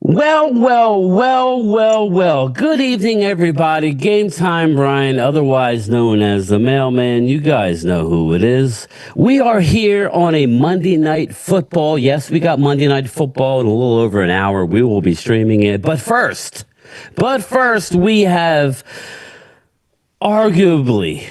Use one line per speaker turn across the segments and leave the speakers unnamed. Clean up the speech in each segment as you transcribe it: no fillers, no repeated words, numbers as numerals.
Well. Good evening, everybody. Game time, Brian, otherwise known as the mailman. You guys know who it is. We are here on a Monday Night Football. Yes, we got Monday Night Football in a little over an hour. We will be streaming it. But first, we have arguably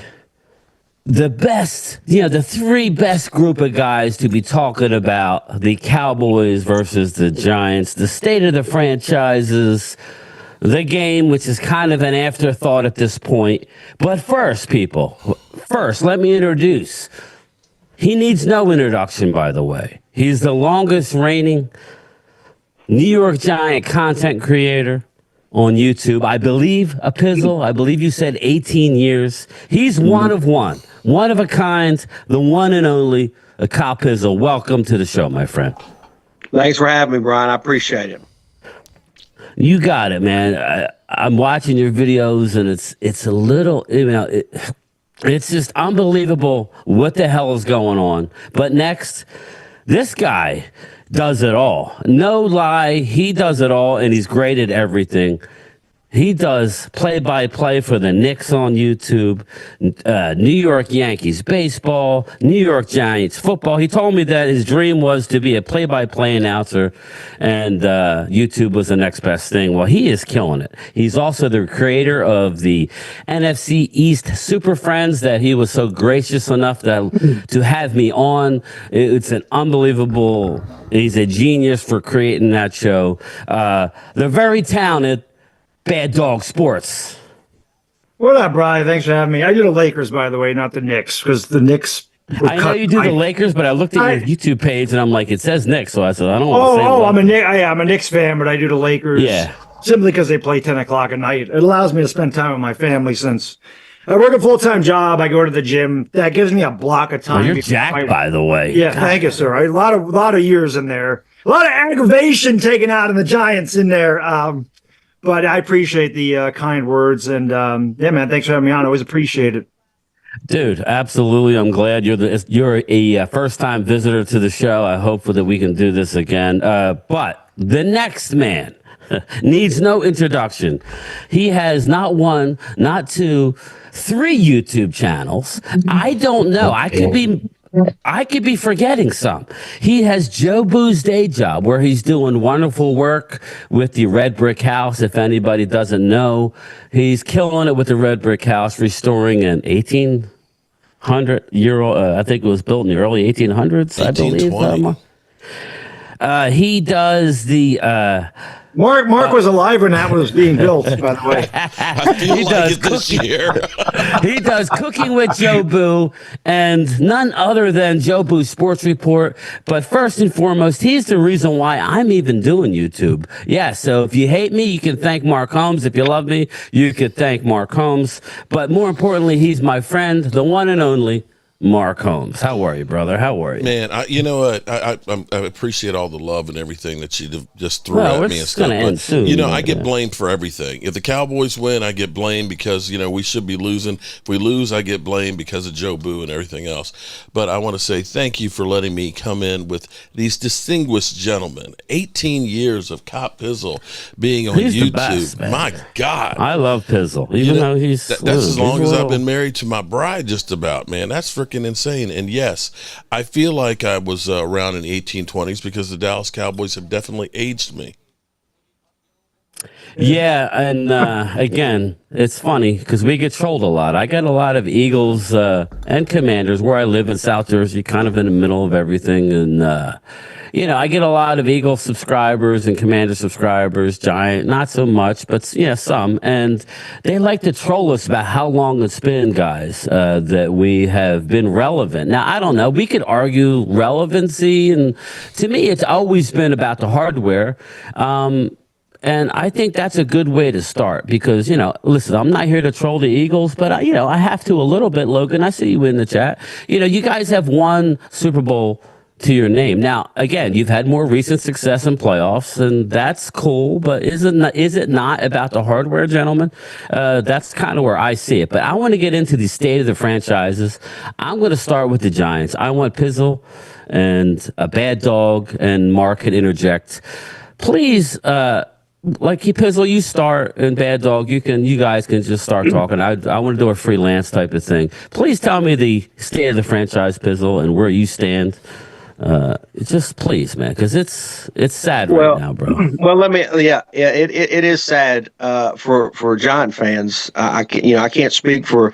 the three best group of guys to be talking about the Cowboys versus the Giants, the state of the franchises, the game, which is kind of an afterthought at this point. But first, let me introduce. He needs no introduction, by the way. He's the longest reigning New York Giant content creator on YouTube. I believe, a Pizzle, I believe you said 18 years. He's one of a kind, the one and only Kyle Pizzle. Welcome to the show, my friend.
Thanks for having me, Brian. I appreciate it.
You got it, man. I'm watching your videos, and it's a little, it's just unbelievable what the hell is going on. But next, this guy does it all. No lie, he does it all, and he's great at everything. He does play-by-play for the Knicks on YouTube, New York Yankees baseball, New York Giants football. He told me that his dream was to be a play-by-play announcer, and YouTube was the next best thing. Well, he is killing it. He's also the creator of the NFC East Super Friends that he was so gracious enough to have me on. It's an unbelievable. He's a genius for creating that show. The very talented Bad Dog Sports.
What up, Brian? Thanks for having me. I do the Lakers, by the way, not the Knicks, because the Knicks.
I know you do the Lakers, but I looked at your YouTube page and I'm like, it says Knicks, so I said I don't want to say.
I'm a Knicks fan, but I do the Lakers.
Yeah.
Simply because they play 10 o'clock at night. It allows me to spend time with my family since I work a full-time job. I go to the gym. That gives me a block of time.
Oh, you're jacked, by the way.
Yeah, thank you, sir. A lot of years in there. A lot of aggravation taken out of the Giants in there. But I appreciate the kind words, and yeah, man, thanks for having me on. I always appreciate it.
Dude, absolutely. I'm glad you're a first-time visitor to the show. I hope that we can do this again. But the next man needs no introduction. He has not one, not two, three YouTube channels. I don't know. I could be forgetting some. He has Joe Boo's day job where he's doing wonderful work with the Red Brick House. If anybody doesn't know, he's killing it with the Red Brick House, restoring an 1800-year-old, I think it was built in the early 1800s, I believe. He does the...
Mark was alive when that was being built, by the way.
He does cooking.
He does cooking with Joe Boo, and none other than Joe Boo's Sports Report. But first and foremost, he's the reason why I'm even doing YouTube. Yeah, so if you hate me, you can thank Mark Holmes. If you love me, you could thank Mark Holmes. But more importantly, he's my friend, the one and only Mark Holmes. How are you, brother? How are you?
Man, you know what? I appreciate all the love and everything that you just threw at me and stuff.
End soon,
I get blamed for everything. If the Cowboys win, I get blamed because, we should be losing. If we lose, I get blamed because of Joe Boo and everything else. But I want to say thank you for letting me come in with these distinguished gentlemen. 18 years of Cop Pizzle being on YouTube.
The best, man.
My God.
I love Pizzle. Even though that's
as long as I've been married to my bride, just about, man. That's freaking insane. And yes, I feel like I was around in the 1820s because the Dallas Cowboys have definitely aged me.
Yeah, and again, it's funny because we get trolled a lot. I get a lot of Eagles and Commanders where I live in South Jersey, kind of in the middle of everything, and I get a lot of Eagle subscribers and Commander subscribers, Giant, not so much, but some. And they like to troll us about how long it's been, guys, that we have been relevant. Now, I don't know. We could argue relevancy. And to me, it's always been about the hardware. And I think that's a good way to start because, listen, I'm not here to troll the Eagles, but, I have to a little bit, Logan. I see you in the chat. You guys have won Super Bowl to your name. Now, again, you've had more recent success in playoffs, and that's cool, but is it not about the hardware, gentlemen? That's kind of where I see it. But I want to get into the state of the franchises. I'm going to start with the Giants. I want Pizzle and a Bad Dog, and Mark can interject. please, like Pizzle, you start, and Bad Dog, you guys can just start talking. I want to do a freelance type of thing. Please tell me the state of the franchise, Pizzle, and where you stand. Just please, man, because it's sad right now, bro.
Well, it is sad for Giant fans. I can't speak for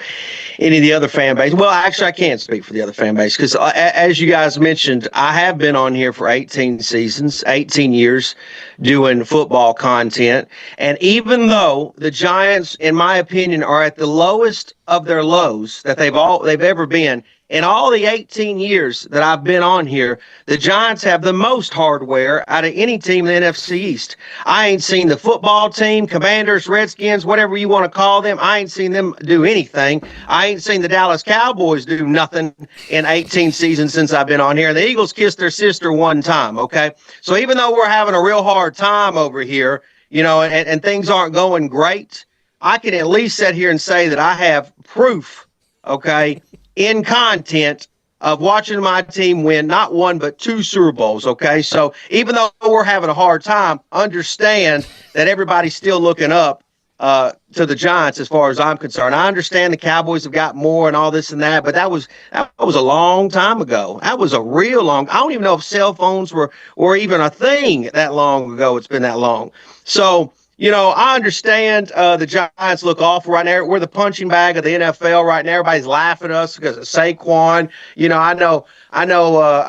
any of the other fan base. Well, actually, I can't speak for the other fan base because, as you guys mentioned, I have been on here for 18 seasons, 18 years doing football content, and even though the Giants, in my opinion, are at the lowest of their lows that they've ever been. In all the 18 years that I've been on here, the Giants have the most hardware out of any team in the NFC East. I ain't seen the football team, Commanders, Redskins, whatever you want to call them. I ain't seen them do anything. I ain't seen the Dallas Cowboys do nothing in 18 seasons since I've been on here. The Eagles kissed their sister one time, okay? So even though we're having a real hard time over here, and things aren't going great, I can at least sit here and say that I have proof, okay, in content of watching my team win not one but two Super Bowls, okay? So even though we're having a hard time, understand that everybody's still looking up to the Giants as far as I'm concerned. I understand the Cowboys have got more and all this and that, but that was a long time ago. That was a real long – I don't even know if cell phones were even a thing that long ago. It's been that long. So – I understand the Giants look awful right now. We're the punching bag of the NFL right now. Everybody's laughing at us because of Saquon. I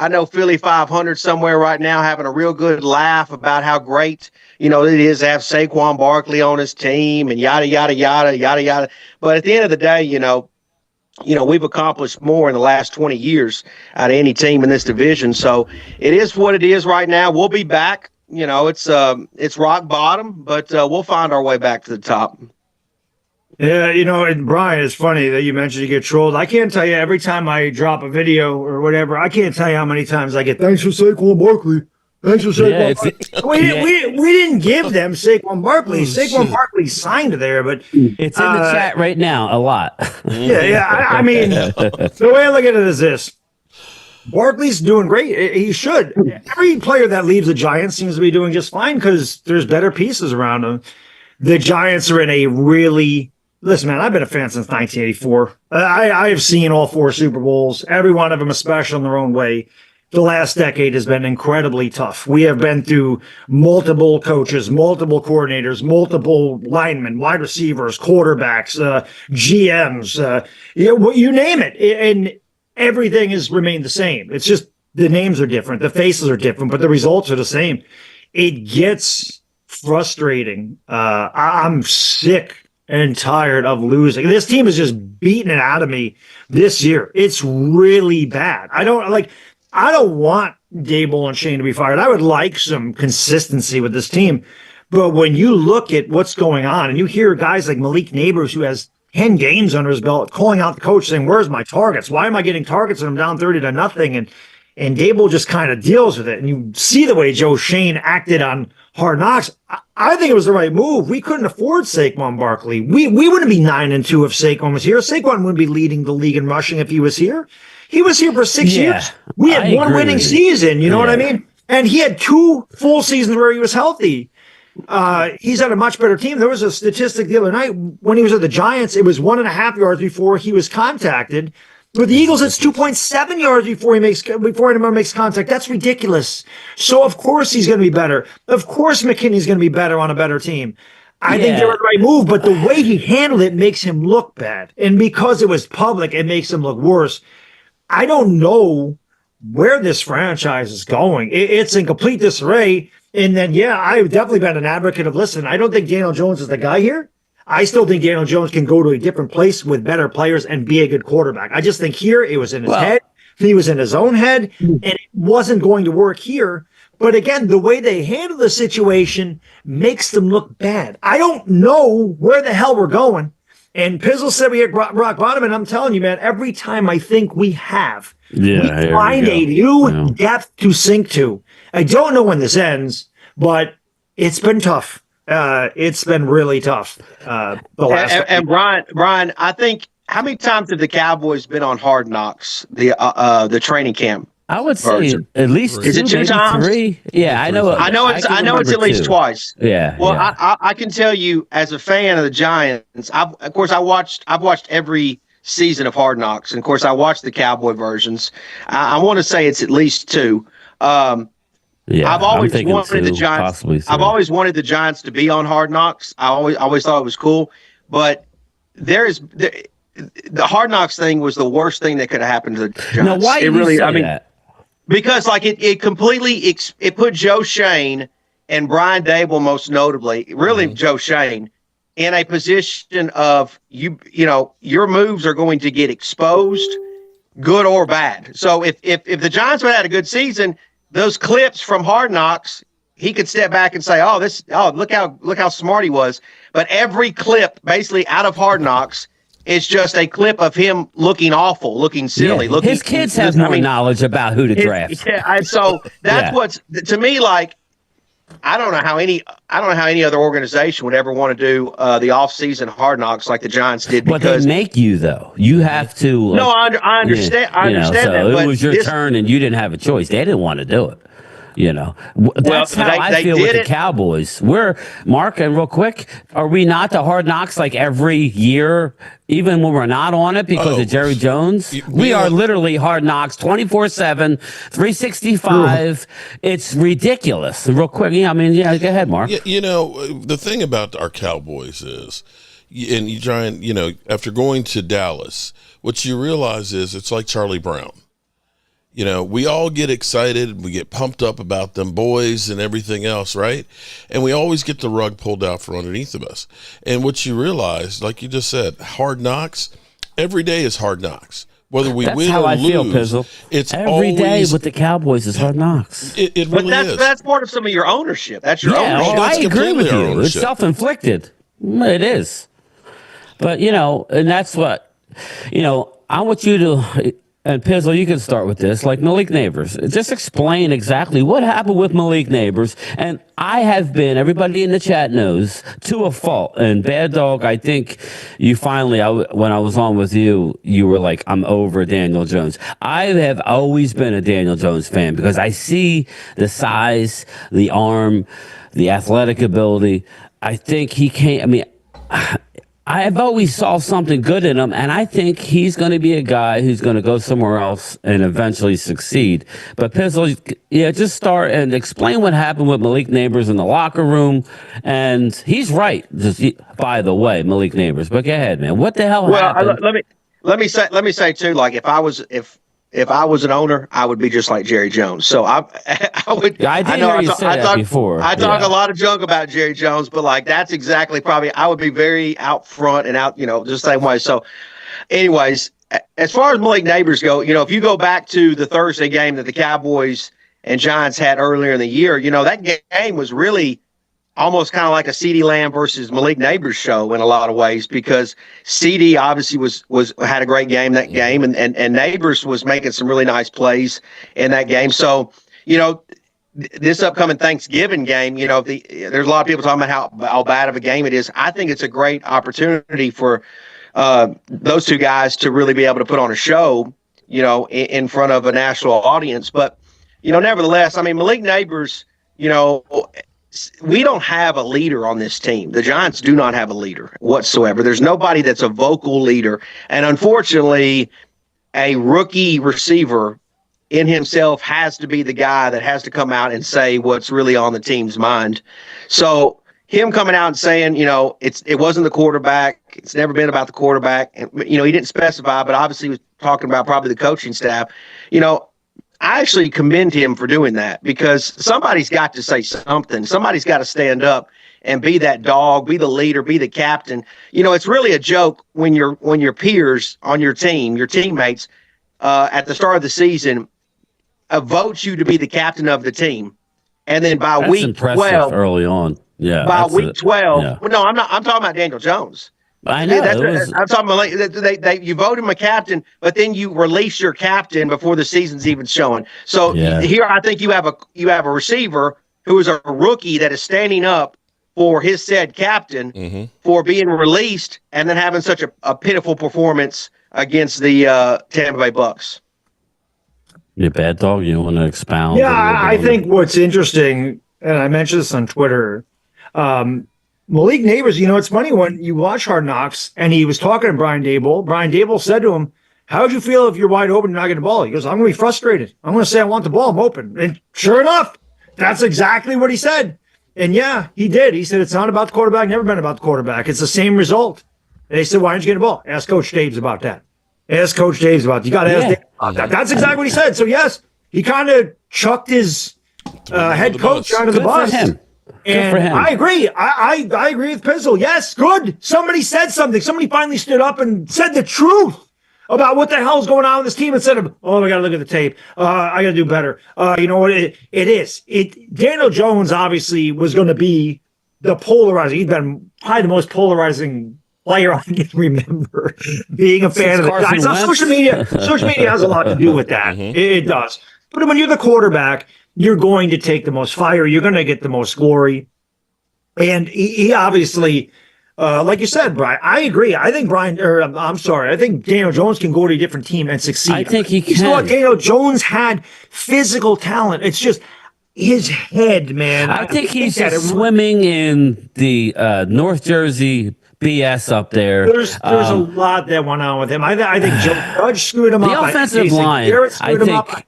know Philly 500 somewhere right now having a real good laugh about how great, it is to have Saquon Barkley on his team and yada, yada, yada, yada, yada. But at the end of the day, we've accomplished more in the last 20 years out of any team in this division. So it is what it is right now. We'll be back. It's rock bottom, but we'll find our way back to the top.
Yeah, and Brian, it's funny that you mentioned you get trolled. I can't tell you every time I drop a video or whatever, I can't tell you how many times I get, thanks for Saquon Barkley. Thanks for Saquon Barkley. We didn't give them Saquon Barkley. Saquon Barkley signed there, but
it's in the chat right now a lot.
I mean, the way I look at it is this. Barkley's doing great. He should. Every player that leaves the Giants seems to be doing just fine because there's better pieces around him. The Giants are in a really – listen, man, I've been a fan since 1984. I have seen all 4 Super Bowls. Every one of them is special in their own way. The last decade has been incredibly tough. We have been through multiple coaches, multiple coordinators, multiple linemen, wide receivers, quarterbacks, GMs, you name it. And everything has remained the same. It's just the names are different, the faces are different, but the results are the same. It gets frustrating. I'm sick and tired of losing. This team is just beating it out of me this year. It's really bad. I don't want Dable and Shane to be fired. I would like some consistency with this team. But when you look at what's going on and you hear guys like Malik Nabers, who has 10 games under his belt, calling out the coach saying, where's my targets? Why am I getting targets and I'm down 30-0? And Dable just kind of deals with it. And you see the way Joe Shane acted on Hard Knocks. I think it was the right move. We couldn't afford Saquon Barkley. We wouldn't be 9-2 if Saquon was here. Saquon wouldn't be leading the league in rushing if he was here. He was here for 6 years. We had one winning season. You know what I mean? And he had 2 full seasons where he was healthy. He's on a much better team. There was a statistic the other night when he was at the Giants. It was 1.5 yards before he was contacted. With the Eagles, it's 2.7 yards before anyone makes contact. That's ridiculous. So of course he's going to be better. Of course McKinney's going to be better on a better team. I think they were the right move, but the way he handled it makes him look bad. And because it was public, it makes him look worse. I don't know where this franchise is going. It's in complete disarray. And then, I've definitely been an advocate of, listen, I don't think Daniel Jones is the guy here. I still think Daniel Jones can go to a different place with better players and be a good quarterback. I just think here it was in his head. He was in his own head, and it wasn't going to work here. But again, the way they handle the situation makes them look bad. I don't know where the hell we're going. And Pizzle said we hit rock bottom, and I'm telling you, man, every time I think we have, we find a new depth to sink to. I don't know when this ends, but it's been tough. It's been really tough. The last
and Brian, I think how many times have the Cowboys been on Hard Knocks, the training camp?
I would say
version.
at least
Is it two
maybe
times?
three. Yeah, I know.
I know it's
can
at least
remember
twice.
Yeah.
Well,
yeah.
I can tell you as a fan of the Giants, I've watched every season of Hard Knocks, and of course I watched the Cowboy versions. I want to say it's at least two.
Yeah,
I've always
I'm thinking
wanted the
two,
Giants.
possibly three.
I've always wanted the Giants to be on Hard Knocks. I always thought it was cool, but the Hard Knocks thing was the worst thing that could have happened to the Giants.
Now, why do you say that?
Because like it completely it put Joe Shane and Brian Dable, most notably, really Joe Shane, in a position of you know your moves are going to get exposed, good or bad. So if the Giants would have had a good season, those clips from Hard Knocks, he could step back and say, look how smart he was. But every clip basically out of Hard Knocks is just a clip of him looking awful, looking silly.
Yeah. His kids have more knowledge about who to draft.
Yeah, so that's what's to me like. I don't know how any other organization would ever want to do the off-season Hard Knocks like the Giants did.
But they make you though. You have to.
No, I understand. I understand that.
So it was your turn, and you didn't have a choice. They didn't want to do it. That's how I feel with the Cowboys. We're Mark, and real quick, are we not the Hard Knocks like every year, even when we're not on it because of Jerry Jones? We are literally Hard Knocks 24/7, 365. It's ridiculous. Real quick, go ahead, Mark.
The thing about our Cowboys is, and you try and after going to Dallas, what you realize is it's like Charlie Brown. We all get excited. We get pumped up about them boys and everything else, right? And we always get the rug pulled out from underneath of us. And what you realize, like you just said, Hard Knocks, every day is Hard Knocks. Whether we win or lose,
feel, Pizzle.
It's
every day with the Cowboys is Hard Knocks.
It really is.
That's part of some of your ownership. That's your ownership.
I agree with you. It's self-inflicted. It is. But, and that's what, I want you to... And Pizzle, you can start with this, like Malik Nabers. Just explain exactly what happened with Malik Nabers. And I have been, everybody in the chat knows, to a fault. And Bad Dog, I think you finally, when I was on with you, you were like, I'm over Daniel Jones. I have always been a Daniel Jones fan because I see the size, the arm, the athletic ability. I think he can't, I've always saw something good in him, and I think he's going to be a guy who's going to go somewhere else and eventually succeed. But Pizzle, just start and explain what happened with Malik Nabers in the locker room. And he's right, by the way, Malik Nabers. But go ahead, man. What the hell happened?
Let me say too. Like if I was an owner, I would be just like Jerry Jones. So I would.
Yeah, I did hear you say that before.
I talk a lot of junk about Jerry Jones, but like that's exactly probably I would be very out front and out, just the same way. So, anyways, as far as Malik Nabers go, if you go back to the Thursday game that the Cowboys and Giants had earlier in the year, that game was really almost kind of like a CeeDee Lamb versus Malik Nabers show in a lot of ways because CeeDee obviously had a great game that game and Nabers was making some really nice plays in that game. So, this upcoming Thanksgiving game, there's a lot of people talking about how bad of a game it is. I think it's a great opportunity for those two guys to really be able to put on a show, in front of a national audience. But, nevertheless, Malik Nabers, we don't have a leader on this team. The Giants do not have a leader whatsoever. There's nobody that's a vocal leader. And unfortunately, a rookie receiver in himself has to be the guy that has to come out and say what's really on the team's mind. So him coming out and saying, it wasn't the quarterback. It's never been about the quarterback. And, he didn't specify, but obviously he was talking about probably the coaching staff. I actually commend him for doing that because somebody's got to say something. Somebody's got to stand up and be that dog, be the leader, be the captain. It's really a joke when your peers on your team, your teammates, at the start of the season, vote you to be the captain of the team, and then by week 12,
early on,
by week 12, well, no, I'm not. I'm talking about Daniel Jones.
I know.
I'm talking about you vote him a captain, but then you release your captain before the season's even showing. So here, I think you have a receiver who is a rookie that is standing up for his said captain for being released and then having such a pitiful performance against the Tampa Bay Bucks.
You bad dog. You want to expound?
Yeah,
a little bit
I
on
think what's interesting, and I mentioned this on Twitter, Malik Nabers, it's funny when you watch Hard Knocks and he was talking to Brian Dable. Brian Dable said to him, how would you feel if you're wide open and not getting the ball? He goes, I'm going to be frustrated. I'm going to say I want the ball. I'm open. And sure enough, that's exactly what he said. And yeah, he did. He said, it's not about the quarterback, never been about the quarterback. It's the same result. And they said, why aren't you getting the ball? Ask Coach Daves about that. Ask Coach Daves about it. You got to ask Dave about that. That's exactly what he said. So yes, he kind of chucked his head coach under the bus.
For him.
And
for him.
I agree. I agree with Pizzle. Yes, good. Somebody said something. Somebody finally stood up and said the truth about what the hell's going on with this team instead of, oh, we got to look at the tape. I got to do better. You know what? It is. Daniel Jones obviously was going to be the polarizing. He's been probably the most polarizing player I can remember being a fan of the Giants. Social media has a lot to do with that. It does. But when you're the quarterback, you're going to take the most fire. You're going to get the most glory. And he obviously, like you said, Brian, I agree. I think I think Daniel Jones can go to a different team and succeed.
I think he can.
You saw Daniel Jones had physical talent. It's just his head, man.
I think he's just swimming in the North Jersey BS up there.
There's a lot that went on with him. I think Joe Judge screwed him up.
The offensive line, I think,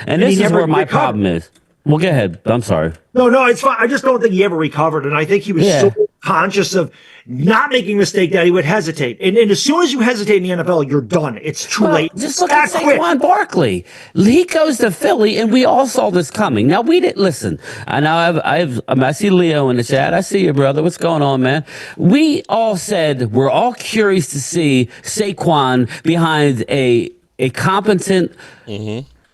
and this is where my problem is. Well, go ahead. I'm sorry.
No, it's fine. I just don't think he ever recovered. And I think he was so conscious of not making a mistake that he would hesitate. And as soon as you hesitate in the NFL, you're done. It's too late.
Just look at Saquon Barkley. He goes to Philly, and we all saw this coming. Now, we didn't listen. I know I see Leo in the chat. I see you, brother. What's going on, man? We all said we're all curious to see Saquon behind a competent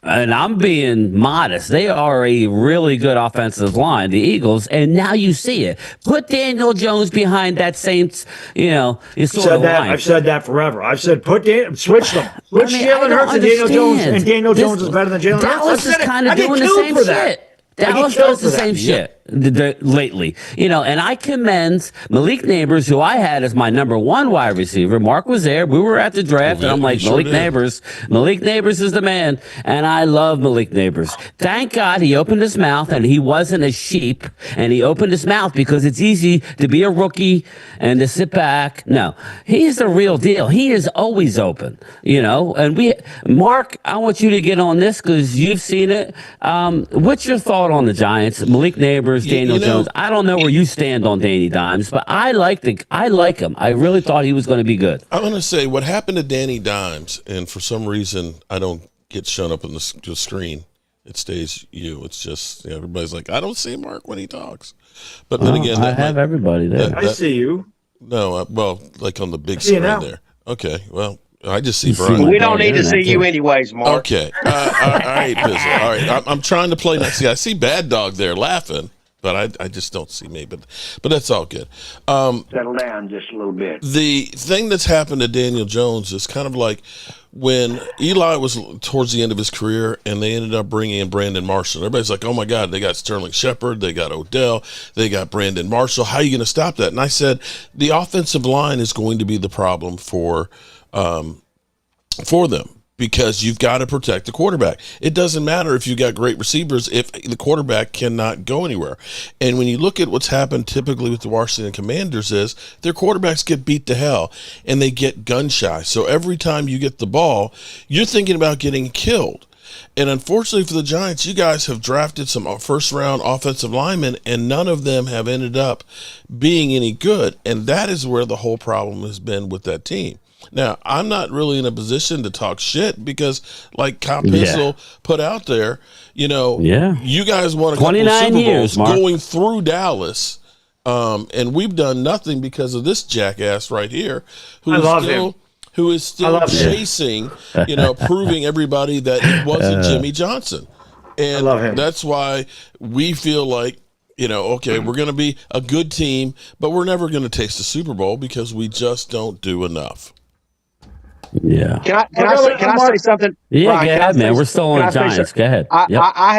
and I'm being modest. They are a really good offensive line, the Eagles, and now you see it. Put Daniel Jones behind that Saints, I've
said that forever. I've said switch them. Switch Jalen Hurts and Daniel Jones, and Daniel Jones is better than Jalen Hurts.
Dallas is kind of doing the same shit. Dallas does the same shit lately, and I commend Malik Nabers, who I had as my number one wide receiver. Mark was there. We were at the draft, and I'm like, Malik Nabers is the man, and I love Malik Nabers. Thank God he opened his mouth, and he wasn't a sheep, and he opened his mouth because it's easy to be a rookie and to sit back. No, he's the real deal. He is always open, and Mark, I want you to get on this because you've seen it. What's your thought on the Giants? Malik Nabers, Daniel Jones. I don't know where you stand on Danny Dimes, but I like him. I really thought he was going to be good.
I'm going to say what happened to Danny Dimes, and for some reason I don't get shown up on the screen. It stays you. It's just everybody's like, I don't see Mark when he talks. But then again,
I have everybody there.
I see you.
No, like on the big screen there. Okay, well. I just see Brian.
We don't need to see you anyways, Mark.
Okay. All right, Pizzle. All right. I'm trying to play. I see Bad Dog there laughing, but I just don't see me. But that's all good.
Settle down just a little bit.
The thing that's happened to Daniel Jones is kind of like when Eli was towards the end of his career and they ended up bringing in Brandon Marshall. Everybody's like, oh, my God, they got Sterling Shepard, they got Odell, they got Brandon Marshall. How are you going to stop that? And I said the offensive line is going to be the problem for them because you've got to protect the quarterback. It doesn't matter if you got great receivers if the quarterback cannot go anywhere. And when you look at what's happened typically with the Washington Commanders is their quarterbacks get beat to hell and they get gun shy. So every time you get the ball, you're thinking about getting killed. And unfortunately for the Giants, you guys have drafted some first-round offensive linemen, and none of them have ended up being any good. And that is where the whole problem has been with that team. Now, I'm not really in a position to talk shit because, like Kyle Pistol put out there, you guys won a couple of Super Bowls going through Dallas, and we've done nothing because of this jackass right here who is still chasing, proving everybody that it wasn't Jimmy Johnson. And that's why we feel like, okay, we're going to be a good team, but we're never going to taste the Super Bowl because we just don't do enough.
Yeah.
Can I say something?
Yeah,
Brian,
go ahead, man. We're still on the Giants. Go ahead.
I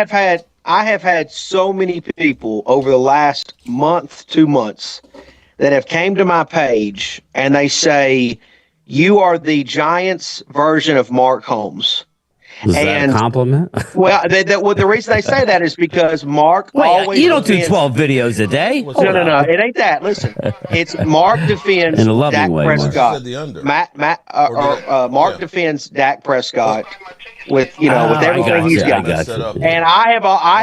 have had so many people over the last month, 2 months that have came to my page and they say, you are the Giants version of Mark Holmes.
Is that a compliment?
Well, the reason they say that is because Mark always
you don't do
defends-
12 videos a day.
No. It ain't that. Listen, it's Mark defends
In a loving
Dak
way, Mark.
Prescott.
Said the under.
Mark defends Dak Prescott with with
I
everything he's got.
got you.
And I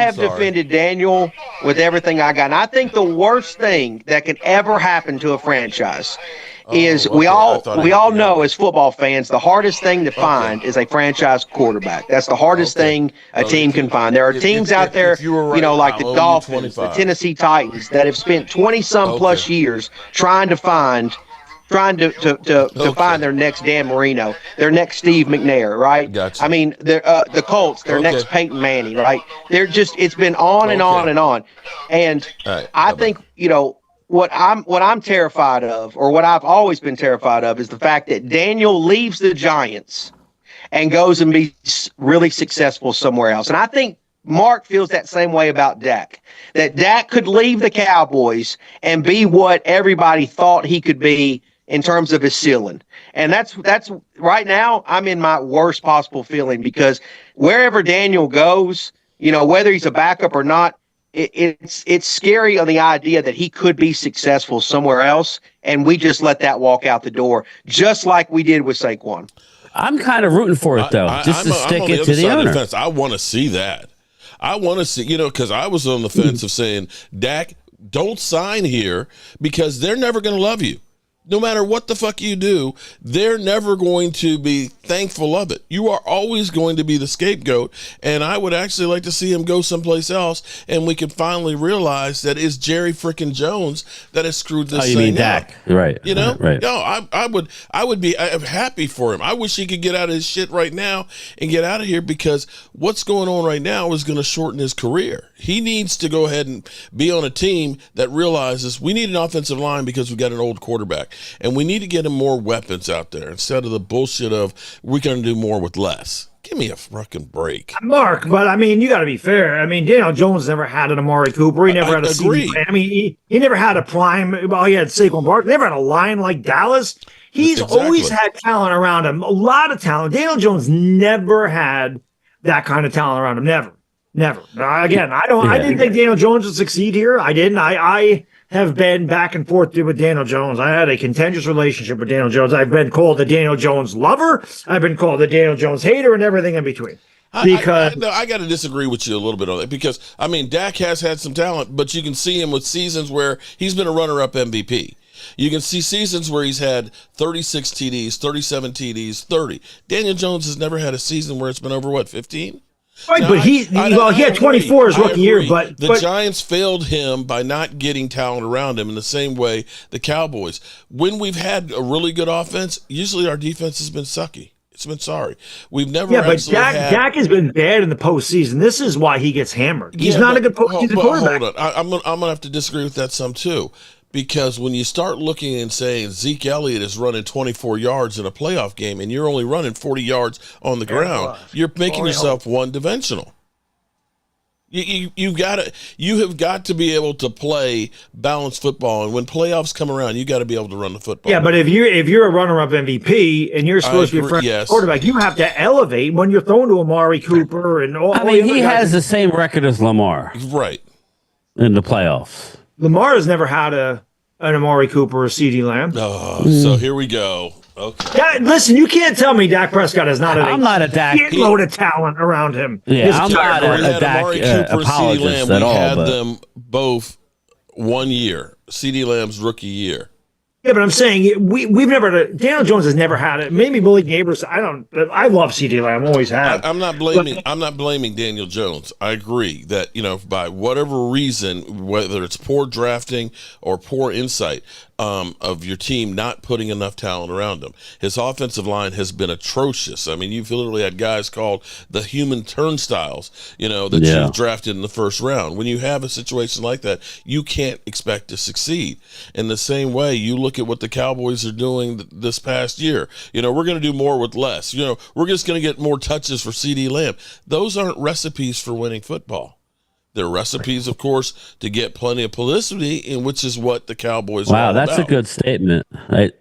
have
sorry.
defended Daniel with everything I got. And I think the worst thing that can ever happen to a franchise is we all know as football fans the hardest thing to find is a franchise quarterback. That's the hardest thing a team can find. There are teams out there, like the Dolphins, the Tennessee Titans, that have spent 20-some plus years trying to find find their next Dan Marino, their next Steve McNair, right?
Gotcha.
I mean, the Colts, their next Peyton Manning, right? It's been on and on and on. And
right,
I think, what I'm terrified of, or what I've always been terrified of, is the fact that Daniel leaves the Giants and goes and be really successful somewhere else. And I think Mark feels that same way about Dak, that Dak could leave the Cowboys and be what everybody thought he could be in terms of his ceiling. And that's right now I'm in my worst possible feeling, because wherever Daniel goes, whether he's a backup or not, it's scary on the idea that he could be successful somewhere else, and we just let that walk out the door, just like we did with Saquon.
I'm kind of rooting for it, though, to stick it to the owner.
I want to see that. I want to see, because I was on the fence of saying, Dak, don't sign here because they're never going to love you. No matter what the fuck you do, they're never going to be thankful of it. You are always going to be the scapegoat, and I would actually like to see him go someplace else, and we can finally realize that it's Jerry frickin' Jones that has screwed this thing
you mean
up.
Dak? Right. Right.
No, I would be happy for him. I wish he could get out of his shit right now and get out of here, because what's going on right now is going to shorten his career. He needs to go ahead and be on a team that realizes we need an offensive line because we've got an old quarterback. And we need to get him more weapons out there instead of the bullshit of we're going to do more with less. Give me a fucking break.
Mark, but I mean, you got to be fair. I mean, Daniel Jones never had an Amari Cooper. He never had a CD. I mean, he never had a prime. Well, he had Saquon Barkley. Never had a line like Dallas. He's always had talent around him, a lot of talent. Daniel Jones never had that kind of talent around him. Never. Again, I didn't think Daniel Jones would succeed here. I didn't. I have been back and forth with Daniel Jones. I had a contentious relationship with Daniel Jones. I've been called the Daniel Jones lover. I've been called the Daniel Jones hater, and everything in between. Because
I got to disagree with you a little bit on that, because I mean, Dak has had some talent, but you can see him with seasons where he's been a runner-up MVP. You can see seasons where he's had 36 TDs, 37 TDs, 30. Daniel Jones has never had a season where it's been over 15.
Right, now, but he had 24 his rookie year, but
the Giants failed him by not getting talent around him in the same way the Cowboys. When we've had a really good offense, usually our defense has been sucky. It's been sorry. We've never.
Yeah, but Dak has been bad in the postseason. This is why he gets hammered. He's not a good postseason quarterback.
Hold on, I'm gonna have to disagree with that some too. Because when you start looking and saying Zeke Elliott is running 24 yards in a playoff game and you're only running 40 yards on the ground, you're making yourself one-dimensional. You have got to be able to play balanced football, and when playoffs come around, you got to be able to run the football.
Yeah, but if you're a runner-up MVP and you're supposed to be a quarterback, you have to elevate when you're thrown to Amari Cooper and all.
He has the same record as Lamar,
right,
in the playoffs.
Lamar has never had an Amari Cooper or CeeDee Lamb.
Oh, so here we go. Okay.
Yeah, listen, you can't tell me Dak Prescott is not
I'm not a Dak.
Load of talent around him.
Yeah, I'm not a Dak apologist at all.
We had them both 1 year. CeeDee Lamb's rookie year.
Yeah, but I'm saying we've never. Daniel Jones has never had it. Maybe Malik Nabers. I love CeeDee Lamb. Always have.
I'm not blaming Daniel Jones. I agree that by whatever reason, whether it's poor drafting or poor insight of your team not putting enough talent around him, his offensive line has been atrocious. I mean, you've literally had guys called the human turnstiles. That you drafted in the first round. When you have a situation like that, you can't expect to succeed. In the same way, you look at what the Cowboys are doing this past year. We're going to do more with less. We're just going to get more touches for CeeDee Lamb. Those aren't recipes for winning football. They're recipes, of course, to get plenty of publicity, in which is what the Cowboys are all
about. Wow, that's a good statement.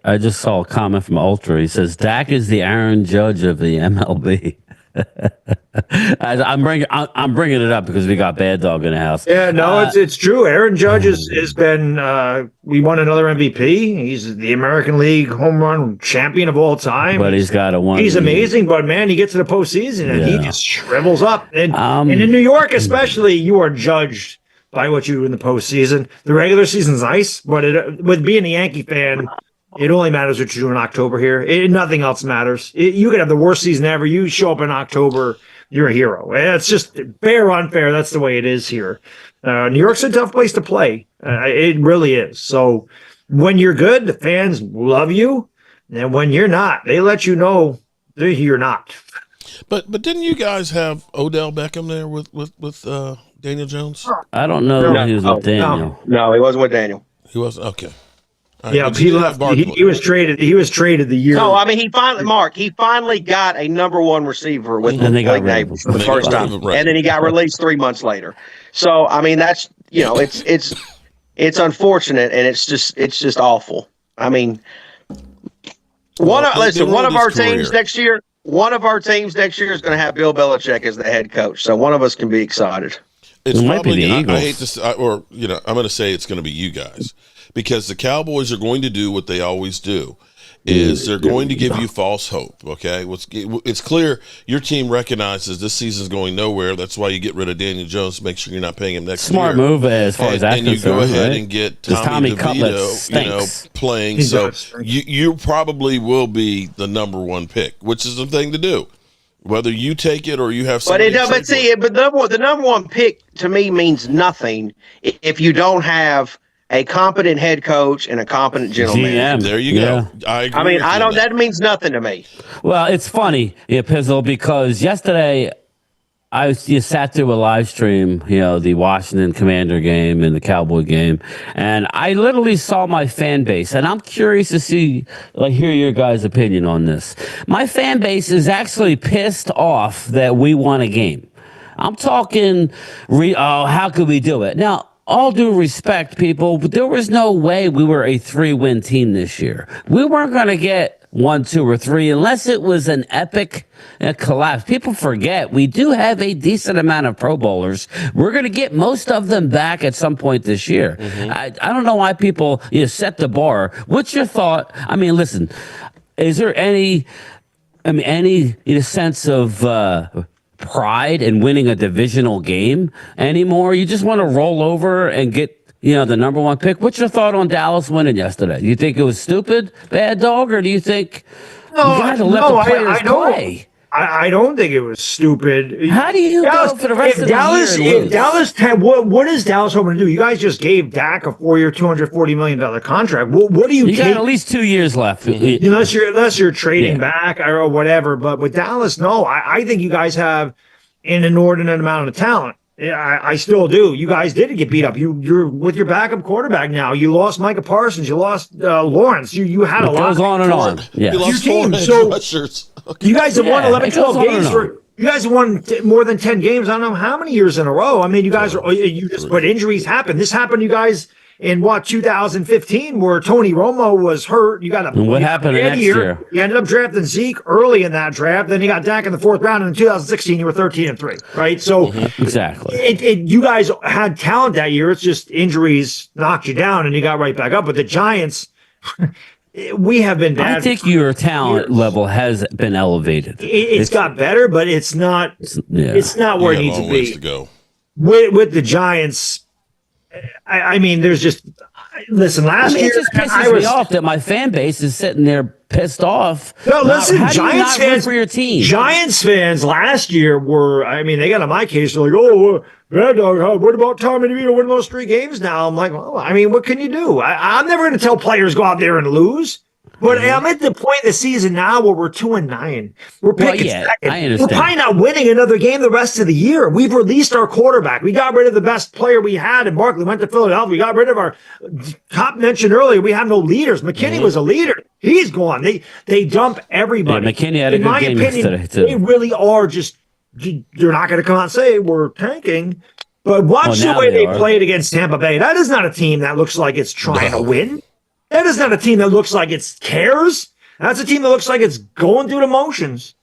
I just saw a comment from Ultra. He says, Dak is the Aaron Judge of the MLB. I'm bringing it up because we got Bad Dog in the house.
Yeah, no, it's true. Aaron Judge has been. We won another MVP. He's the American League home run champion of all time.
But he's got a one.
He's amazing, but man, he gets to the postseason and he just shrivels up. And in New York, especially, you are judged by what you do in the postseason. The regular season's nice, but with being a Yankee fan, it only matters what you do in October here. Nothing else matters. You could have the worst season ever. You show up in October, you're a hero. It's just fair or unfair. That's the way it is here. New York's a tough place to play. It really is. So when you're good, the fans love you. And when you're not, they let you know you're not.
But didn't you guys have Odell Beckham there with Daniel Jones?
I don't know that he was with Daniel.
No, he wasn't with Daniel.
He wasn't? Okay. Right,
yeah, he left. He was traded. He was traded the year.
No, I mean he finally got a number one receiver with Blake Nabers for the first time, and then he got released 3 months later. So I mean that's it's unfortunate and it's just awful. I mean, one of our teams next year is going to have Bill Belichick as the head coach. So one of us can be excited.
It's
might be the Eagles.
I hate to say, I'm going to say it's going to be you guys. Because the Cowboys are going to do what they always do, is they're going to give you false hope, okay? It's clear your team recognizes this season's going nowhere. That's why you get rid of Daniel Jones to make sure you're not paying him next year.
Smart move as far as that's concerned.
And you go ahead
right?
and get
Tommy
DeVito, playing. So you probably will be the number one pick, which is the thing to do. Whether you take it or you have somebody.
But the number one pick to me means nothing if you don't have a competent head coach and a competent general manager.
There you go. I agree.
That means nothing to me.
Well, it's funny, Pizzle, because yesterday I sat through a live stream, the Washington Commander game and the Cowboy game, and I literally saw my fan base, and I'm curious to hear your guys' opinion on this. My fan base is actually pissed off that we won a game. I'm talking, how could we do it? Now, all due respect, people, but there was no way we were a 3-win team this year. We weren't going to get 1, 2, or 3 unless it was an epic collapse. People forget we do have a decent amount of Pro Bowlers. We're going to get most of them back at some point this year. Mm-hmm. I don't know why people set the bar. What's your thought? I mean, listen, is there any sense of pride in winning a divisional game anymore? You just want to roll over and get the number one pick. What's your thought on Dallas winning yesterday? Do you think it was stupid, Bad Dog, or do you think you got to let the players play?
I don't think it was stupid.
How do you go for the rest of the year?
If Dallas had, what is Dallas hoping to do? You guys just gave Dak a 4-year, $240 million contract. What do you
got at least 2 years left.
Unless you're trading back or whatever. But with Dallas, no. I think you guys have an inordinate amount of talent. I still do. You guys did get beat up. You're with your backup quarterback now. You lost Micah Parsons. You lost Lawrence. You had a lot.
Goes on and on.
Yeah. You lost 4 edge rushers.
Okay. You guys have won 11, 12 games. You guys have won more than 10 games. I don't know how many years in a row. I mean, you guys but injuries happen. This happened, you guys, in 2015, where Tony Romo was hurt.
What happened next year?
You ended up drafting Zeke early in that draft. Then you got Dak in the 4th round. And in 2016, you were 13-3, right? So
exactly,
you guys had talent that year. It's just injuries knocked you down, and you got right back up. But the Giants. We have been bad.
I think your talent level has been elevated.
It's got better, but it's not. It's not where it needs to be.
To go.
With the Giants, I mean, there's just listen. Last year,
it just pisses me off that my fan base is sitting there pissed off.
No, listen, Giants fans
for your team.
Giants fans last year were. I mean, they got on my case. They're like, Bad Dog, what about Tommy DeVito winning those 3 games now? I'm like, well, I mean, what can you do? I'm never going to tell players go out there and lose. But I'm at the point of the season now where we're 2-9. We're picking second.
I understand.
We're probably not winning another game the rest of the year. We've released our quarterback. We got rid of the best player we had, and Barkley went to Philadelphia. We got rid of our top mentioned earlier. We have no leaders. McKinney was a leader. He's gone. They dump everybody.
Yeah, McKinney had a good game yesterday, too.
They really are just – they're not going to come out and say we're tanking. But watch the way they played against Tampa Bay. That is not a team that looks like it's trying to win. That is not a team that looks like it cares. That's a team that looks like it's going through the motions.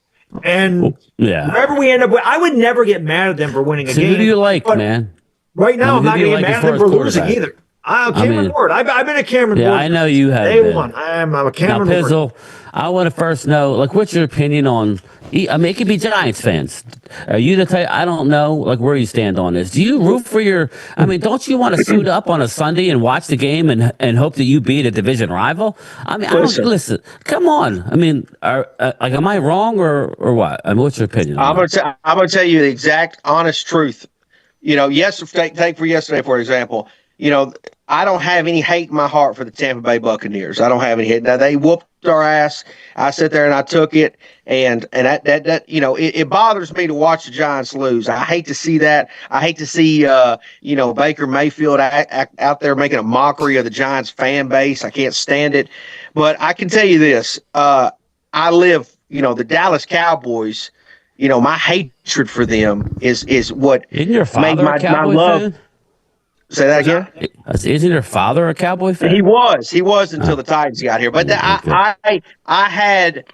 And
Yeah.
wherever we end up with, I would never get mad at them for winning a
So
game.
who do you like,
but
man?
Right now,
I mean,
I'm not
who do
going
you
to get
like
mad
as
at
far
them for
as
losing
quarterback?
either. Cameron Ward. I've been a Cameron
Yeah,
Ward.
I know you have
Day
been.
one. I'm a
Now,
Cameron Ward.
Pizzle, I want to first know, like, what's your opinion on? I mean, it could be Giants fans. Are you the type? I don't know, like, where you stand on this. Do you root for your? I mean, don't you want to suit up on a Sunday and watch the game and hope that you beat a division rival? I mean, I don't listen. Come on. I mean, like, am I wrong or what? I mean, what's your opinion?
I'm gonna tell you the exact honest truth. Take for yesterday, for example. I don't have any hate in my heart for the Tampa Bay Buccaneers. I don't have any hate. Now, they whooped our ass. I sit there and I took it, and that it bothers me to watch the Giants lose. I hate to see that. I hate to see Baker Mayfield out there making a mockery of the Giants fan base. I can't stand it. But I can tell you this: I live, the Dallas Cowboys. My hatred for them is what
Isn't your
made
father
my
a Cowboy
love.
fan?
Say that again.
Isn't your father a Cowboy fan?
He was until the Titans got here. But I had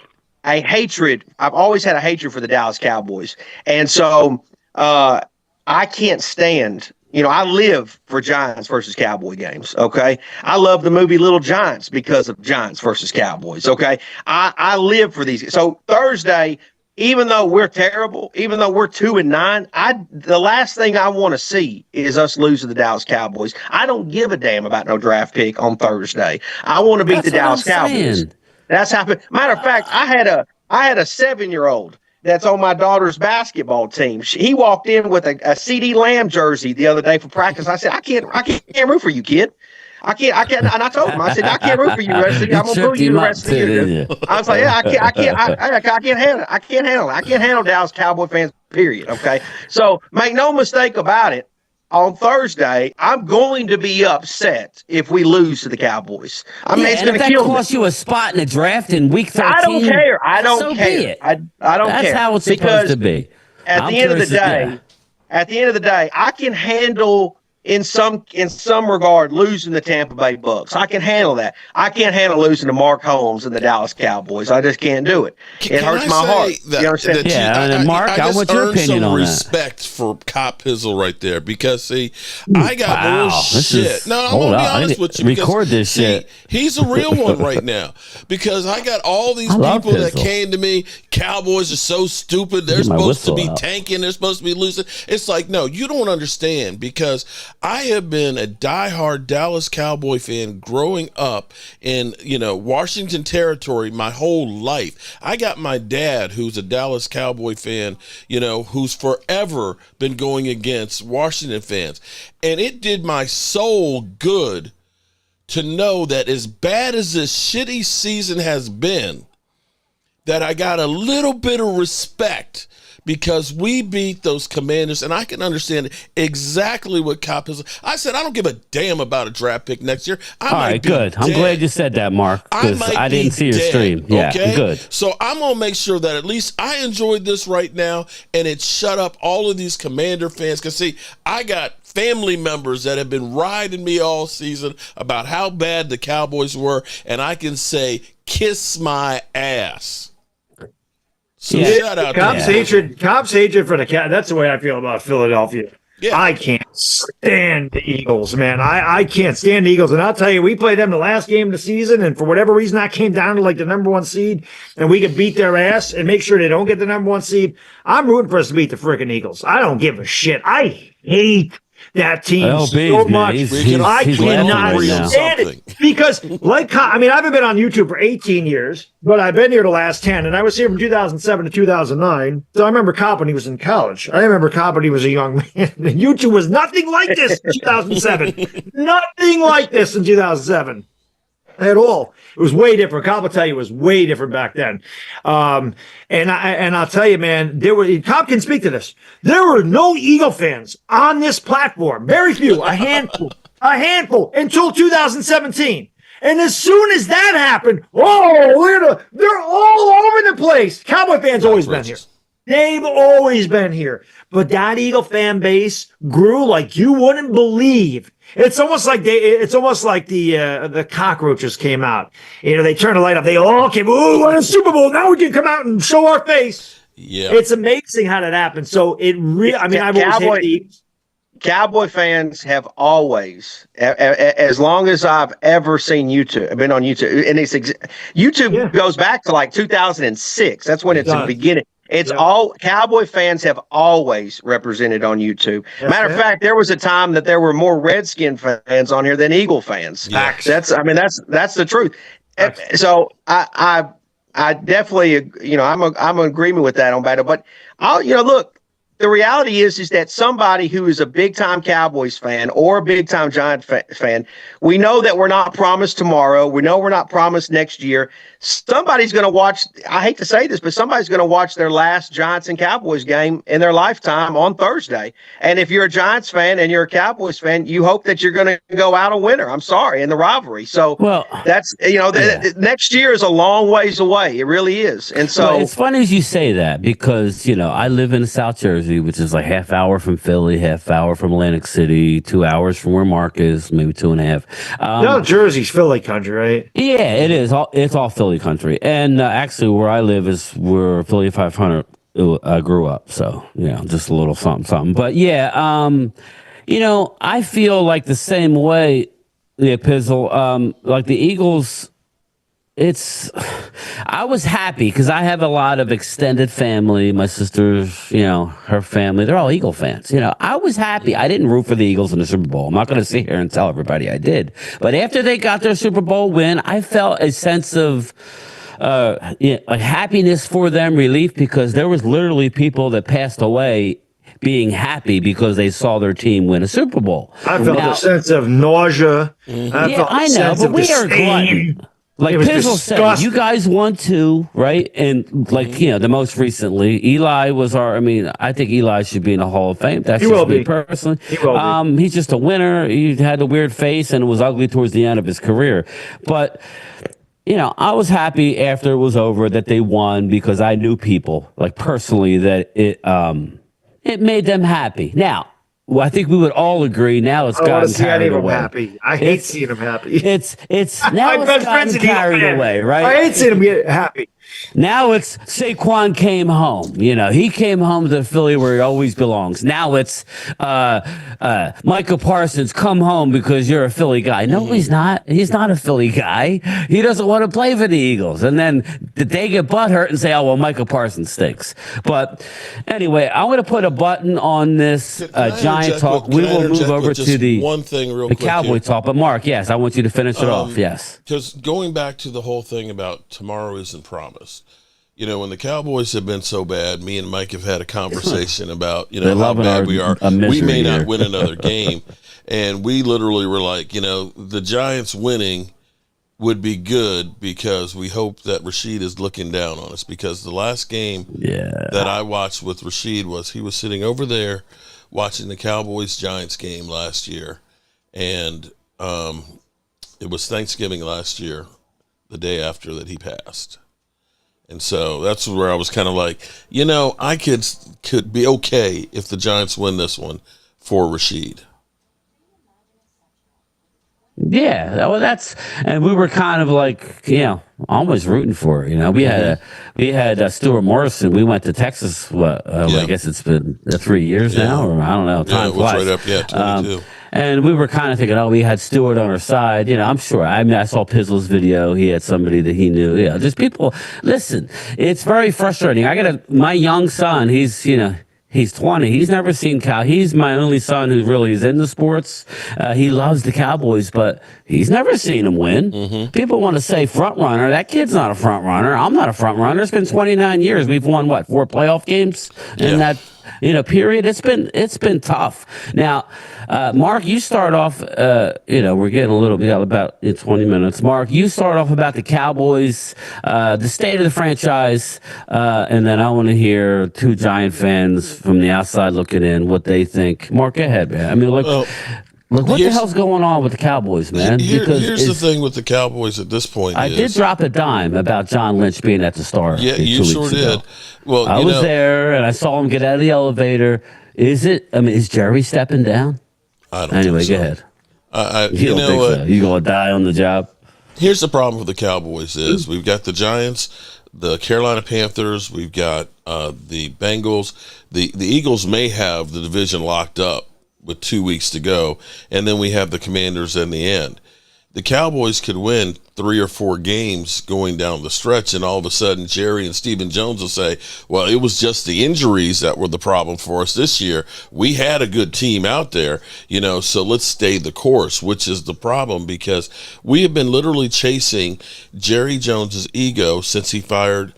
a hatred. I've always had a hatred for the Dallas Cowboys, and so I can't stand. I live for Giants versus Cowboy games. Okay, I love the movie Little Giants because of Giants versus Cowboys. Okay, I live for these. So Thursday. Even though we're terrible, even though we're 2-9, the last thing I want to see is us lose to the Dallas Cowboys. I don't give a damn about no draft pick on Thursday. I want to beat the Dallas Cowboys. That's how. Matter of fact, I had a 7-year-old that's on my daughter's basketball team. He walked in with a CD Lamb jersey the other day for practice. I said, I can't root for you, kid. I can't, and I told him, I said, I can't root for you the rest of the year. I'm gonna boo you the rest of the year. I was like, yeah, I can't handle it. I can't handle it. I can't handle Dallas Cowboy fans, period. Okay. So make no mistake about it. On Thursday, I'm going to be upset if we lose to the Cowboys. I mean, it's going to kill me.
Cost you a spot in the draft in week 13.
I don't care. I don't care. I don't care.
That's how it's supposed to be.
At the end of the day, I can handle in some regard losing the Tampa Bay Bucks. I can handle that. I can't handle losing to Mark Holmes and the Dallas Cowboys. I just can't do it. It hurts my heart. You understand?
Mark, I want your opinion on that.
Respect for Cop Pizzle right there, because see, I got real shit. No, I'm gonna be honest with you.
Record this shit.
He's a real one right now, because I got all these people that came to me. Cowboys are so stupid. They're supposed to be tanking. They're supposed to be losing. It's like, no, you don't understand, because I have been a diehard Dallas Cowboy fan growing up in, Washington territory my whole life. I got my dad, who's a Dallas Cowboy fan, who's forever been going against Washington fans. And it did my soul good to know that as bad as this shitty season has been, that I got a little bit of respect, because we beat those Commanders, and I can understand exactly what Cop is. I said, I don't give a damn about a draft pick next year. All right,
good. I'm glad you said that, Mark, because I didn't see your stream. Yeah,
okay?
Good.
So I'm going to make sure that at least I enjoyed this right now, and it shut up all of these Commander fans. Because, see, I got family members that have been riding me all season about how bad the Cowboys were, and I can say, kiss my ass. So shout out
Cops hatred for the cat. That's the way I feel about Philadelphia. Yeah. I can't stand the Eagles, man. I can't stand the Eagles. And I'll tell you, we played them the last game of the season, and for whatever reason, I came down to like the number 1 seed, and we could beat their ass and make sure they don't get the number 1 seed. I'm rooting for us to beat the freaking Eagles. I don't give a shit. I hate that team so much. I cannot stand it, because I haven't been on YouTube for 18 years, but I've been here the last 10, and I was here from 2007 to 2009. So I remember Cobb when he was in college. I remember Cobb when he was a young man. YouTube was nothing like this in 2007. Nothing like this in 2007. At all. It was way different. Cobb will tell you it was way different back then. And I'll tell you, man, Cobb can speak to this. There were no Eagle fans on this platform. Very few, a handful until 2017. And as soon as that happened, they're all over the place. Cowboy fans always been here. They've always been here. But that Eagle fan base grew like you wouldn't believe. It's almost like the cockroaches came out. They turned the light off. They all came, won a Super Bowl. Now we can come out and show our face.
Yeah.
It's amazing how that happened. So it really, I mean, I've always hated the Eagles.
Cowboy fans have always, as long as I've ever seen YouTube, I've been on YouTube, and YouTube goes back to like 2006. That's when it's the beginning. It's all Cowboy fans have always represented on YouTube. Matter of fact, there was a time that there were more Redskin fans on here than Eagle fans.
Yeah.
That's the truth. So I definitely, I'm in agreement with that on battle. But look. The reality is that somebody who is a big-time Cowboys fan or a big-time Giant fan, we know that we're not promised tomorrow. We know we're not promised next year. Somebody's going to watch, I hate to say this, but somebody's going to watch their last Giants and Cowboys game in their lifetime on Thursday. And if you're a Giants fan and you're a Cowboys fan, you hope that you're going to go out a winner. I'm sorry, in the rivalry. So that's, next year is a long ways away. It really is. And so
it's funny as you say that because, I live in South Jersey, which is like half hour from Philly, half hour from Atlantic City, 2 hours from where Mark is, maybe 2.5.
No, Jersey's Philly country, right?
Yeah, it is. It's all Philly country. And actually, where I live is where Philly 500 grew up. So, just a little something. But yeah, I feel like the same way, Pizzle, like the Eagles. I was happy because I have a lot of extended family. My sister's, her family, they're all Eagle fans. I was happy. I didn't root for the Eagles in the Super Bowl. I'm not going to sit here and tell everybody I did. But after they got their Super Bowl win, I felt a sense of happiness for them, relief, because there was literally people that passed away being happy because they saw their team win a Super Bowl.
I felt a sense of nausea.
I know, but we are glutton. Like Pizzle said, you guys won 2, right? And the most recently, Eli was I think Eli should be in the Hall of Fame. That's just me personally. He will be. He's just a winner. He had a weird face and it was ugly towards the end of his career. But, I was happy after it was over that they won because I knew people, personally, that it made them happy. Now, I think we would all agree now it's gotten carried away.
Happy. I hate seeing him happy.
It's now it's gotten carried away, right?
I hate seeing him get happy.
Now it's Saquon came home. He came home to Philly where he always belongs. Now it's Micah Parsons, come home because you're a Philly guy. No, he's not. He's not a Philly guy. He doesn't want to play for the Eagles. And then they get butthurt and say, oh, well, Micah Parsons stinks. But anyway, I'm going to put a button on this Giant talk. We will move over to the
one thing real quick
Cowboy talk. But Mark, yes, I want you to finish it off. Yes.
Because going back to the whole thing about tomorrow isn't promised. When the Cowboys have been so bad, me and Mike have had a conversation about, how bad we are. We may not win another game. And we literally were like, the Giants winning would be good because we hope that Rashid is looking down on us. Because the last game that I watched with Rashid he was sitting over there watching the Cowboys-Giants game last year. And it was Thanksgiving last year, the day after that he passed. And so that's where I was kind of like, I could be okay if the Giants win this one for Rashid.
Yeah, well, and we were kind of like, almost rooting for it. We had Stuart Morrison. We went to Texas. I guess it's been 3 years now, or I don't know. Time flies.
Right up, 22.
And we were kind of thinking, we had Stewart on our side. I'm sure. I saw Pizzle's video. He had somebody that he knew. Just people. Listen, it's very frustrating. My young son, he's 20. He's never seen He's my only son who really is into sports. He loves the Cowboys, but he's never seen them win. Mm-hmm. People want to say front runner. That kid's not a front runner. I'm not a front runner. It's been 29 years. We've won 4 playoff games in that period. It's been tough. Now, Mark, you start off. We're getting a little bit about 20 minutes. Mark, you start off about the Cowboys, the state of the franchise, and then I want to hear 2 Giant fans from the outside looking in what they think. Mark, go ahead, man. What the hell's going on with the Cowboys, man?
Here's the thing with the Cowboys at this point.
I did drop a dime about John Lynch being at the Star.
Yeah, you sure did. Well,
I was there and I saw him get out of the elevator. Is Jerry stepping down?
I don't
Anyway,
think so.
Go ahead.
You
don't think so? You gonna die on the job?
Here's the problem with the Cowboys is we've got the Giants the Carolina Panthers. We've got the Bengals. The Eagles may have the division locked up with 2 weeks to go, and then we have the Commanders in the end. The Cowboys could win 3 or 4 games going down the stretch, and all of a sudden Jerry and Stephen Jones will say, well, it was just the injuries that were the problem for us this year. We had a good team out there, so let's stay the course, which is the problem, because we have been literally chasing Jerry Jones's ego since he fired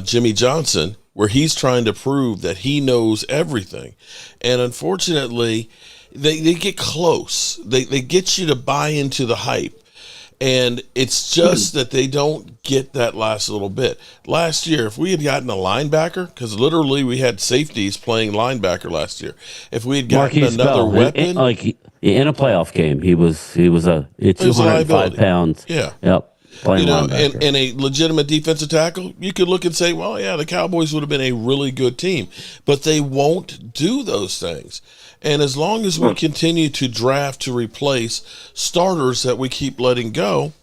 Jimmy Johnson, where he's trying to prove that he knows everything. And unfortunately, they get close. They get you to buy into the hype. And it's just that they don't get that last little bit. Last year, if we had gotten a linebacker, because literally we had safeties playing linebacker last year. If we had gotten
Marquise
another
Bell,
weapon.
in a playoff game, he was a 205 pounds.
Yeah.
Yep.
And a legitimate defensive tackle, you could look and say, well, yeah, the Cowboys would have been a really good team. But they won't do those things. And as long as we continue to draft to replace starters that we keep letting go,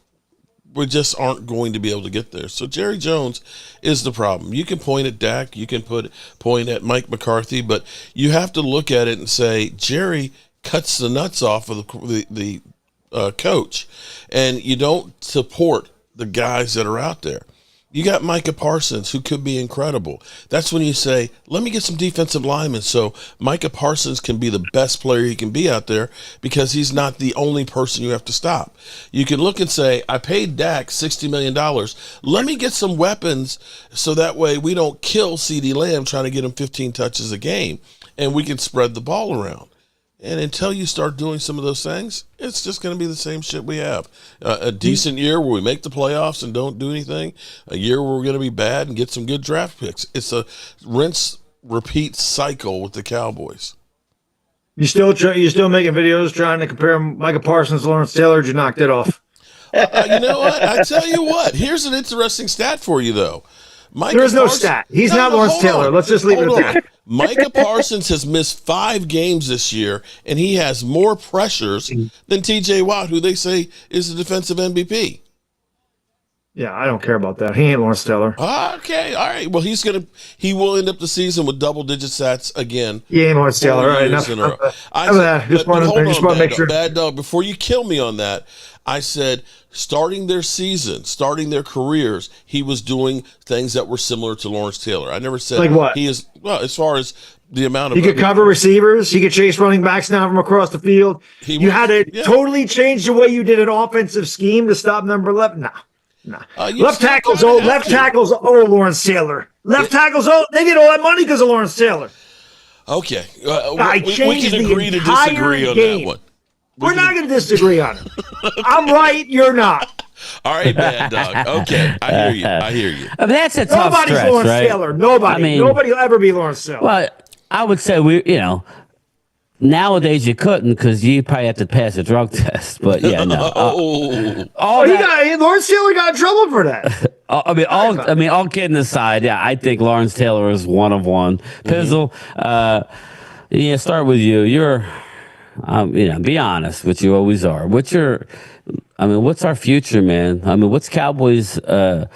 we just aren't going to be able to get there. So Jerry Jones is the problem. You can point at Dak, you can point at Mike McCarthy, but you have to look at it and say, Jerry cuts the nuts off of the coach, and you don't support the guys that are out there. You got Micah Parsons, who could be incredible. That's when you say, let me get some defensive linemen so Micah Parsons can be the best player he can be out there, because he's not the only person you have to stop. You can look and say, I paid Dak $60 million. Let me get some weapons so that way we don't kill CeeDee Lamb trying to get him 15 touches a game, and we can spread the ball around. And until you start doing some of those things, it's just going to be the same shit we have. A decent year where we make the playoffs and don't do anything. A year where we're going to be bad and get some good draft picks. It's a rinse, repeat cycle with the Cowboys.
You still making videos trying to compare Micah Parsons to Lawrence Taylor? Or you knocked it off?
You know what? I tell you what. Here's an interesting stat for you, though.
There is no stat. He's not Lawrence Taylor. Let's just leave it at that.
Micah Parsons has missed 5 games this year, and he has more pressures than T.J. Watt, who they say is the defensive MVP.
Yeah, I don't care about that. He ain't Lawrence Taylor.
Okay, all right. Well, he will end up the season with double-digit stats again.
He ain't Lawrence Taylor. All right, enough of that. Just want to make sure.
Bad dog, before you kill me on that, I said starting their season, starting their careers, he was doing things that were similar to Lawrence Taylor. I never said
like what?
He is, well, as far as the amount of...
He could cover receivers. He could chase running backs down from across the field. You had to totally change the way you did an offensive scheme to stop number 11. No. Left tackle's old. Lawrence Taylor. Left tackle's old. They get all that money because of Lawrence Taylor.
Okay.
We
can agree to disagree on that one.
We're not going to disagree on it. I'm right. You're not.
All right, bad dog. Okay, I hear you.
I mean, that's a tough
Nobody's
stretch,
Lawrence
right?
Taylor. Nobody will ever be Lawrence Taylor.
Well, I would say nowadays you couldn't, because you probably have to pass a drug test. But yeah, no.
Lawrence Taylor got in trouble for that.
All kidding aside, yeah, I think Lawrence Taylor is one of one. Pizzle, start with you. You're. Be honest, which you always are. What's our future, man? What's Cowboys, near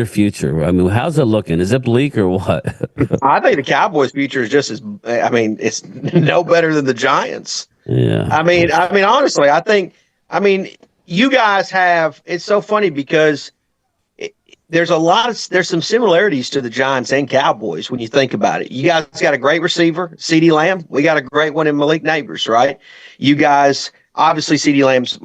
future? How's it looking? Is it bleak or what?
I think the Cowboys' future is just as. It's no better than the Giants.
Yeah.
Honestly, I think. You guys have. It's so funny because there's some similarities to the Giants and Cowboys when you think about it. You guys got a great receiver, CeeDee Lamb. We got a great one in Malik Nabers, right? You guys, obviously CeeDee Lamb's,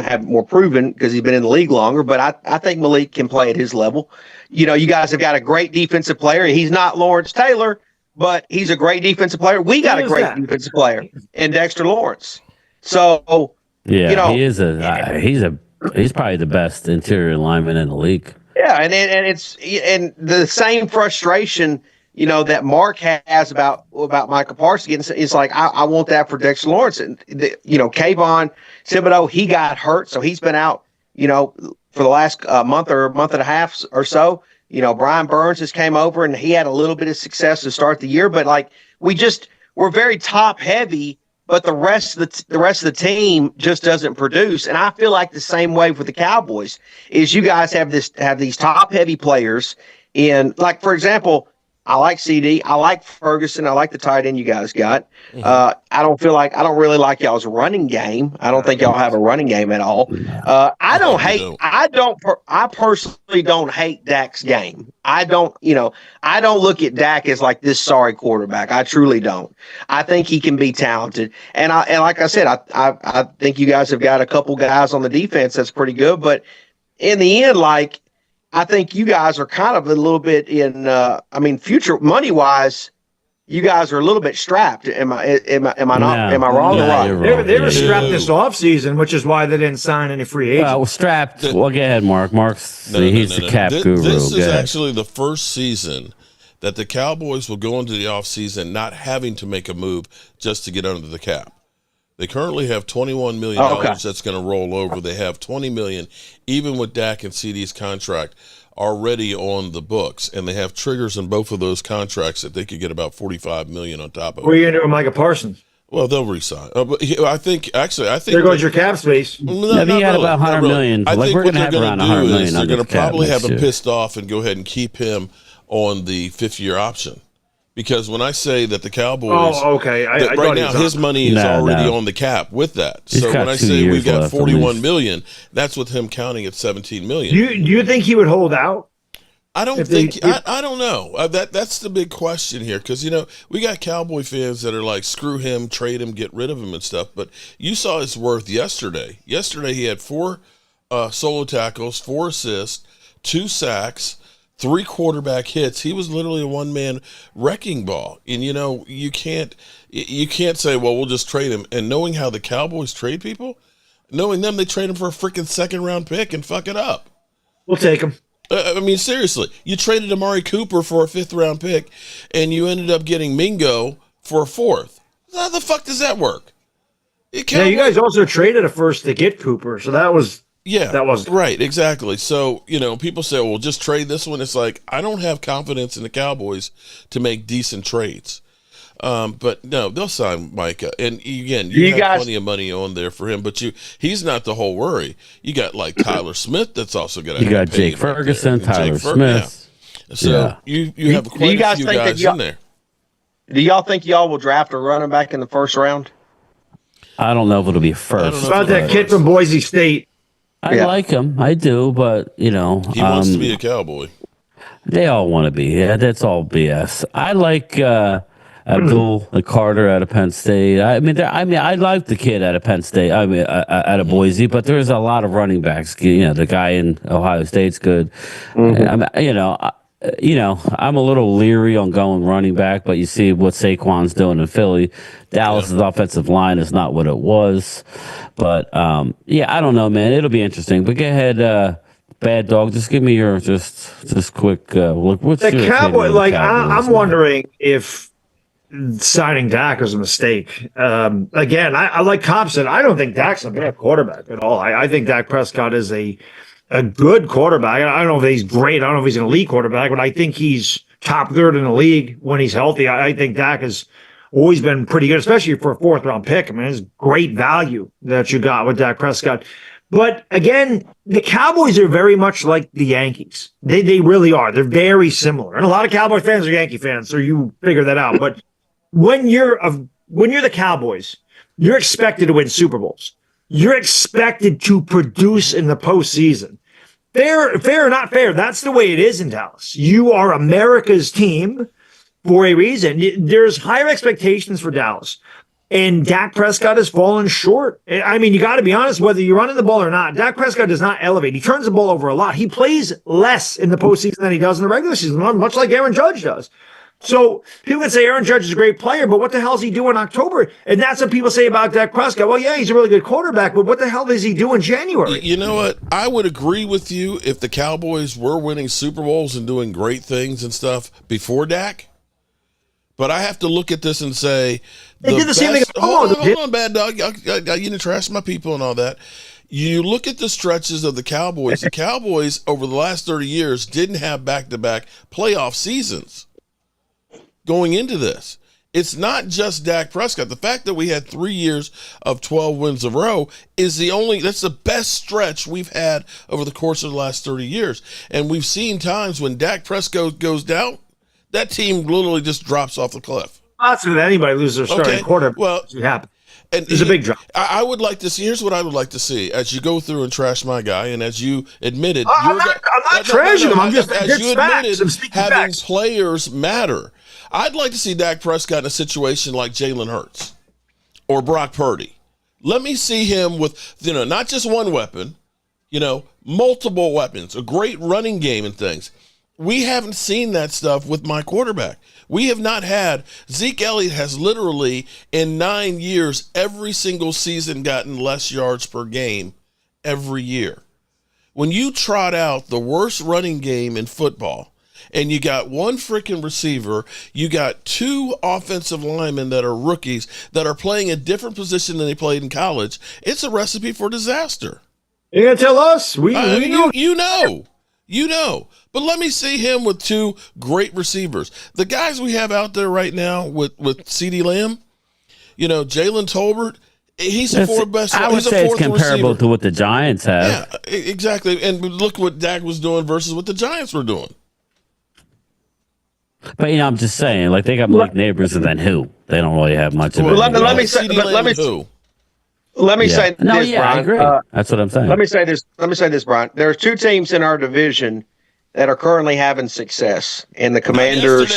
have more proven because he's been in the league longer, but I think Malik can play at his level. You guys have got a great defensive player. He's not Lawrence Taylor, but he's a great defensive player. We got a great defensive player in Dexter Lawrence. So,
yeah, he is he's probably the best interior lineman in the league.
Yeah, and the same frustration, that Mark has about Micah Parsons. It's like I want that for Dexter Lawrence. And Kayvon Thibodeau, he got hurt, so he's been out, for the last month and a half or so. Brian Burns just came over and he had a little bit of success to start the year, but we're very top heavy but the rest of the team just doesn't produce. And I feel like the same way with the Cowboys is you guys have these top heavy players in, like, for example, I like CD. I like Ferguson. I like the tight end you guys got. I don't really like y'all's running game. I don't think y'all have a running game at all. I personally don't hate Dak's game. I don't look at Dak as like this sorry quarterback. I truly don't. I think he can be talented. And like I said, I think you guys have got a couple guys on the defense that's pretty good. But in the end, like, I think you guys are kind of a little bit in. Future money wise, you guys are a little bit strapped. Am I not? Am I wrong or right?
They were strapped this offseason, which is why they didn't sign any free agents.
Well, strapped. Well, go ahead, Mark. He's the cap guru.
This is actually the first season that the Cowboys will go into the offseason not having to make a move just to get under the cap. They currently have $21 million that's going to roll over. They have $20 million, even with Dak and CD's contract, already on the books, and they have triggers in both of those contracts that they could get about $45 million on top of.
What are you going to do with Micah Parsons?
Well, they'll resign. But I think
there goes your cap space.
About $100 million.
I think
we're
what
going to
they're
have
going to
around
do
$100
is
million.
they're going to probably have him
year.
pissed off and go ahead and keep him on the 5th-year option. Because when I say that the Cowboys, right now his money is already on the cap with that. So when I say we got $41 million, that's with him counting at $17 million.
Do you think he would hold out?
I don't think. I don't know. That's the big question here, because we got Cowboy fans that are like, screw him, trade him, get rid of him and stuff. But you saw his worth yesterday. Yesterday he had 4 solo tackles, 4 assists, 2 sacks, 3 quarterback hits. He was literally a one-man wrecking ball. And you can't say, well, we'll just trade him. And knowing how the Cowboys trade people, knowing them, they trade him for a freaking 2nd-round pick and fuck it up.
We'll take him.
Seriously, you traded Amari Cooper for a 5th-round pick, and you ended up getting Mingo for a 4th. How the fuck does that work?
You guys also traded a 1st to get Cooper, so that was.
Yeah,
that was
right. Exactly. So, people say, well, just trade this one. It's like, I don't have confidence in the Cowboys to make decent trades. But no, they'll sign Micah. And again, you have plenty of money on there for him, but he's not the whole worry. You got like Tyler Smith that's also going to
You got Jake Ferguson, Tyler Smith.
Yeah. So you have quite a few guys in there.
Do y'all think y'all will draft a running back in the 1st round?
I don't know if it'll be first.
About that kid from Boise State.
I like him. I do, but
he wants to be a Cowboy.
They all want to be. Yeah, that's all BS. I like Abdul Carter out of Penn State. I like the kid out of Penn State. Out of Boise, but there's a lot of running backs. The guy in Ohio State's good. I'm a little leery on going running back, but you see what Saquon's doing in Philly. Dallas's offensive line is not what it was. But, I don't know, man. It'll be interesting. But go ahead, Bad Dog. Just give me your just quick look. What's
the
your
Cowboy? Like, I'm wondering if signing Dak was a mistake. Again, I like Cobb said, I don't think Dak's a bad quarterback at all. I think Dak Prescott is a good quarterback. I don't know if he's great. I don't know if he's an elite quarterback, but I think he's top 3rd in the league when he's healthy. I think Dak has always been pretty good, especially for a 4th-round pick. I mean, it's great value that you got with Dak Prescott. But again, the Cowboys are very much like the Yankees. They really are. They're very similar. And a lot of Cowboy fans are Yankee fans, so you figure that out. But when you're the Cowboys, you're expected to win Super Bowls. You're expected to produce in the postseason. Fair or not fair, that's the way it is in Dallas. You are America's team for a reason. There's higher expectations for Dallas. And Dak Prescott has fallen short. I mean, you got to be honest, whether you're running the ball or not, Dak Prescott does not elevate. He turns the ball over a lot. He plays less in the postseason than he does in the regular season, much like Aaron Judge does. So people can say Aaron Judge is a great player, but what the hell does he do in October? And that's what people say about Dak Prescott. Well, yeah, he's a really good quarterback, but what the hell does he do in January?
You know what? I would agree with you if the Cowboys were winning Super Bowls and doing great things and stuff before Dak. But I have to look at this and say,
they did the same thing.
Hold on, Bad Dog. You trash my people and all that. You look at the stretches of the Cowboys. The Cowboys over the last 30 years didn't have back-to-back playoff seasons going into this. It's not just Dak Prescott. The fact that we had 3 years of 12 wins in a row is that's the best stretch we've had over the course of the last 30 years. And we've seen times when Dak Prescott goes down, that team literally just drops off the cliff.
That's with anybody loses their starting quarterback.
Well,
it happens.
And
there's a big drop.
I would like to see. Here's what I would like to see as you go through and trash my guy, and as you admitted,
I'm not trashing him. I'm just
as you admitted, having
facts.
players matter. I'd like to see Dak Prescott in a situation like Jalen Hurts or Brock Purdy. Let me see him with not just one weapon, multiple weapons, a great running game and things. We haven't seen that stuff with my quarterback. We have not had Zeke Elliott has literally in 9 years every single season gotten less yards per game every year. When you trot out the worst running game in football and you got one freaking receiver, you got 2 offensive linemen that are rookies that are playing a different position than they played in college, it's a recipe for disaster.
You're going to tell us? We know.
You know. But let me see him with 2 great receivers. The guys we have out there right now with CeeDee Lamb, Jalen Tolbert, he's the 4th best.
I would say it's comparable to what the Giants have.
Yeah, exactly. And look what Dak was doing versus what the Giants were doing.
But I'm just saying, like they got Malik Nabers and then who? They don't really have much of it.
Let me say this, Brian.
I agree. That's what I'm saying.
Let me say this, Brian. There are 2 teams in our division that are currently having success, and the Commanders.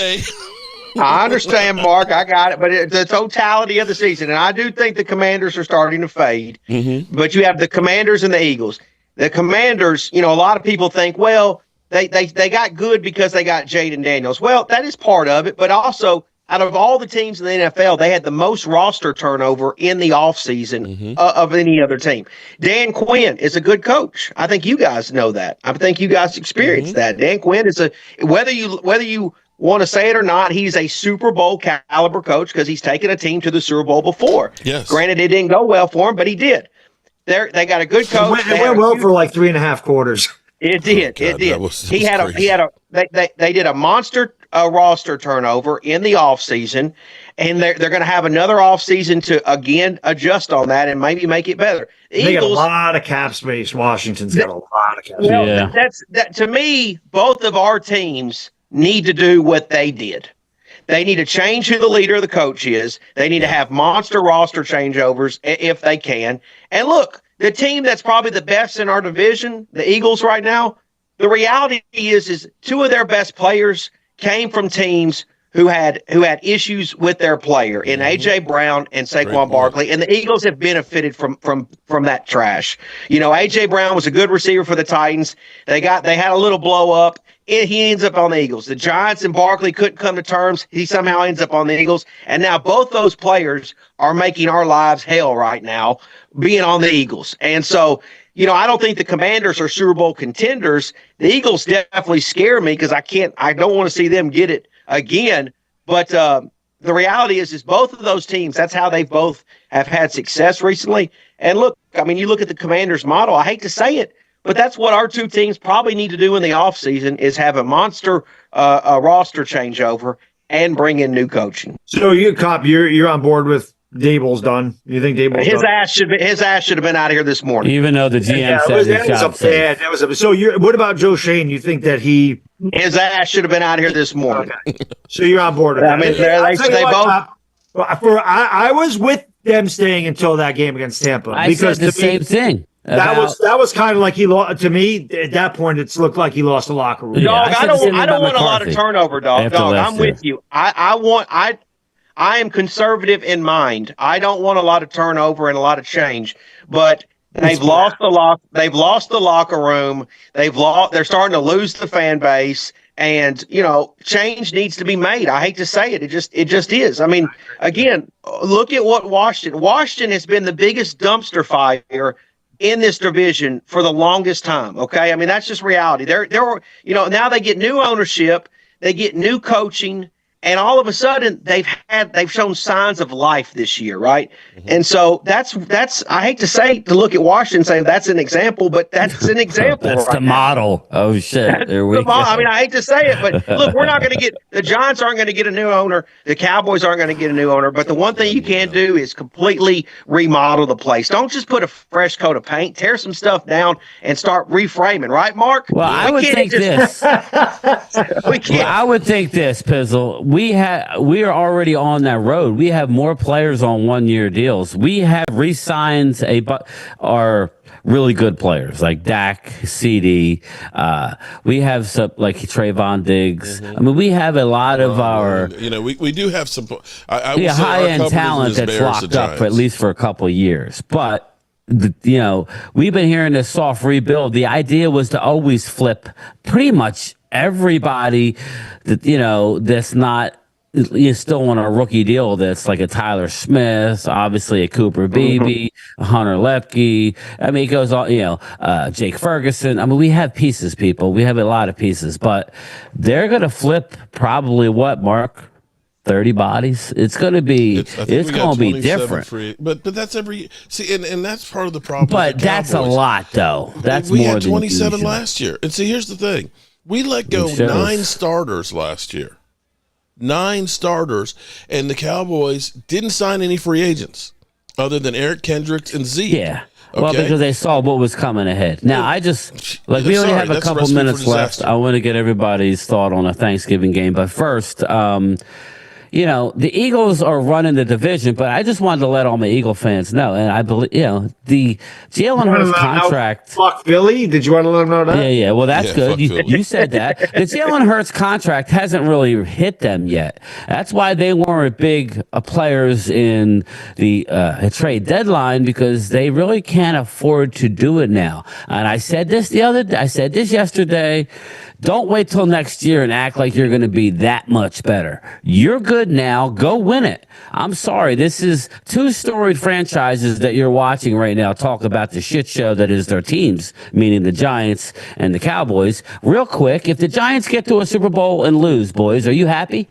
I understand, Mark. I got it, but the totality of the season, and I do think the Commanders are starting to fade.
Mm-hmm.
But you have the Commanders and the Eagles. The Commanders, a lot of people think, well, they got good because they got Jaden Daniels. Well, that is part of it, but also out of all the teams in the NFL, they had the most roster turnover in the offseason of any other team. Dan Quinn is a good coach. I think you guys know that. I think you guys experienced that. Dan Quinn is whether you want to say it or not, he's a Super Bowl caliber coach because he's taken a team to the Super Bowl before.
Yes.
Granted, it didn't go well for him, but he did. They got a good coach.
It went well for like 3.5 quarters.
It did.
Oh, God,
they did a monster roster turnover in the offseason, and they're going to have another offseason to again adjust on that and maybe make it better.
They got a lot of cap space. Washington's got a lot of cap space.
Well, that to me, both of our teams need to do what they did. They need to change who the leader of the coach is. They need to have monster roster changeovers if they can. And look, the team that's probably the best in our division, the Eagles right now, the reality is 2 of their best players came from teams who had issues with their player in A.J. Brown and Saquon Barkley, and the Eagles have benefited from that trash. A.J. Brown was a good receiver for the Titans. They had a little blow up. He ends up on the Eagles. The Giants and Barkley couldn't come to terms. He somehow ends up on the Eagles. And now both those players are making our lives hell right now being on the Eagles. And so, I don't think the Commanders are Super Bowl contenders. The Eagles definitely scare me because I don't want to see them get it again. But the reality is both of those teams, that's how they both have had success recently. And look, you look at the Commanders model, I hate to say it, but that's what our 2 teams probably need to do in the offseason is have a monster roster changeover and bring in new coaching.
So you're on board with Dable's done? You think Dable's
his
done?
His ass should have been out of here this morning.
Even though the GM said his job safe.
So what about Joe Shane? You think that
his ass should have been out of here this morning?
Okay. So you're on board with that? I was with them staying until that game against Tampa.
I said the same thing.
That was kind of like he lost. To me, at that point, it's looked like he lost the locker room.
Dog, I don't want a lot of turnover, dog. I'm with you. I am conservative in mind. I don't want a lot of turnover and a lot of change, but they've lost the locker room. They're starting to lose the fan base, and change needs to be made. I hate to say it. It just is. Again, look at what Washington has been the biggest dumpster fire in this division for the longest time. Okay. That's just reality. Now they get new ownership, they get new coaching, and all of a sudden they've shown signs of life this year, right? Mm-hmm. And so that's I hate to look at Washington and say that's an example, but that's an example.
That's right the model. Oh shit! There we go.
I mean, I hate to say it, but look, we're not going to get the Giants aren't going to get a new owner. The Cowboys aren't going to get a new owner. But the one thing you can do is completely remodel the place. Don't just put a fresh coat of paint. Tear some stuff down and start reframing. Right, Mark?
Well, I would think this.
We can't.
Well, I would think this, Pizzle. We are already on that road. We have more players on 1-year deals. We have re-signed our really good players like Dak, CD. We have some like Trayvon Diggs. Mm-hmm. I mean, we have a lot of our.
We do have some.
High-end talent that's locked up for at least for a couple of years, but. We've been hearing this soft rebuild. The idea was to always flip pretty much everybody that's not still on a rookie deal. That's like a Tyler Smith, obviously a Cooper Beebe, a Hunter Lepke. I mean, it goes on, Jake Ferguson. I mean, we have pieces, people. We have a lot of pieces, but they're going to flip probably what, Mark? 30 bodies. It's going to be. It's going to be different.
But that's every and that's part of the problem.
But that's a lot, though. That's
we
more
had 27
than
last year. And see, here's the thing: we let go 9 starters last year. 9 starters, and the Cowboys didn't sign any free agents other than Eric Kendricks and Zeke.
Yeah. Okay. Well, because they saw what was coming ahead. Now, we only have a couple minutes left. I want to get everybody's thought on a Thanksgiving game. But first, the Eagles are running the division, but I just wanted to let all my Eagle fans know, and I believe, the Jalen Hurts contract.
Fuck Philly? Did you want to let them know that?
Yeah. Well, that's good. You said that. The Jalen Hurts contract hasn't really hit them yet. That's why they weren't big players in the trade deadline, because they really can't afford to do it now. And I said this yesterday. Don't wait till next year and act like you're going to be that much better. You're good now. Go win it. I'm sorry. This is 2 storied franchises that you're watching right now talk about the shit show that is their teams, meaning the Giants and the Cowboys. Real quick, if the Giants get to a Super Bowl and lose, boys, are you happy?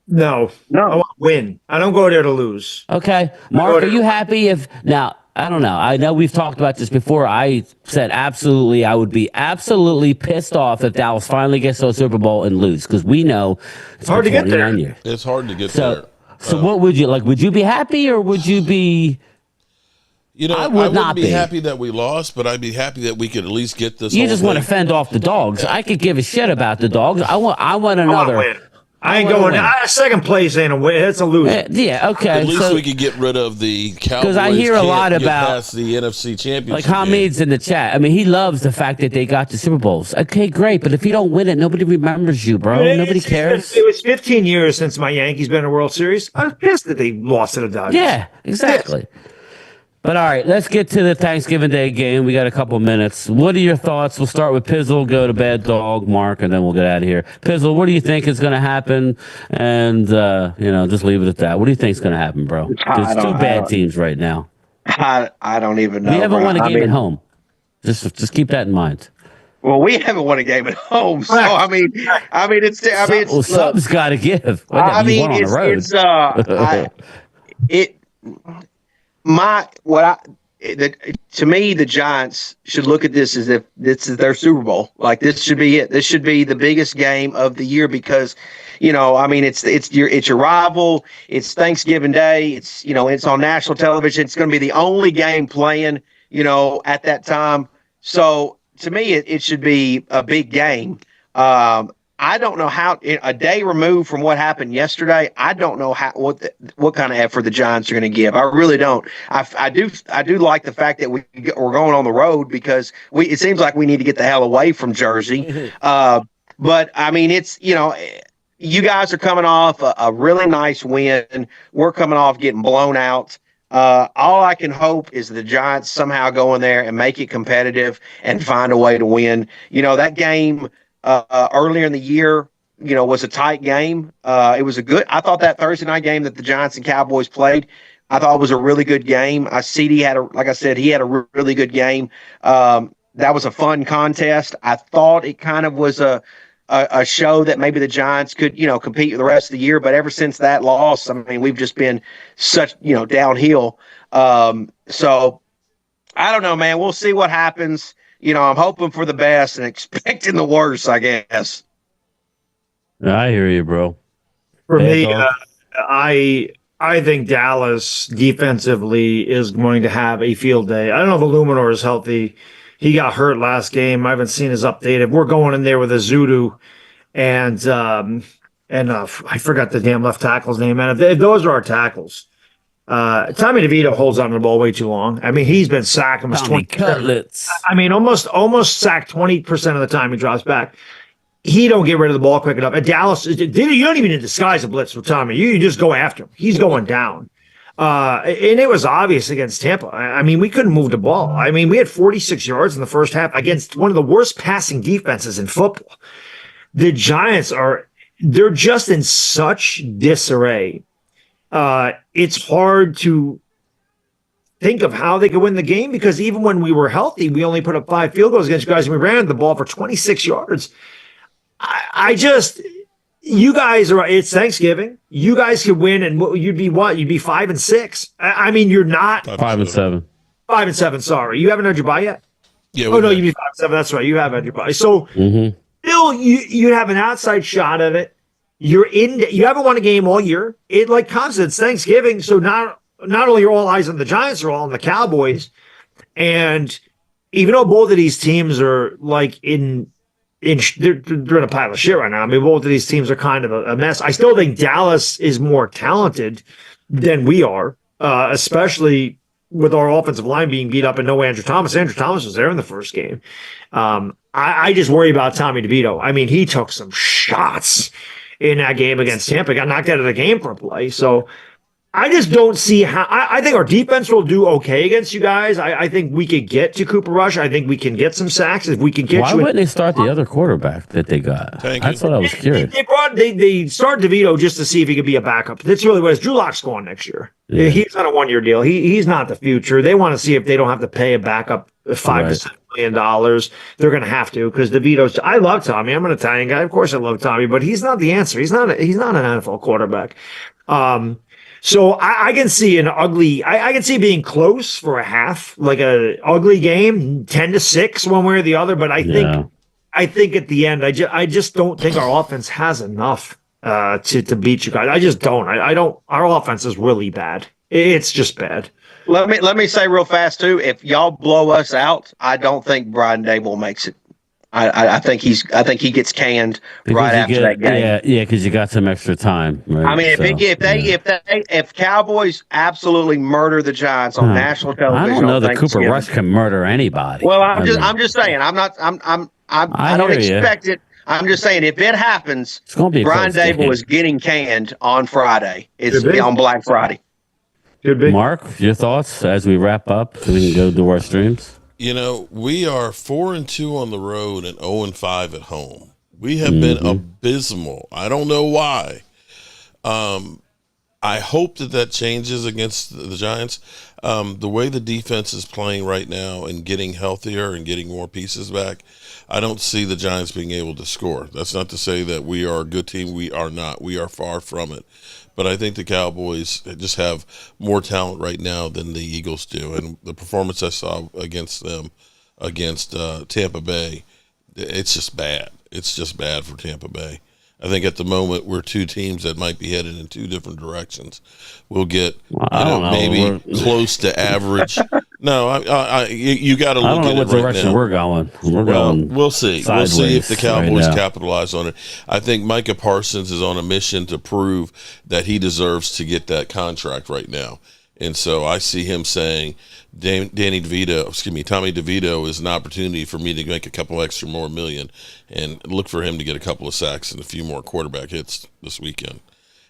No. I want to win. I don't go there to lose.
Okay. Mark, are you happy if now? I don't know. I know we've talked about this before. I said absolutely. I would be absolutely pissed off if Dallas finally gets to a Super Bowl and lose, because we know
it's hard to get there.
Years.
It's hard to get there.
So what would you like? Would you be happy, or would you be?
I would not be happy that we lost, but I'd be happy that we could at least get this.
You just want to fend off the dogs. I could give a shit about the dogs. I want another.
I ain't going. Second place ain't a win. It's a lose.
Yeah, okay.
At least we could get rid of the Cowboys.
Because I hear a lot about
past the NFC Championship.
Like Hamid's in the chat. I mean, he loves the fact that they got the Super Bowls. Okay, great. But if you don't win it, nobody remembers you, bro. Nobody cares.
It was 15 years since my Yankees been in a World Series. I was pissed that they lost to the Dodgers.
Yeah, exactly. But all right, let's get to the Thanksgiving Day game. We got a couple minutes. What are your thoughts? We'll start with Pizzle, go to Bad Dog, Mark, and then we'll get out of here. Pizzle, what do you think is going to happen? And, just leave it at that. What do you think is going to happen, bro? There's 2 bad teams right now.
I don't even know.
We haven't won a game at home. Just keep that in mind.
Well, we haven't won a game at home, so something's
got to give.
To me, the Giants should look at this as if this is their Super Bowl. Like, this should be it. This should be the biggest game of the year because, it's your rival. It's Thanksgiving Day. It's on national television. It's going to be the only game playing, at that time. So to me, it should be a big game. I don't know how, a day removed from what happened yesterday, I don't know what kind of effort the Giants are going to give. I really don't. I do like the fact that we're going on the road because it seems like we need to get the hell away from Jersey. But I mean, it's, you guys are coming off a really nice win. We're coming off getting blown out. All I can hope is the Giants somehow go in there and make it competitive and find a way to win. That game earlier in the year, was a tight game. It was I thought that Thursday night game that the Giants and Cowboys played, I thought it was a really good game. CD had he had a really good game. That was a fun contest. I thought it kind of was a show that maybe the Giants could, compete the rest of the year. But ever since that loss, I mean, we've just been such, downhill. So I don't know, man. We'll see what happens. I'm hoping for the best and expecting the worst, I guess.
I hear you, bro.
For
Bad
me,
dog.
I think Dallas defensively is going to have a field day. I don't know if Illuminor is healthy. He got hurt last game. I haven't seen his updated. We're going in there with a Zudu and I forgot the damn left tackle's name. And if those are our tackles, Tommy DeVito holds on to the ball way too long. I mean, he's been sacked almost
Tommy
20
Cutlets.
I mean, almost sacked 20% of the time he drops back. He don't get rid of the ball quick enough. At Dallas, you don't even disguise a blitz with Tommy. You just go after him. He's going down. And it was obvious against Tampa. I mean, we couldn't move the ball. I mean, we had 46 yards in the first half against one of the worst passing defenses in football. The Giants they're just in such disarray. It's hard to think of how they could win the game because even when we were healthy, we only put up 5 field goals against you guys and we ran the ball for 26 yards. You guys it's Thanksgiving. You guys could win and you'd be what? You'd be 5-6. I mean, you're not
5-7.
5-7. Sorry. You haven't had your bye yet?
Yeah.
Oh, no, you'd be 5-7. That's right. You have had your bye. So still, you have an outside shot at it. You haven't won a game all year. It like constant. It's Thanksgiving. So not only are all eyes on the Giants, are all on the Cowboys. And even though both of these teams are like they're in a pile of shit right now. I mean, both of these teams are kind of a mess. I still think Dallas is more talented than we are, especially with our offensive line being beat up and no Andrew Thomas. Andrew Thomas was there in the first game. I just worry about Tommy DeVito. I mean, he took some shots in that game against Tampa, got knocked out of the game for a play. So I just don't see how. I think our defense will do okay against you guys. I think we could get to Cooper Rush. I think we can get some sacks if we can get.
Why wouldn't they start the other quarterback that they got? That's what I was curious.
They started DeVito just to see if he could be a backup. That's really what it is. Drew Lock's going next year. Yeah. He's on a 1-year deal. He's not the future. They want to see if they don't have to pay a backup $5 to $7 million. They're going to have to because DeVito's. I love Tommy. I'm an Italian guy. Of course, I love Tommy, but he's not the answer. He's not an NFL quarterback. So I can see an ugly. I can see being close for a half, like a ugly game, 10-6, one way or the other. But I think at the end, I just don't think our offense has enough to beat you guys. I just don't. I don't. Our offense is really bad. It's just bad.
Let me say real fast too. If y'all blow us out, I don't think Brian Dable makes it. I think he gets canned
because
right after that game.
Yeah, because you got some extra time. Right?
I mean, if Cowboys absolutely murder the Giants on national television,
I don't know that Cooper Rush can murder anybody.
Well, I'm just saying. I don't expect it. I'm just saying if it happens,
it's gonna be
Brian Dable is getting canned on Friday. It's on Black Friday.
Could be.
Mark, your thoughts as we wrap up so we can go do our streams.
We are 4-2 on the road and 0-5 at home. We have been abysmal. I don't know why. I hope that changes against the Giants. The way the defense is playing right now and getting healthier and getting more pieces back, I don't see the Giants being able to score. That's not to say that we are a good team. We are not. We are far from it. But I think the Cowboys just have more talent right now than the Eagles do. And the performance I saw against them, against Tampa Bay, it's just bad. It's just bad for Tampa Bay. I think at the moment we're two teams that might be headed in two different directions. We'll get maybe close to average. No, you got to look at it right now. I don't know what
direction we're going.
We'll see. We'll see if the Cowboys capitalize on it. I think Micah Parsons is on a mission to prove that he deserves to get that contract right now. And so I see him saying, Tommy DeVito is an opportunity for me to make a couple extra more million and look for him to get a couple of sacks and a few more quarterback hits this weekend.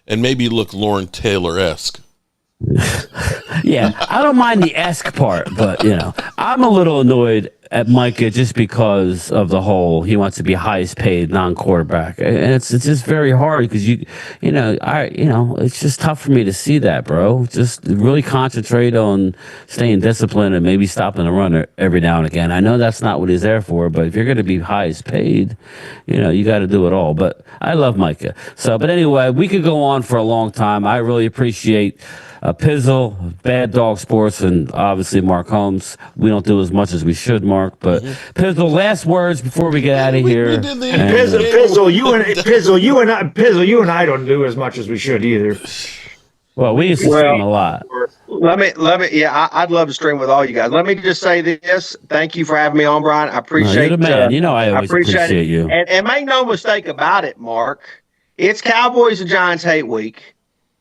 And maybe look Lauren Taylor-esque.
Yeah, I don't mind the esque part, but, I'm a little annoyed at Micah just because of the whole he wants to be highest paid non-quarterback, and it's just very hard because it's just tough for me to see that, bro. Just really concentrate on staying disciplined and maybe stopping the run every now and again. I know that's not what he's there for, but if you're going to be highest paid, you got to do it all. But I love Micah. So, but anyway, we could go on for a long time. I really appreciate Pizzle, Bad Dog Sports, and obviously Mark Holmes. We don't do as much as we should, Mark. But Pizzle, last words before we get out of here.
Pizzle, you and I don't do as much as we should either.
Well, we used to stream a lot.
Let me. Yeah, I'd love to stream with all you guys. Let me just say this: thank you for having me on, Brian. I appreciate
you're the man. I always appreciate
it.
You.
And make no mistake about it, Mark. It's Cowboys and Giants hate week.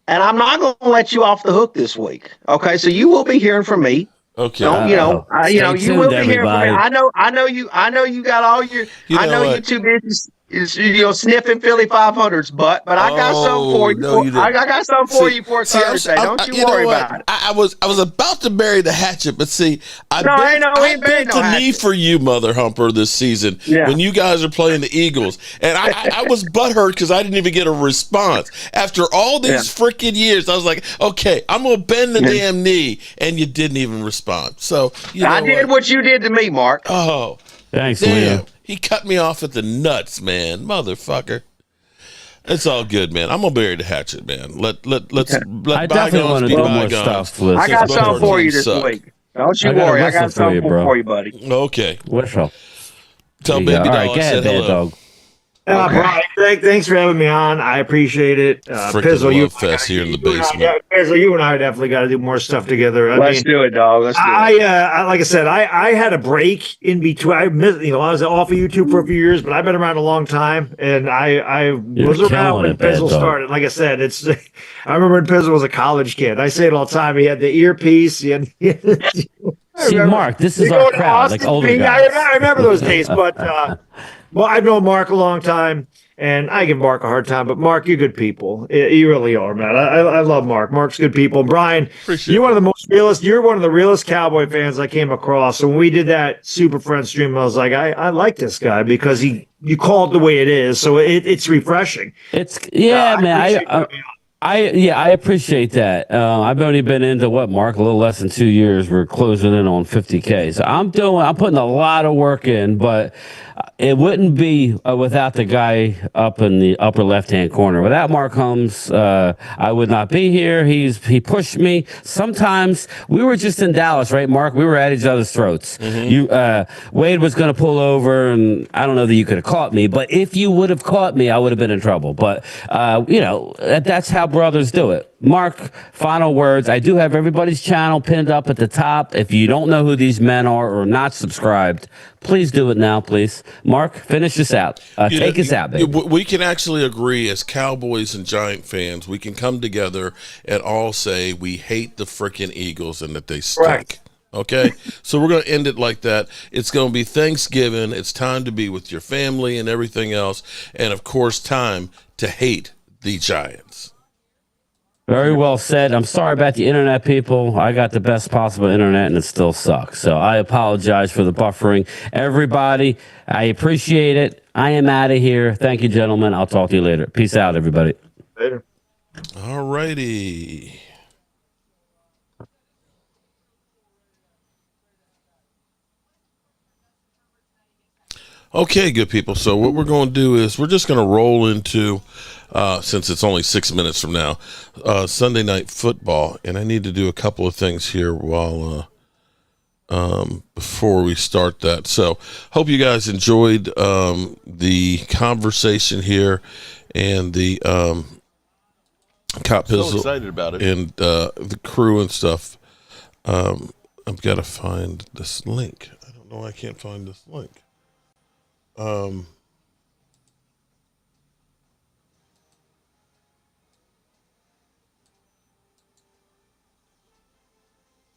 And I'm not going to let you off the hook this week. Okay, so you will be hearing from me.
Okay.
You will be hearing from me. I know you got all your. You're too busy. Sniffing Philly 500s, but I got something for you. No, I got something for you for Thursday. Don't you worry about it.
I was about to bury the hatchet, but see, I bent the knee for you, Mother Humper, this season when you guys are playing the Eagles, and I was butthurt because I didn't even get a response after all these freaking years. I was like, okay, I'm gonna bend the damn knee, and you didn't even respond. So
I did what you did to me, Mark.
Oh,
thanks,
damn.
Liam.
He cut me off at the nuts, man, motherfucker. It's all good, man. I'm gonna bury the hatchet, man. Let
I definitely want to do more stuff.
I got something for you this week. Don't you worry. I got something for you, buddy.
Okay.
Whistle.
Tell baby dog I said hello.
Dog.
Brian, thanks for having me on. I appreciate it.
Pizzle, you fest here in the basement.
Pizzle, you and I definitely got to do more stuff together.
Let's do it, dog. Let's do it.
Like I said, I had a break in between. I was off of YouTube for a few years, but I've been around a long time, and I was around when Pizzle started. Like I said, I remember when Pizzle was a college kid. I say it all the time. He had the earpiece.
See, Mark, this is our crowd, like older guys.
I remember those days, but. Well, I've known Mark a long time, and I give Mark a hard time, but Mark, you're good people. You really are, man. I love Mark. Mark's good people. And Brian, you're one of the realest Cowboy fans I came across. So when we did that Super Friends stream, I was like, I like this guy because you call it the way it is. So it's refreshing.
Man. I appreciate that. I've only been into Mark, a little less than 2 years. We're closing in on 50K. So I'm putting a lot of work in, but it wouldn't be without the guy up in the upper left-hand corner. Without Mark Holmes, I would not be here. He pushed me. Sometimes we were just in Dallas, right, Mark? We were at each other's throats. Mm-hmm. Wade was going to pull over, and I don't know that you could have caught me, but if you would have caught me, I would have been in trouble. But, that's how brothers do it. Mark, final words. I do have everybody's channel pinned up at the top. If you don't know who these men are or not subscribed, please do it now, please. Mark, finish us out. Take us out, baby.
We can actually agree as Cowboys and Giant fans. We can come together and all say we hate the freaking Eagles and that they stink. Right. Okay, so we're going to end it like that. It's going to be Thanksgiving. It's time to be with your family and everything else. And, of course, time to hate the Giants.
Very well said. I'm sorry about the internet, people. I got the best possible internet, and it still sucks. So I apologize for the buffering. Everybody, I appreciate it. I am out of here. Thank you, gentlemen. I'll talk to you later. Peace out, everybody.
Later.
All righty. Okay, good people. So what we're going to do is we're just going to roll into, since it's only 6 minutes from now, Sunday Night Football, and I need to do a couple of things here while before we start that. So hope you guys enjoyed the conversation here and the Cop Pizzle,
excited about it,
and the crew and stuff. I've got to find this link. I don't know why I can't find this link.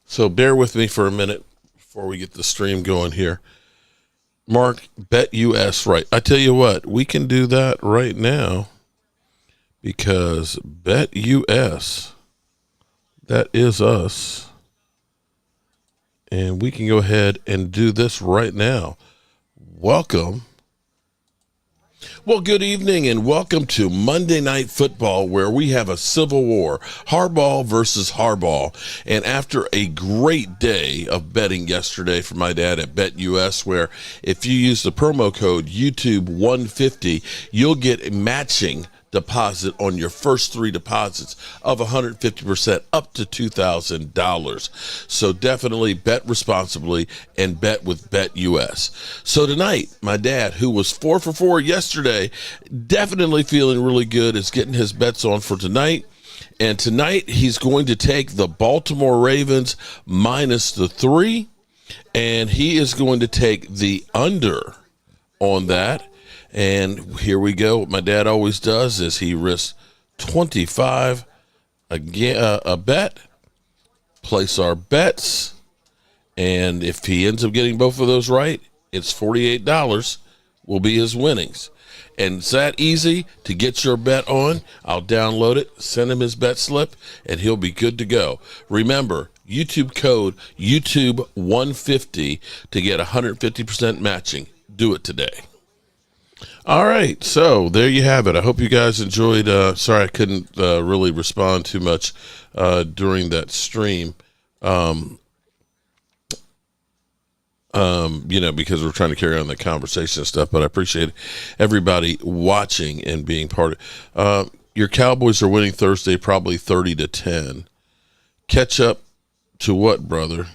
So bear with me for a minute before we get the stream going here. Mark, Bet US, right? I tell you what, we can do that right now because Bet US, that is us. And we can go ahead and do this right now. Welcome. Well, good evening and welcome to Monday Night Football, where we have a civil war, Harbaugh versus Harbaugh. And after a great day of betting yesterday for my dad at BetUS, where if you use the promo code YouTube150, you'll get a matching deposit on your first 3 deposits of 150% up to $2,000. So definitely bet responsibly and bet with BetUS. So tonight, my dad, who was 4 for 4 yesterday, definitely feeling really good, is getting his bets on for tonight. And tonight, he's going to take the Baltimore Ravens minus the 3, and he is going to take the under on that. And here we go. What my dad always does is he risks 25 a bet, place our bets, and if he ends up getting both of those right, it's $48 will be his winnings. And it's that easy to get your bet on. I'll download it, send him his bet slip, and he'll be good to go. Remember, YouTube code YouTube150 to get 150% matching. Do it today. All right, so there you have it. I hope you guys enjoyed. Sorry I couldn't really respond too much during that stream, because we're trying to carry on the conversation and stuff, but I appreciate everybody watching and being part of it. Your Cowboys are winning Thursday, probably 30-10. Catch up to what, brother?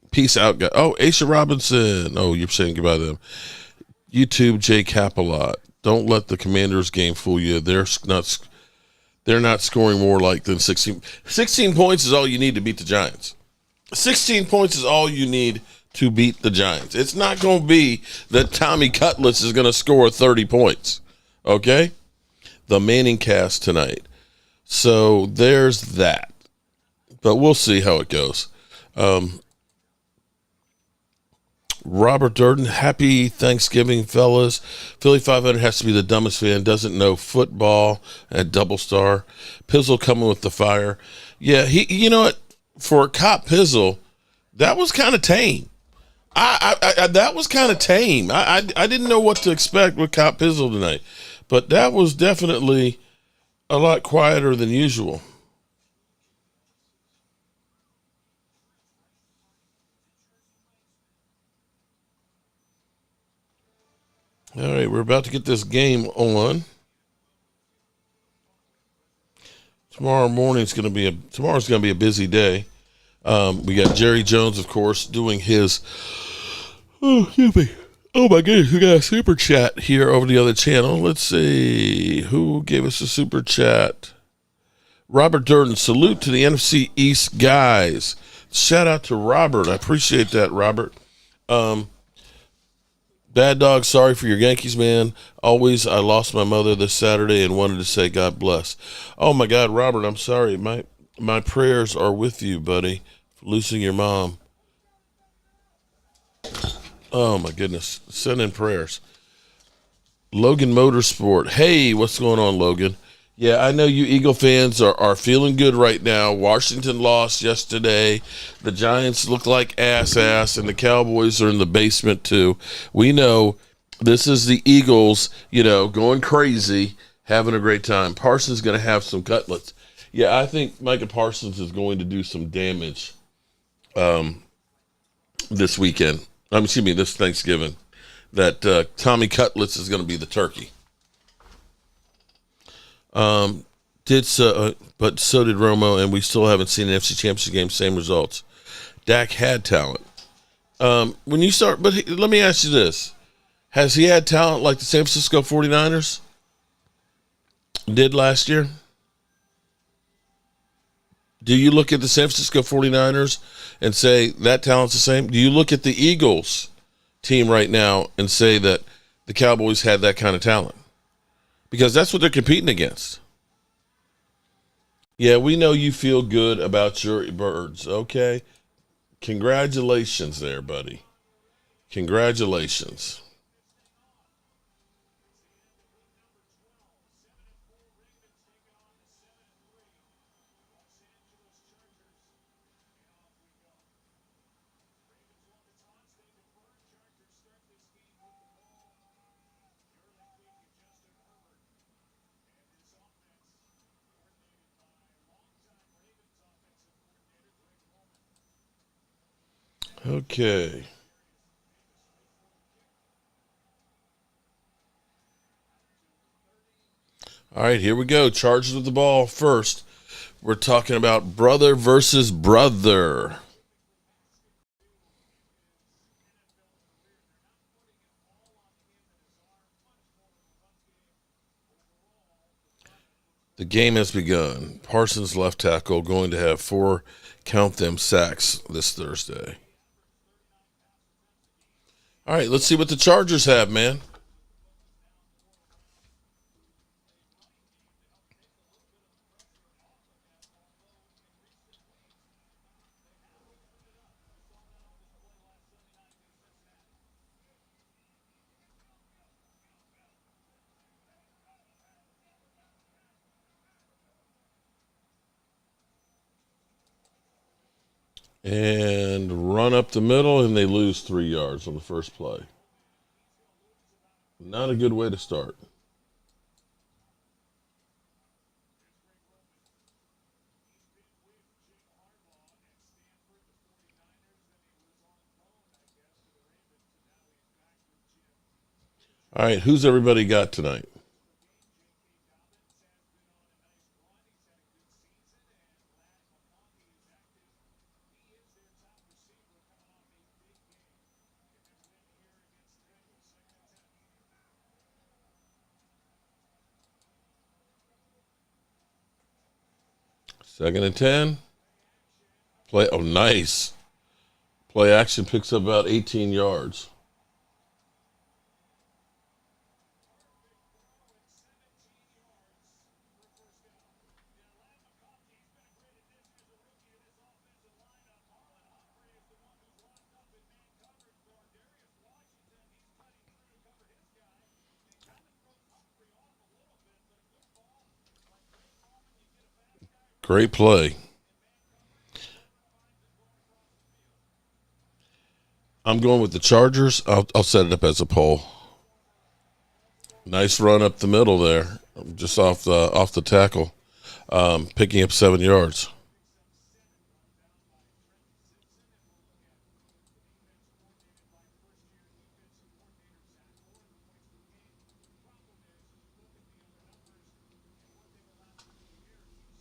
Peace out, guys. Oh, Aisha Robinson. Oh, you're saying goodbye to them. YouTube J Capalot. Don't let the Commanders game fool you. They're not scoring more like than 16. 16 points is all you need to beat the Giants. 16 points is all you need to beat the Giants. It's not going to be that Tommy Cutlets is going to score 30 points. Okay? The Manning cast tonight. So there's that. But we'll see how it goes. Robert Durden, happy Thanksgiving, fellas. Philly 500 has to be the dumbest fan, doesn't know football at Double Star. Pizzle coming with the fire. Yeah, you know what? For Cop Pizzle, that was kind of tame. That was kind of tame. I didn't know what to expect with Cop Pizzle tonight, but that was definitely a lot quieter than usual. All right, we're about to get this game on. Tomorrow's going to be a busy day. We got Jerry Jones, of course, doing his. Oh, excuse me. Oh my goodness, we got a super chat here over the other channel. Let's see who gave us a super chat. Robert Durden, salute to the NFC East guys. Shout out to Robert. I appreciate that, Robert. Bad Dog, sorry for your Yankees, man. Always, I lost my mother this Saturday and wanted to say God bless. Oh, my God, Robert, I'm sorry. My prayers are with you, buddy, for losing your mom. Oh, my goodness. Send in prayers. Logan Motorsport. Hey, what's going on, Logan? Yeah, I know you Eagle fans are feeling good right now. Washington lost yesterday. The Giants look like ass, and the Cowboys are in the basement too. We know this is the Eagles, going crazy, having a great time. Parsons is going to have some cutlets. Yeah, I think Micah Parsons is going to do some damage this weekend. This Thanksgiving. That Tommy Cutlets is going to be the turkey. But so did Romo, and we still haven't seen an NFC Championship game. Same results. Dak had talent. But let me ask you this: has he had talent like the San Francisco 49ers did last year? Do you look at the San Francisco 49ers and say that talent's the same? Do you look at the Eagles team right now and say that the Cowboys had that kind of talent? Because that's what they're competing against. Yeah, we know you feel good about your birds, okay? Congratulations there, buddy. Congratulations. Okay. All right, here we go. Chargers with the ball first. We're talking about brother versus brother. The game has begun. Parsons, left tackle, going to have 4, count them, sacks this Thursday. All right, let's see what the Chargers have, man. And run up the middle, and they lose 3 yards on the first play. Not a good way to start. All right, who's everybody got tonight? Second and 10. Play. Oh, nice. Play action picks up about 18 yards. Great play. I'm going with the Chargers. I'll set it up as a poll. Nice run up the middle there, just off the tackle, picking up 7 yards.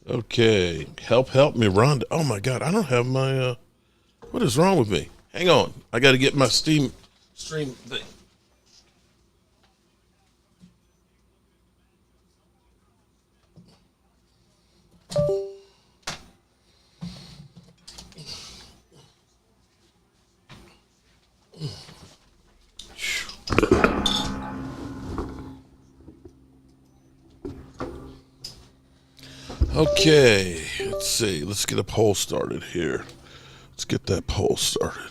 Okay, help me, Rhonda. Oh my God, I don't have my. What is wrong with me? Hang on, I got to get my stream thing. Okay, let's see. Let's get a poll started here. Let's get that poll started.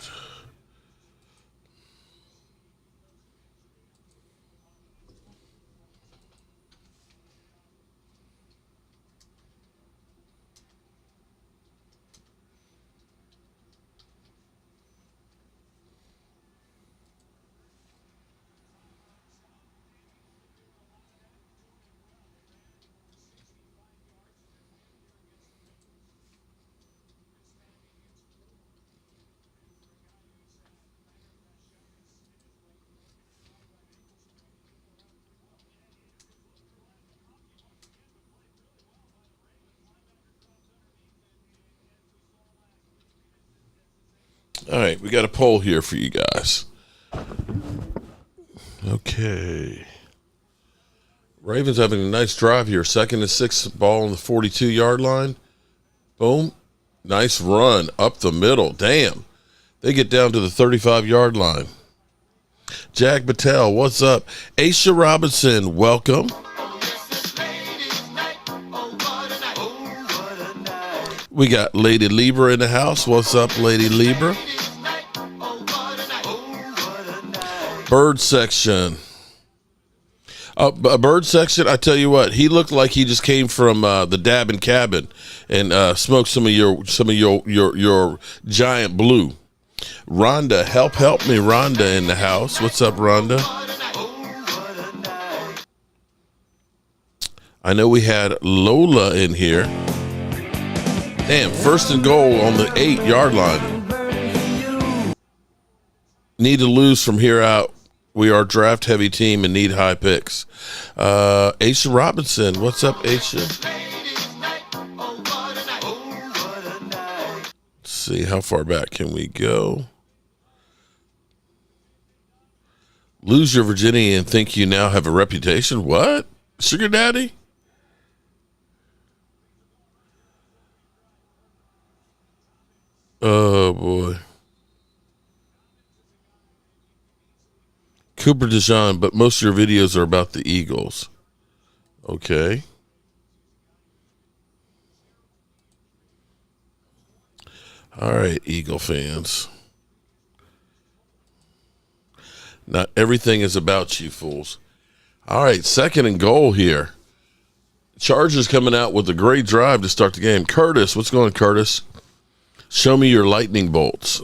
All right, we got a poll here for you guys. Okay. Ravens having a nice drive here. 2nd and 6, ball on the 42-yard line. Boom. Nice run up the middle. Damn. They get down to the 35-yard line. Jack Patel, what's up? Aisha Robinson, welcome. We got Lady Libra in the house. What's up, Lady Libra? Bird section. A bird section, I tell you what, he looked like he just came from the Dabbin cabin and smoked some of your giant blue. Rhonda, help me, Rhonda in the house. What's up, Rhonda? I know we had Lola in here. Damn, 1st and goal on the 8-yard line. Need to lose from here out. We are a draft heavy team and need high picks. Aisha Robinson, what's up, Aisha? Let's see, how far back can we go? Lose your virginity and think you now have a reputation? What? Sugar daddy? Oh, boy. Cooper DeJean, but most of your videos are about the Eagles. Okay. All right, Eagle fans. Not everything is about you, fools. All right, 2nd and goal here. Chargers coming out with a great drive to start the game. Curtis, what's going on, Curtis? Show me your lightning bolts.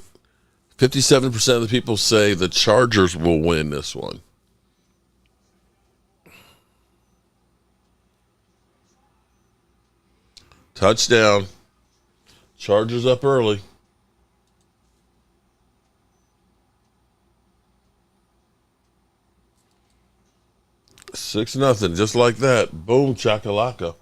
57% of the people say the Chargers will win this one. Touchdown. Chargers up early. 6-0, just like that. Boom, chakalaka.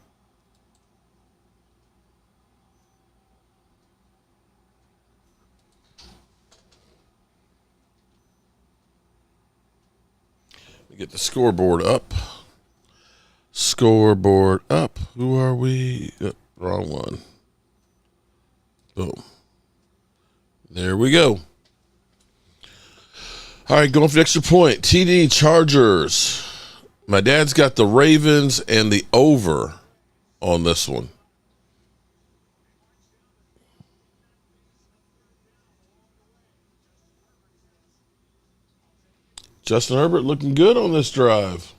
Get the scoreboard up. Scoreboard up. Who are we? Wrong one. Boom. There we go. All right, going for the extra point. TD Chargers. My dad's got the Ravens and the over on this one. Justin Herbert looking good on this drive.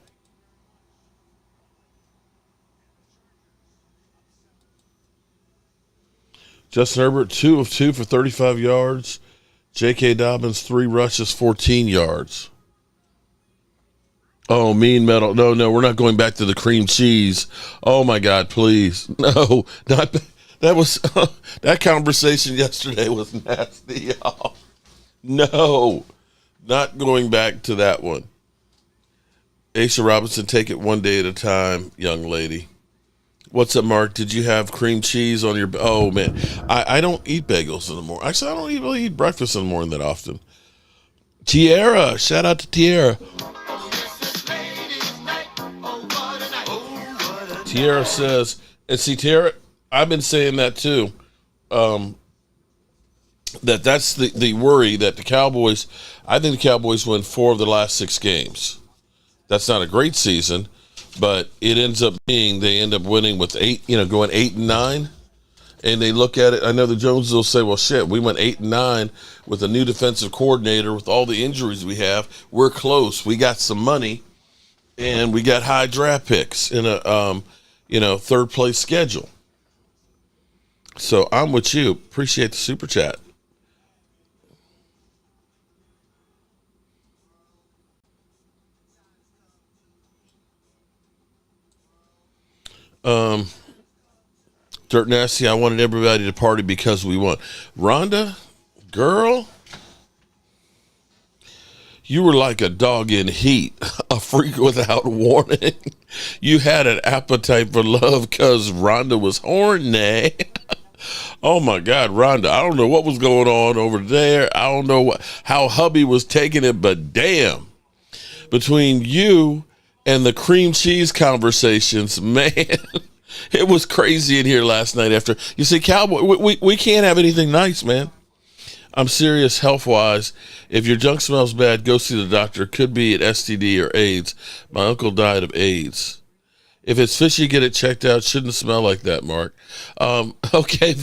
Justin Herbert, 2 of 2 for 35 yards. J.K. Dobbins, 3 rushes, 14 yards. Oh, mean metal. No, we're not going back to the cream cheese. Oh, my God, please. No, not that was that conversation yesterday was nasty. Oh, no. Not going back to that one. Aisha Robinson, take it one day at a time, young lady. What's up, Mark? Did you have cream cheese on your... Oh, man. I don't eat bagels in the morning. Actually, I don't even really eat breakfast in the morning that often. Tiara. Shout out to Tiara. Tiara says... And see, Tiara, I've been saying that too. That's the worry that the Cowboys... I think the Cowboys win 4 of the last 6 games. That's not a great season, but it ends up being they end up winning with 8, going 8-9. And they look at it. I know the Joneses will say, well, shit, we went 8-9 with a new defensive coordinator with all the injuries we have. We're close. We got some money, and we got high draft picks in a, 3rd place schedule. So I'm with you. Appreciate the super chat. Dirt Nasty, I wanted everybody to party because we won. Rhonda, girl, you were like a dog in heat, a freak without warning. You had an appetite for love because Rhonda was horny. Oh, my God, Rhonda, I don't know what was going on over there. I don't know how hubby was taking it, but damn. Between you and the cream cheese conversations, man, it was crazy in here last night after. You see, Cowboy, we can't have anything nice, man. I'm serious health-wise. If your junk smells bad, go see the doctor. Could be an STD or AIDS. My uncle died of AIDS. If it's fishy, get it checked out. Shouldn't smell like that, Mark. Okay.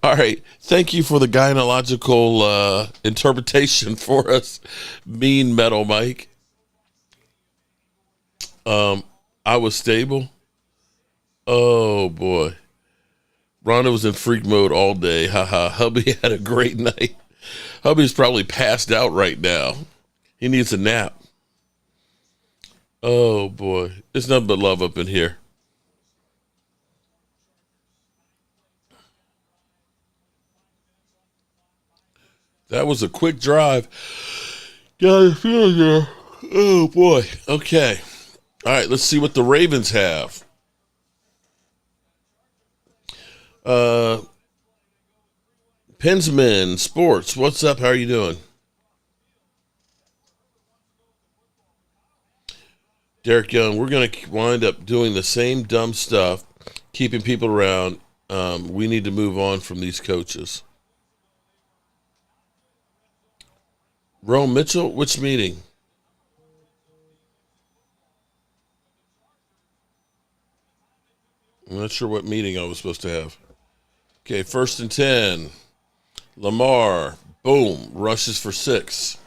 All right. Thank you for the gynecological interpretation for us, Mean Metal Mike. I was stable. Oh, boy. Rhonda was in freak mode all day. Haha. Hubby had a great night. Hubby's probably passed out right now. He needs a nap. Oh, boy. It's nothing but love up in here. That was a quick drive. Got a feeling there. Oh, boy. Okay. All right, let's see what the Ravens have. Pensman Sports, what's up? How are you doing? Derek Young, we're going to wind up doing the same dumb stuff, keeping people around. We need to move on from these coaches. Rome Mitchell, which meeting? I'm not sure what meeting I was supposed to have. Okay, 1st and 10. Lamar, boom, rushes for 6.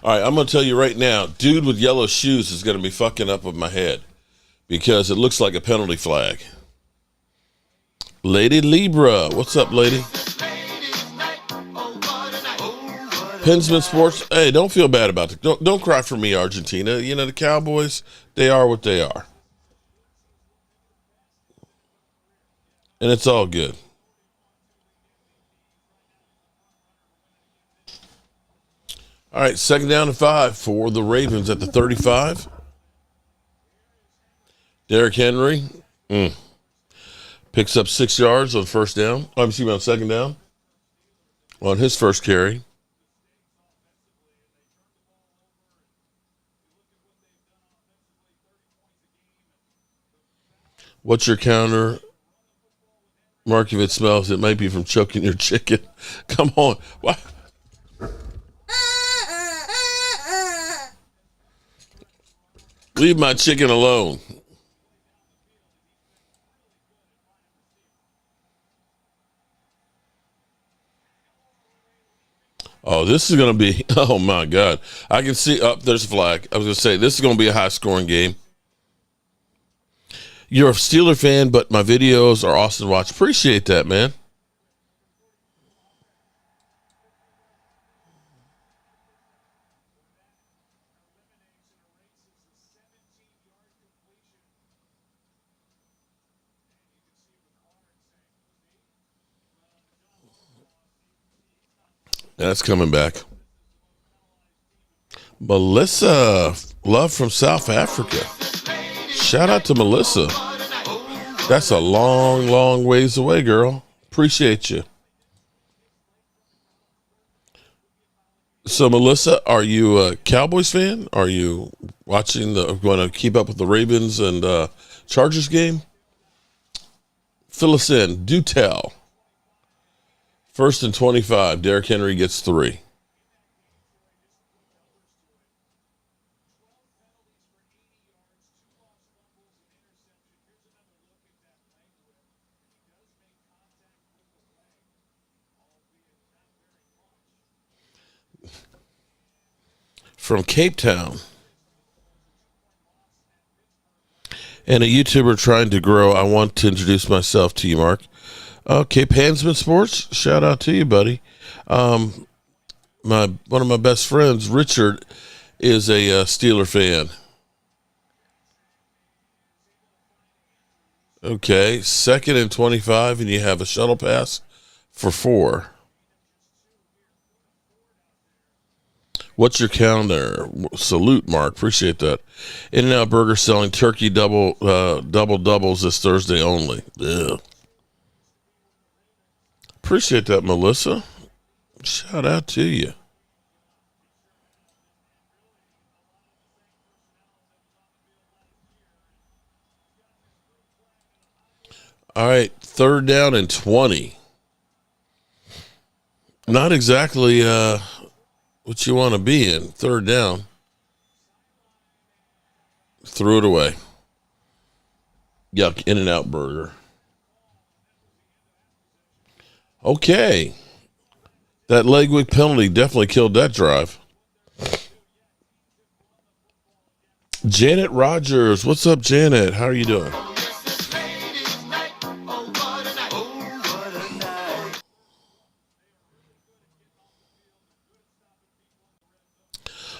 All right, I'm going to tell you right now, dude with yellow shoes is going to be fucking up with my head because it looks like a penalty flag. Lady Libra, what's up, lady? Pensman Sports, hey, don't feel bad about it. Don't cry for me, Argentina. You know, the Cowboys, they are what they are. And it's all good. All right, 2nd down and 5 for the Ravens at the 35. Derrick Henry picks up 6 yards on 1st down. On 2nd down on his first carry. What's your counter? Mark, if it smells, it might be from choking your chicken. Come on. What? Leave my chicken alone. Oh, this is going to be, oh my God. I can see, there's a flag. I was going to say, this is going to be a high scoring game. You're a Steeler fan, but my videos are awesome to watch. Appreciate that, man. That's coming back. Melissa, love from South Africa. Shout out to Melissa. That's a long, long ways away, girl. Appreciate you. So, Melissa, are you a Cowboys fan? Are you going to keep up with the Ravens and Chargers game? Fill us in. Do tell. 1st and 25. Derrick Henry gets 3. From Cape Town. And a YouTuber trying to grow. I want to introduce myself to you, Mark. Okay, Pansman Sports, shout out to you, buddy. One of my best friends, Richard, is a Steeler fan. Okay, 2nd and 25, and you have a shuttle pass for 4. What's your counter? Salute, Mark. Appreciate that. In-N-Out Burger selling turkey doubles this Thursday only. Ugh. Appreciate that, Melissa. Shout out to you. All right, 3rd down and 20. Not exactly what you want to be in. 3rd down. Threw it away. Yuck, In-N-Out Burger. Okay. That leg whip penalty definitely killed that drive. Janet Rogers. What's up, Janet? How are you doing?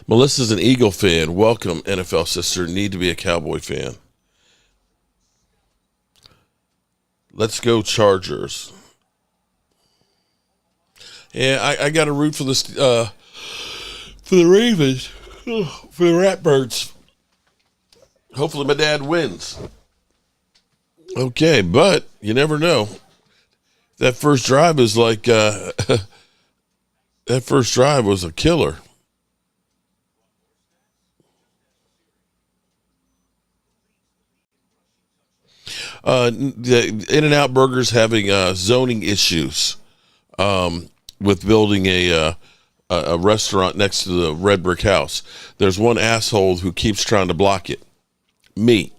Melissa's an Eagle fan. Welcome, NFL sister. Need to be a Cowboy fan. Let's go Chargers. Yeah, I got to root for for the Ravens, for the Ratbirds. Hopefully, my dad wins. Okay, but you never know. That first drive is like that first drive was a killer. The In-N-Out Burgers having zoning issues with building a restaurant next to the red brick house. There's one asshole who keeps trying to block it. Me.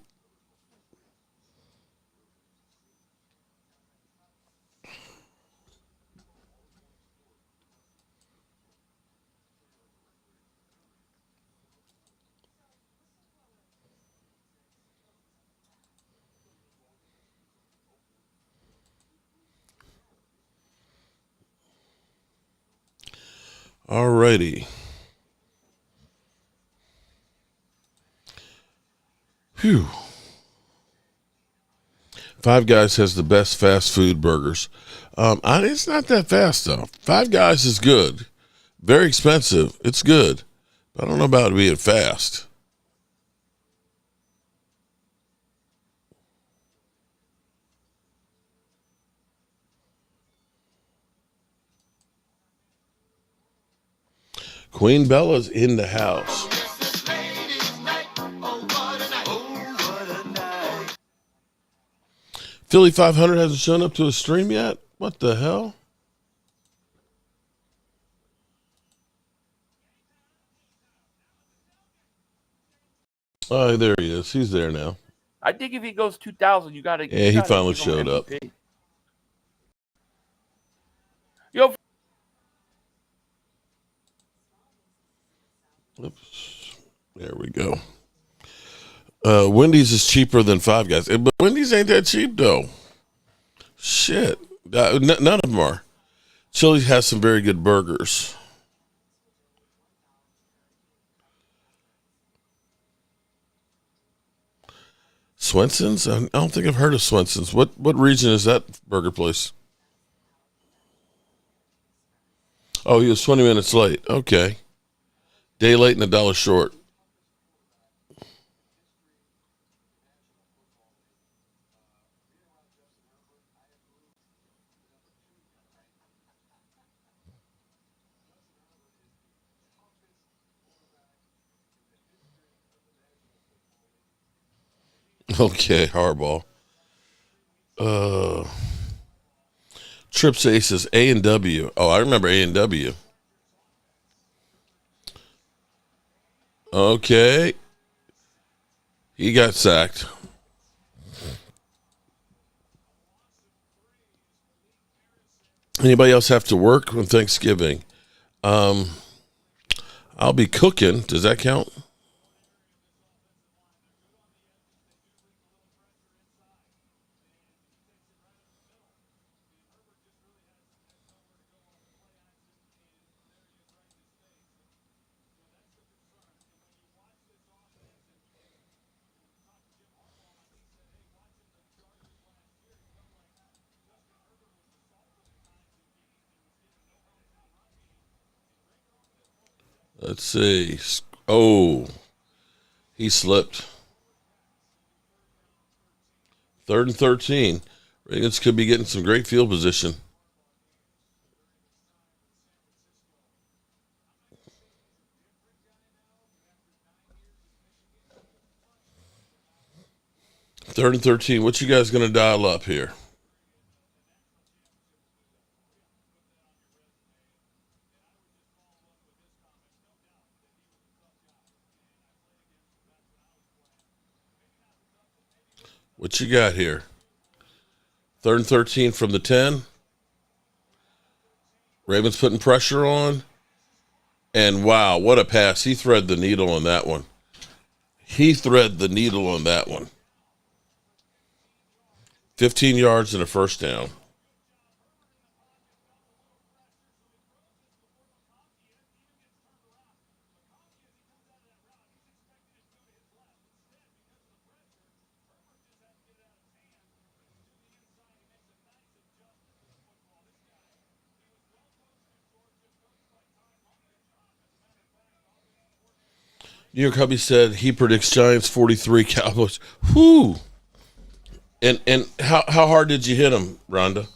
Alrighty. Phew. Five Guys has the best fast food burgers. It's not that fast though. Five Guys is good. Very expensive. It's good. But I don't know about it being fast. Queen Bella's in the house. Philly 500 hasn't shown up to a stream yet? What the hell? Oh, there he is. He's there now.
I think if he goes 2,000, you gotta.
Yeah, he finally showed up.
Yo.
Oops. There we go. Wendy's is cheaper than Five Guys. But Wendy's ain't that cheap, though. Shit. None of them are. Chili's has some very good burgers. Swenson's? I don't think I've heard of Swenson's. What region is that burger place? Oh, he was 20 minutes late. Okay. Day late and $1 short. Okay, Hardball. Trips Aces, A&W. Oh, I remember A&W. Okay. He got sacked. Anybody else have to work on Thanksgiving? I'll be cooking. Does that count? Let's see. Oh, he slipped. 3rd and 13. Ravens could be getting some great field position. Third and 13. What you guys going to dial up here? What you got here? 3rd and 13 from the 10. Ravens putting pressure on. And wow, what a pass. He threaded the needle on that one. 15 yards and a first down. New York Hubby said he predicts Giants 43, Cowboys. Whoo! And how hard did you hit him, Rhonda?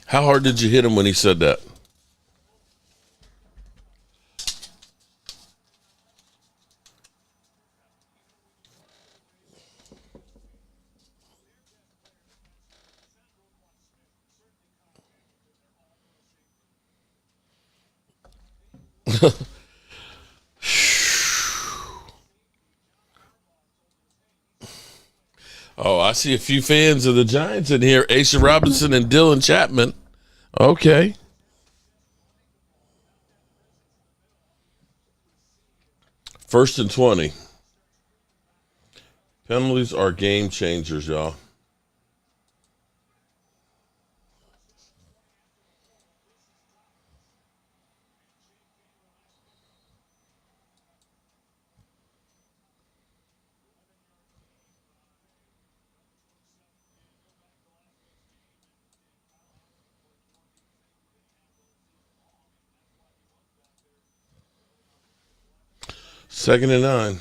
How hard did you hit him when he said that? Oh, I see a few fans of the Giants in here. Asa Robinson and Dylan Chapman. Okay. First and 20. Penalties are game changers, y'all. Second and 9.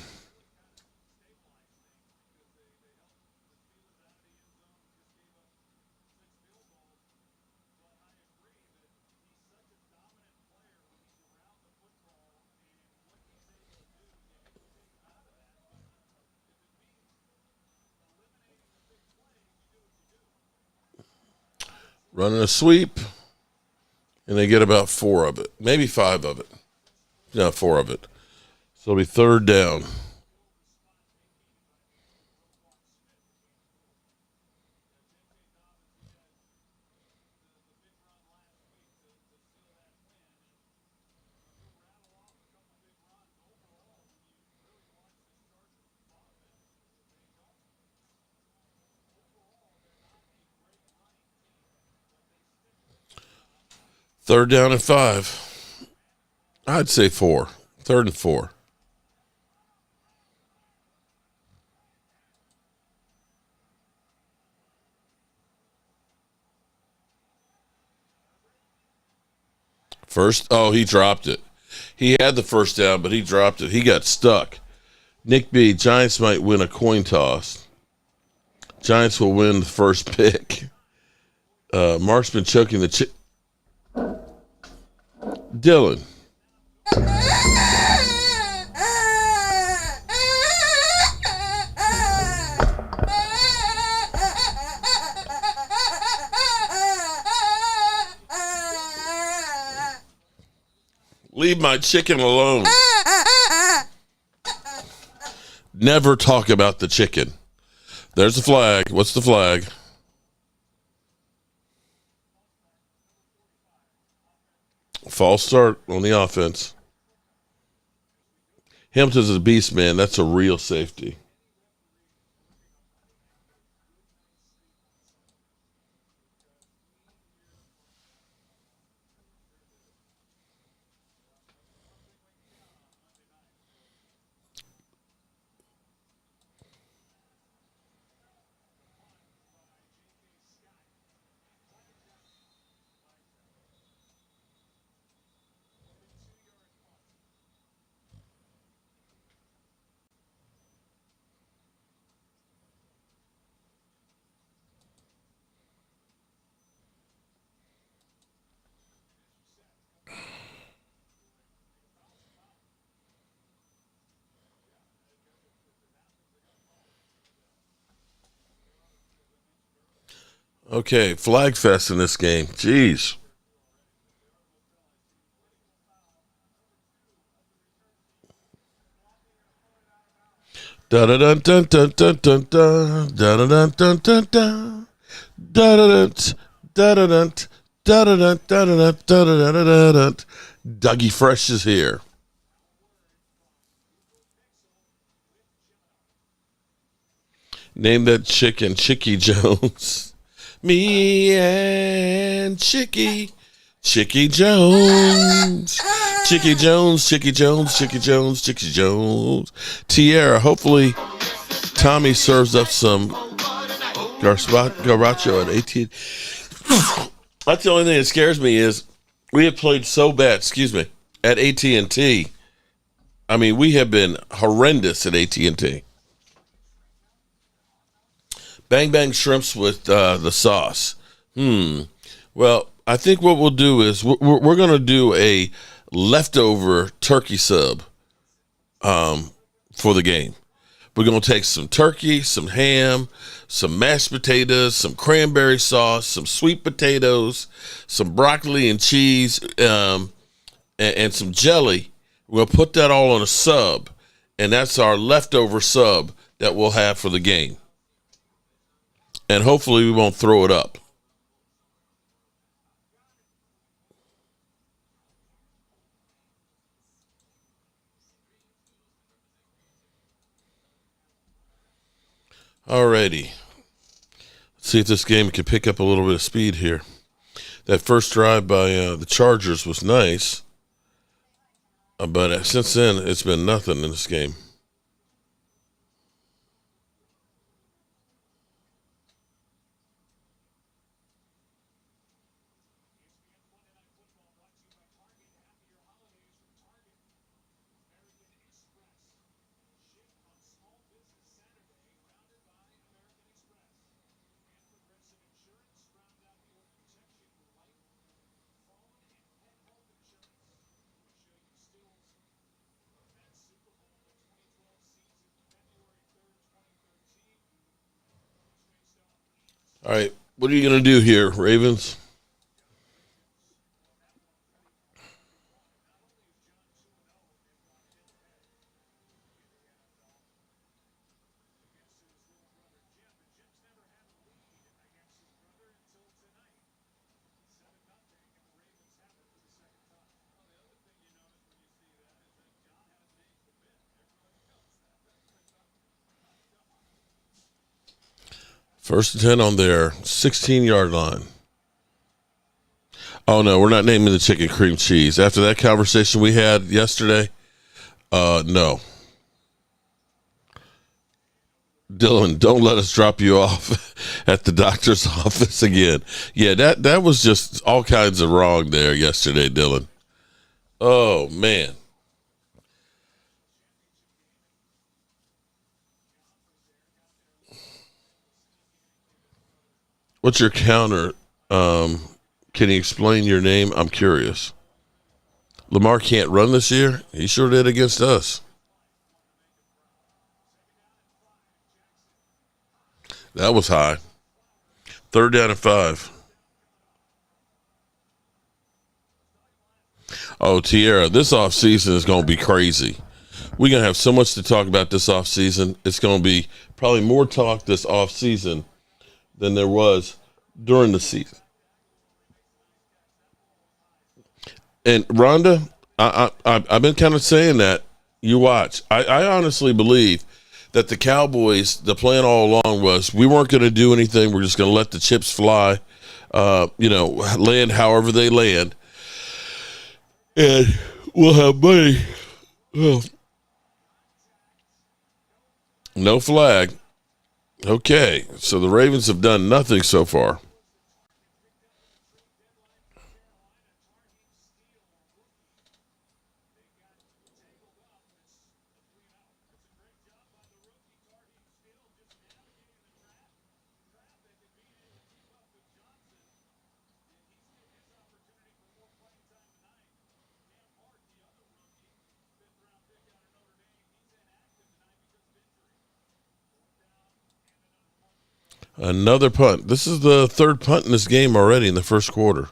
Running a sweep, and they get about 4 of it, maybe 5 of it. No, 4 of it. So it'll be third down. Third down and 5. I'd say 4. Third and 4. First, he dropped it. He had the first down, but he dropped it. He got stuck. Nick B, Giants might win a coin toss. Giants will win the first pick. Mark's been choking the Dylan. Leave my chicken alone. Never talk about the chicken. There's the flag. What's the flag? False start on the offense. Hampton's a beast, man. That's a real safety. Okay, flag fest in this game. Jeez. Da da dun dun dun dun dun dun da da dun dun dun dun da da dun da da dun da da dun da da dun da da da da. Dougie Fresh is here. Name that chicken Chicky Jones. Me and Chicky Jones. Chicky Jones, Chicky Jones, Chicky Jones, Chicky Jones. Tierra, hopefully Tommy serves up some gazpacho at 18. That's the only thing that scares me is We have played so bad, at AT&T. I mean, we have been horrendous at AT&T. Bang Bang shrimps with the sauce. Well, I think what we'll do is we're going to do a leftover turkey sub for the game. We're going to take some turkey, some ham, some mashed potatoes, some cranberry sauce, some sweet potatoes, some broccoli and cheese, and some jelly. We'll put that all on a sub, and that's our leftover sub that we'll have for the game. And hopefully we won't throw it up. Alrighty. Let's see if this game can pick up a little bit of speed here. That first drive by the Chargers was nice. But since then, it's been nothing in this game. All right, what are you going to do here, Ravens? First and 10 on their 16-yard line. Oh, no, we're not naming the chicken cream cheese. After that conversation we had yesterday, no. Dylan, don't let us drop you off at the doctor's office again. Yeah, that was just all kinds of wrong there yesterday, Dylan. Oh, man. What's your counter? Can you explain your name? I'm curious. Lamar can't run this year? He sure did against us. That was high. 3rd down and 5. Oh, Tierra, this offseason is going to be crazy. We're going to have so much to talk about this offseason. It's going to be probably more talk this offseason than there was during the season. And Rhonda, I've been kind of saying that. You watch. I honestly believe that the Cowboys, the plan all along was we weren't going to do anything. We're just going to let the chips fly, land however they land. And we'll have money. Well, no flag. Okay, so the Ravens have done nothing so far. Another punt. This is the 3rd punt in this game already in the first quarter.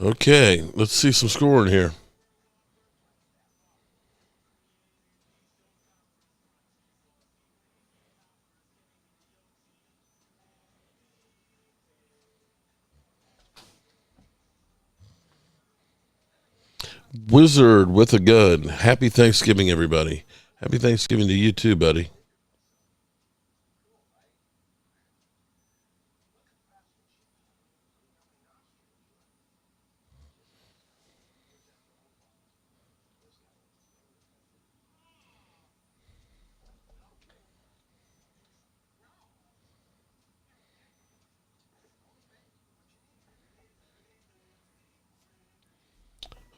Okay, let's see some scoring here. Wizard with a gun. Happy Thanksgiving, everybody. Happy Thanksgiving to you too, buddy.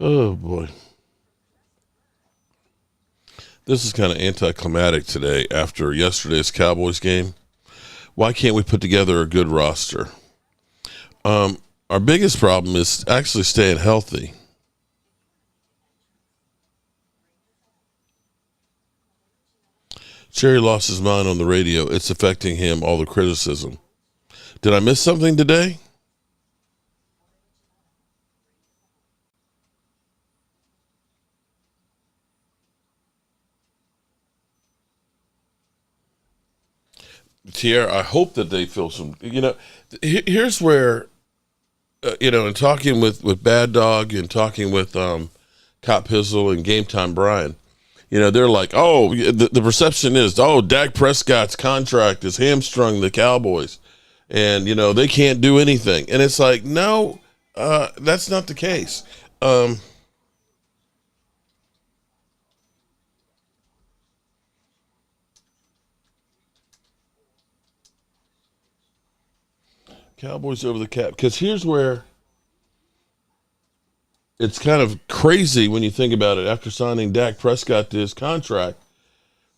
Oh, boy. This is kind of anticlimactic today after yesterday's Cowboys game. Why can't we put together a good roster? Our biggest problem is actually staying healthy. Jerry lost his mind on the radio. It's affecting him, all the criticism. Did I miss something today? Tierra, I hope that they feel some, here's where, in talking with Bad Dog and talking with Cop Pizzle and Game Time Brian, they're like, oh, the perception is, oh, Dak Prescott's contract is hamstrung the Cowboys. And, they can't do anything. And it's like, no, that's not the case. Cowboys over the cap. Because here's where it's kind of crazy when you think about it. After signing Dak Prescott to his contract,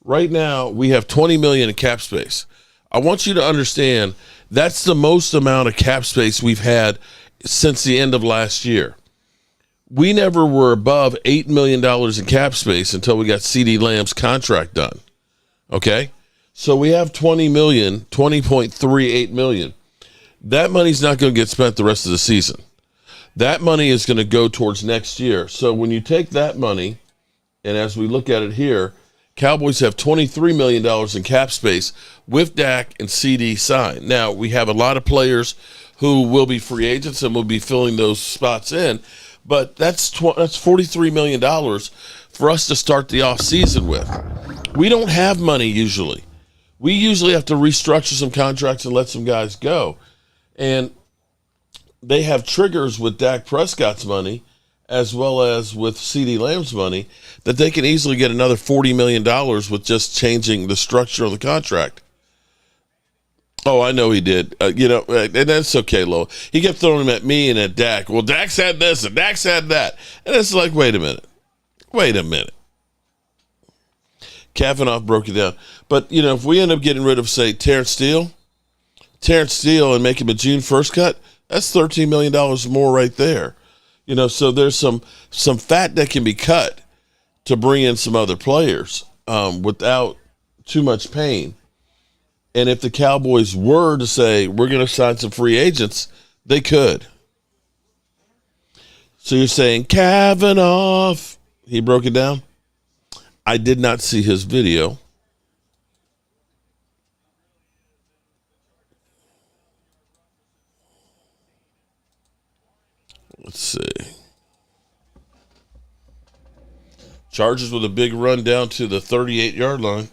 right now we have $20 million in cap space. I want you to understand that's the most amount of cap space we've had since the end of last year. We never were above $8 million in cap space until we got CeeDee Lamb's contract done. Okay? So we have $20.38 million. That money's not going to get spent the rest of the season. That money is going to go towards next year. So when you take that money, and as we look at it here, Cowboys have $23 million in cap space with Dak and CD signed. Now, we have a lot of players who will be free agents and will be filling those spots in, but that's $43 million for us to start the offseason with. We don't have money usually. We usually have to restructure some contracts and let some guys go. And they have triggers with Dak Prescott's money as well as with CeeDee Lamb's money that they can easily get another $40 million with just changing the structure of the contract. Oh, I know he did. And that's okay, Lo. He kept throwing them at me and at Dak. Well, Dak's had this and Dak's had that. And it's like, wait a minute. Kavanaugh broke it down. But, if we end up getting rid of, say, Terrence Steele and make him a June 1st cut, that's $13 million more right there. So there's some fat that can be cut to bring in some other players without too much pain. And if the Cowboys were to say, we're going to sign some free agents, they could. So you're saying, Kavanaugh, he broke it down? I did not see his video. Let's see. Chargers with a big run down to the 38-yard line.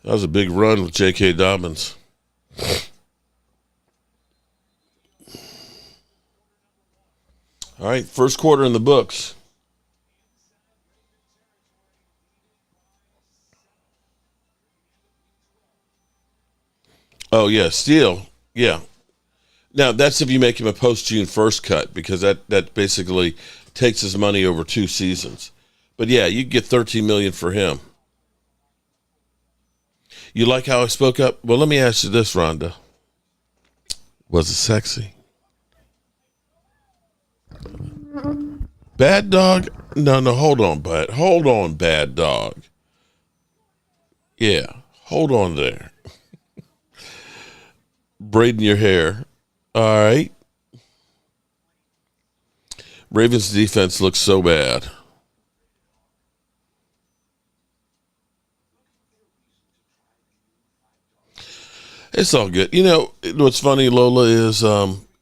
That was a big run with J.K. Dobbins. All right, first quarter in the books. Oh, yeah, Steele. Yeah. Now, that's if you make him a post-June 1st cut, because that basically takes his money over 2 seasons. But, yeah, you get $13 million for him. You like how I spoke up? Well, let me ask you this, Rhonda. Was it sexy? Bad Dog? No, hold on, Bad Dog. Yeah, hold on there. Braiding your hair. All right. Ravens defense looks so bad. It's all good. You know, what's funny, Lola, is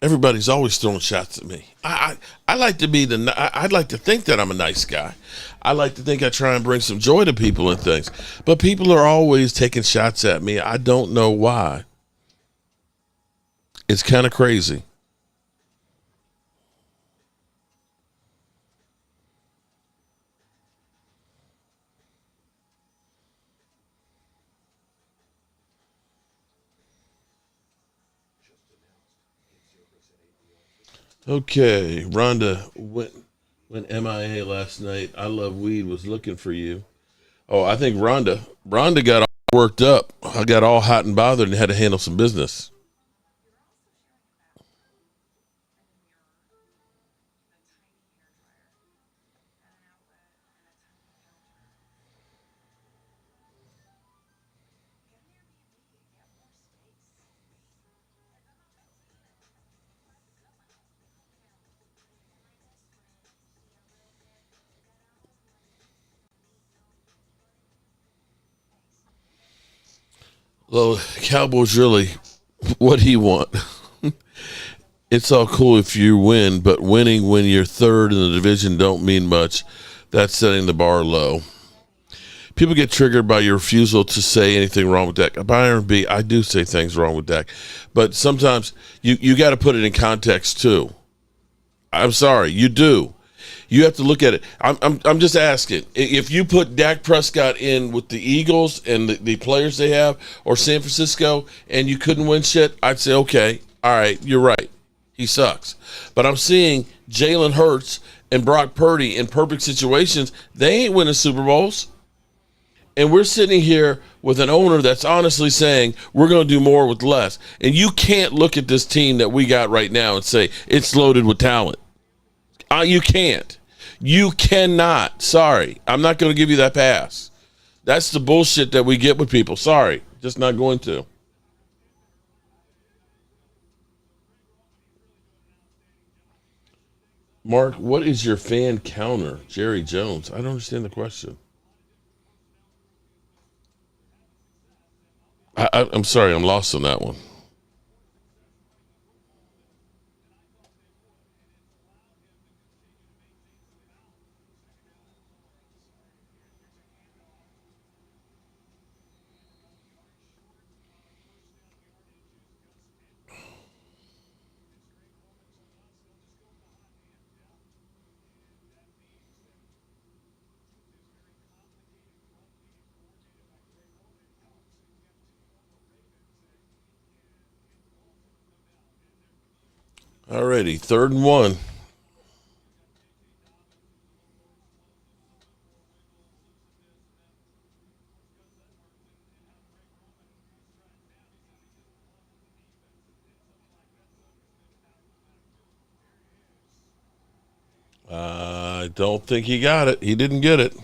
everybody's always throwing shots at me. I like to be I'd like to think that I'm a nice guy. I like to think I try and bring some joy to people and things. But people are always taking shots at me. I don't know why. It's kind of crazy. Okay, Rhonda went MIA last night. I Love Weed was looking for you. Oh, I think Rhonda got all worked up. I got all hot and bothered and had to handle some business. Well, Cowboys really, what do you want? It's all cool if you win, but winning when you're third in the division don't mean much. That's setting the bar low. People get triggered by your refusal to say anything wrong with Dak. Byron B, I do say things wrong with Dak, but sometimes you got to put it in context too. I'm sorry, you do. You have to look at it. I'm just asking. If you put Dak Prescott in with the Eagles and the players they have, or San Francisco, and you couldn't win shit, I'd say, okay, all right, you're right. He sucks. But I'm seeing Jalen Hurts and Brock Purdy in perfect situations. They ain't winning Super Bowls. And we're sitting here with an owner that's honestly saying we're going to do more with less. And you can't look at this team that we got right now and say it's loaded with talent. You can't. You cannot. Sorry. I'm not going to give you that pass. That's the bullshit that we get with people. Sorry. Just not going to. Mark, what is your fan counter? Jerry Jones. I don't understand the question. I'm sorry. I'm lost on that one. Alrighty, 3rd and 1. I don't think he got it. He didn't get it.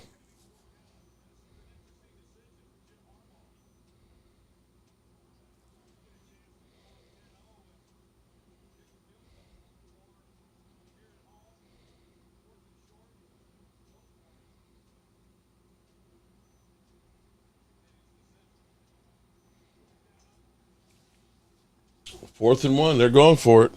Fourth and 1. They're going for it.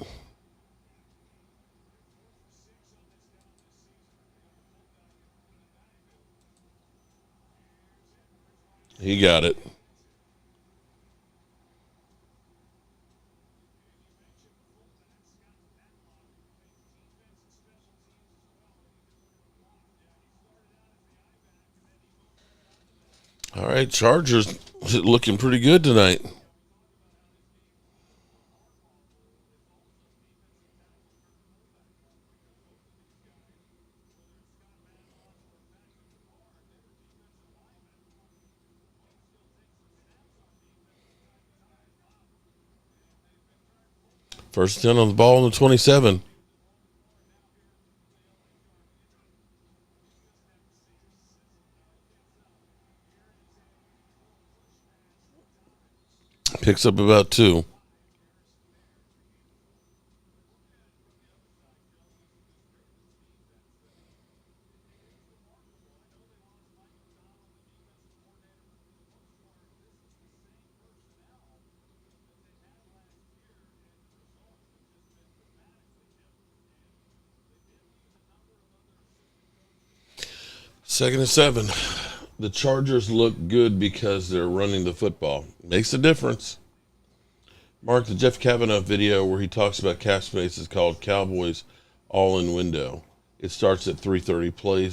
He got it. All right, Chargers looking pretty good tonight. First 10 on the ball in the 27. Picks up about 2. Second and 7. The Chargers look good because they're running the football. Makes a difference. Mark, the Jeff Kavanaugh video where he talks about cap space is called Cowboys All-In Window. It starts at 3:30. Play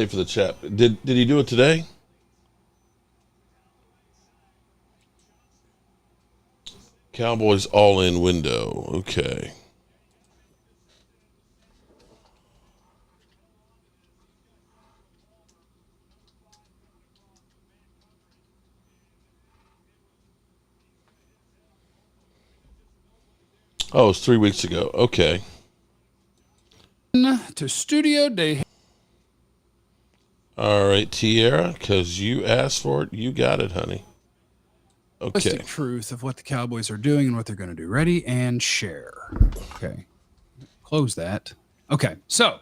for the chat. Did he do it today? Cowboys All-In Window. Okay. Oh, it's 3 weeks ago. Okay.
To Studio Day.
All right, Tierra, because you asked for it, you got it, honey. Okay.
Truth of what the Cowboys are doing and what they're going to do. Ready and share. Okay. Close that. Okay. So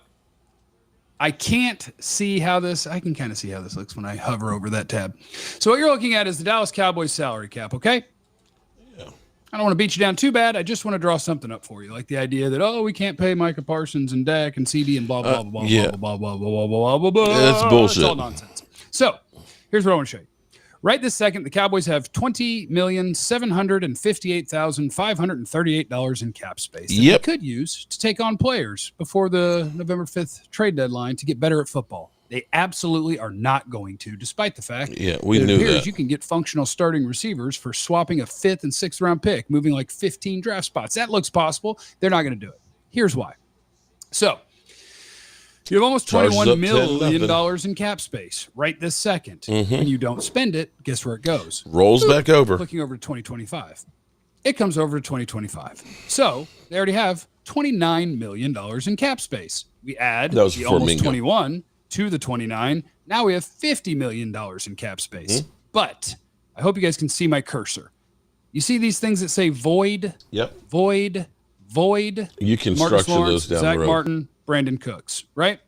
I can't see how this, I can kind of see how this looks when I hover over that tab. So what you're looking at is the Dallas Cowboys salary cap. Okay.
Yeah.
I don't want to beat you down too bad. I just want to draw something up for you. Like the idea that, oh, we can't pay Micah Parsons and Dak and CD and blah, blah, blah, blah,
yeah.
blah, blah, blah, blah, blah, blah, blah.
That's bullshit.
It's all nonsense. So here's what I want to show you. Right this second, the Cowboys have $20,758,538 in cap space that they could use to take on players before the November 5th trade deadline to get better at football. They absolutely are not going to, despite the fact
we knew that.
You can get functional starting receivers for swapping a 5th and 6th round pick, moving like 15 draft spots. That looks possible. They're not going to do it. Here's why. So you have almost $21 million in cap space right this second.
Mm-hmm.
When you don't spend it, guess where it goes?
Rolls back over.
Clicking over to 2025. It comes over to 2025. So they already have $29 million in cap space. We add the almost Mingo. 21 to the 29. Now we have $50 million in cap space.
Mm-hmm.
But I hope you guys can see my cursor. You see these things that say void?
Yep.
Void.
You can
Marcus
structure
Lawrence,
those down
Zach
the road.
Martin, Brandon Cooks, right?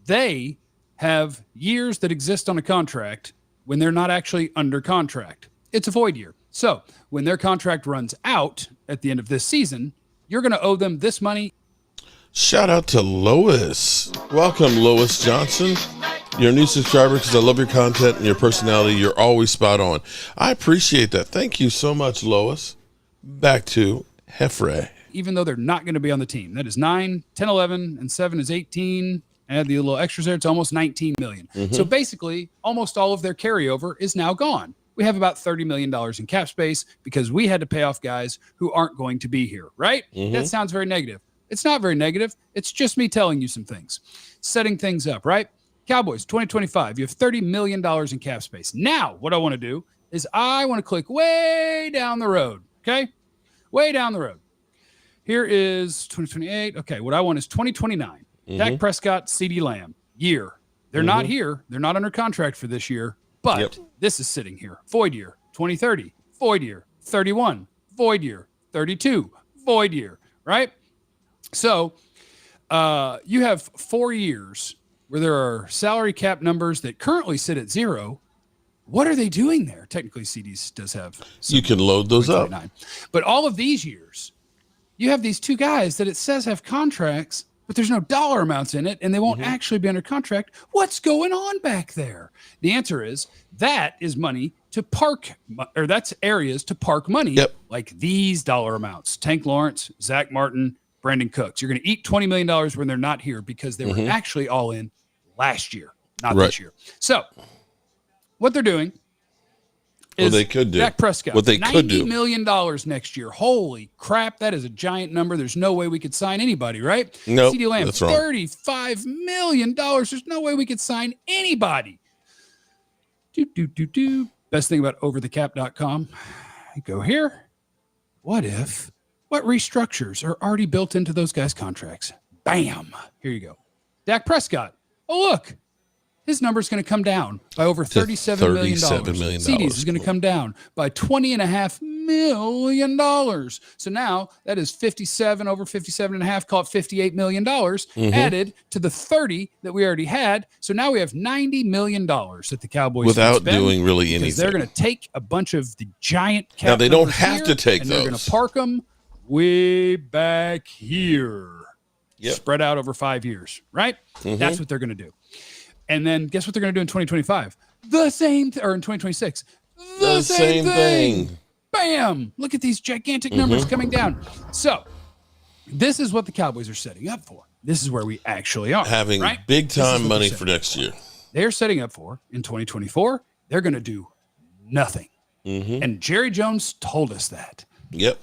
They have years that exist on a contract when they're not actually under contract. It's a void year. So when their contract runs out at the end of this season, you're going to owe them this money.
Shout out to Lois. Welcome, Lois Johnson. You're a new subscriber because I love your content and your personality. You're always spot on. I appreciate that. Thank you so much, Lois. Back to Hefre.
Even though they're not going to be on the team. That is 9, 10, 11, and 7 is 18. Add the little extras there. It's almost 19 million.
Mm-hmm.
So basically, almost all of their carryover is now gone. We have about $30 million in cap space because we had to pay off guys who aren't going to be here, right?
Mm-hmm.
That sounds very negative. It's not very negative. It's just me telling you some things, setting things up, right? Cowboys, 2025, you have $30 million in cap space. Now, what I want to do is I want to click way down the road, okay? Way down the road. Here is 2028. Okay, what I want is 2029. Mm-hmm. Dak Prescott, CD Lamb, year. They're not here. They're not under contract for this year, but this is sitting here. Void year, 2030. Void year, 31. Void year, 32. Void year, right? So you have 4 years where there are salary cap numbers that currently sit at 0. What are they doing there? Technically, CDs does have.
You can load those up.
But all of these years, you have these 2 guys that it says have contracts, but there's no dollar amounts in it, and they won't actually be under contract. What's going on back there? The answer is that is money to park, or that's areas to park money, like these dollar amounts. Tank Lawrence, Zach Martin, Brandon Cooks. You're going to eat $20 million when they're not here because they were actually all in last year, not this year. So what they're doing is
they could do.
Dak Prescott,
what they could do.
$90 million next year. Holy crap, that is a giant number. There's no way we could sign anybody, right?
No,
CD Lamb,
that's wrong.
$35 million. There's no way we could sign anybody. Best thing about overthecap.com. Go here. What restructures are already built into those guys' contracts? Bam. Here you go. Dak Prescott. Oh, look. his number is going to come down by over $37 million.
$37 million.
CDs is going to come down by $20.5 million. So now that is 57 over 57 and a half, call it $58 million added to the 30 that we already had. So now we have $90 million that the Cowboys
without doing really anything.
They're going to take a bunch of the giant cap.
Now they don't have to take
and
those.
They're going to park them way back here.
Yep.
Spread out over 5 years, right? That's what they're going to do. And then guess what they're going to do in 2025? The same, or in 2026, the same thing. Bam! Look at these gigantic numbers coming down. So this is what the Cowboys are setting up for. This is where we actually are.
Having
right?
big time money for next year.
They're setting up for, in 2024, they're going to do nothing. And Jerry Jones told us that.
Yep.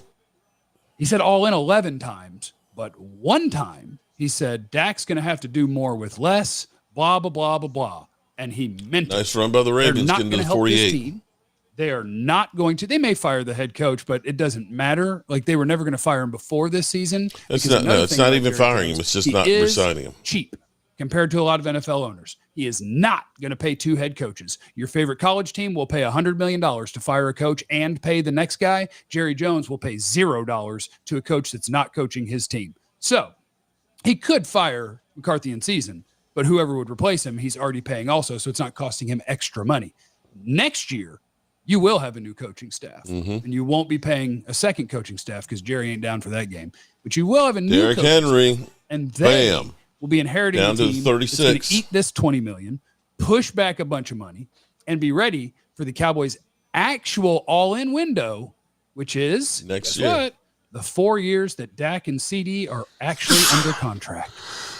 He said all in 11 times, but one time he said Dak's going to have to do more with less, blah, blah, blah, blah, blah. And he meant it.
Nice run by the Ravens.
They're not
Getting
going
to
to
the
help this
48.
team. They are not going to. They may fire the head coach, but it doesn't matter. Like they were never going to fire him before this season.
It's not even firing him. It's just not resigning him.
Cheap compared to a lot of NFL owners. He is not going to pay 2 head coaches. Your favorite college team will pay $100 million to fire a coach and pay the next guy. Jerry Jones will pay $0 to a coach that's not coaching his team. So he could fire McCarthy in season, but whoever would replace him, he's already paying also. So it's not costing him extra money. Next year, you will have a new coaching staff, and you won't be paying a second coaching staff because Jerry ain't down for that game. But you will have a new
Derrick
coaching
Henry,
staff, and they will be inheriting
down
a
to
team
36.
that's going to eat this $20 million, push back a bunch of money, and be ready for the Cowboys' actual all-in window, which is
next year.
What? The 4 years that Dak and CD are actually under contract.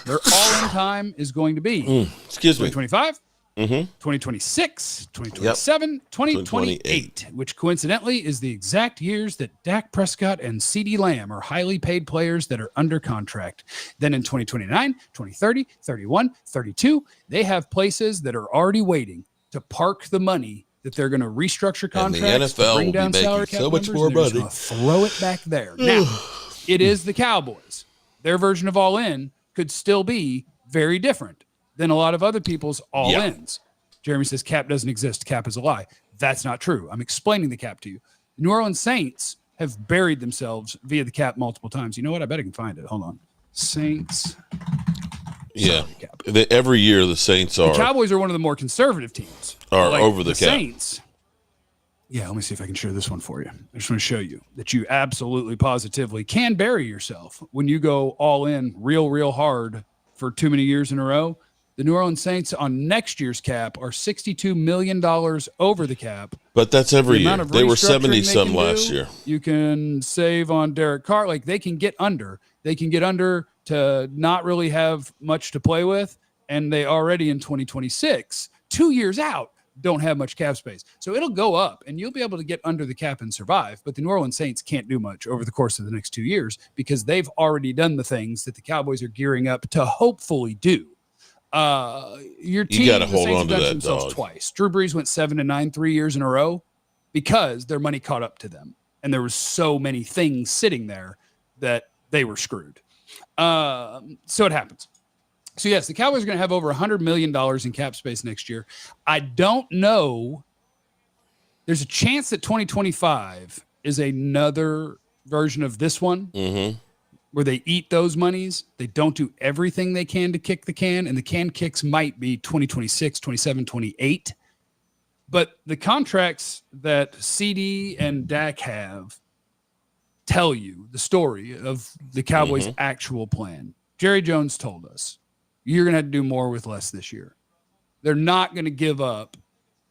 Their all-in time is going to be 2025. 2026, 2027, 2028, which coincidentally is the exact years that Dak Prescott and CeeDee Lamb are highly paid players that are under contract. Then in 2029, 2030, 31, 32, they have places that are already waiting to park the money that they're going to restructure contracts,
NFL
to bring down salary cap
so much
numbers,
more
and they're just
money.
gonna throw it back there. Now, it is the Cowboys. Their version of all in could still be very different than a lot of other people's all-ins. Jeremy says cap doesn't exist. Cap is a lie. That's not true. I'm explaining the cap to you. The New Orleans Saints have buried themselves via the cap multiple times. You know what? I bet I can find it. Hold on. Saints. Cap.
Every year the Saints
The Cowboys are one of the more conservative teams.
are over the cap.
Saints. Yeah, let me see if I can share this one for you. I just want to show you that you absolutely positively can bury yourself when you go all in real hard for too many years in a row. The New Orleans Saints on next year's cap are $62 million over the cap.
But that's every
The
year.
amount of
They were
restructuring
70-some
they can
last
do,
year.
You can save on Derek Carr. Like they can get under. They can get under to not really have much to play with. And they already in 2026, 2 years out, don't have much cap space. So it'll go up and you'll be able to get under the cap and survive. But the New Orleans Saints can't do much over the course of the next 2 years because they've already done the things that the Cowboys are gearing up to hopefully do. Your team,
You got to
the
hold
Saints
on to
have done
that,
themselves
dog.
twice. Drew Brees went 7-9 3 years in a row because their money caught up to them. And there was so many things sitting there that they were screwed. So it happens. So, yes, the Cowboys are going to have over $100 million in cap space next year. I don't know. There's a chance that 2025 is another version of this one where they eat those monies. They don't do everything they can to kick the can, and the can kicks might be 2026, 27, 28. But the contracts that CD and Dak have tell you the story of the Cowboys' actual plan. Jerry Jones told us, you're going to have to do more with less this year. They're not going to give up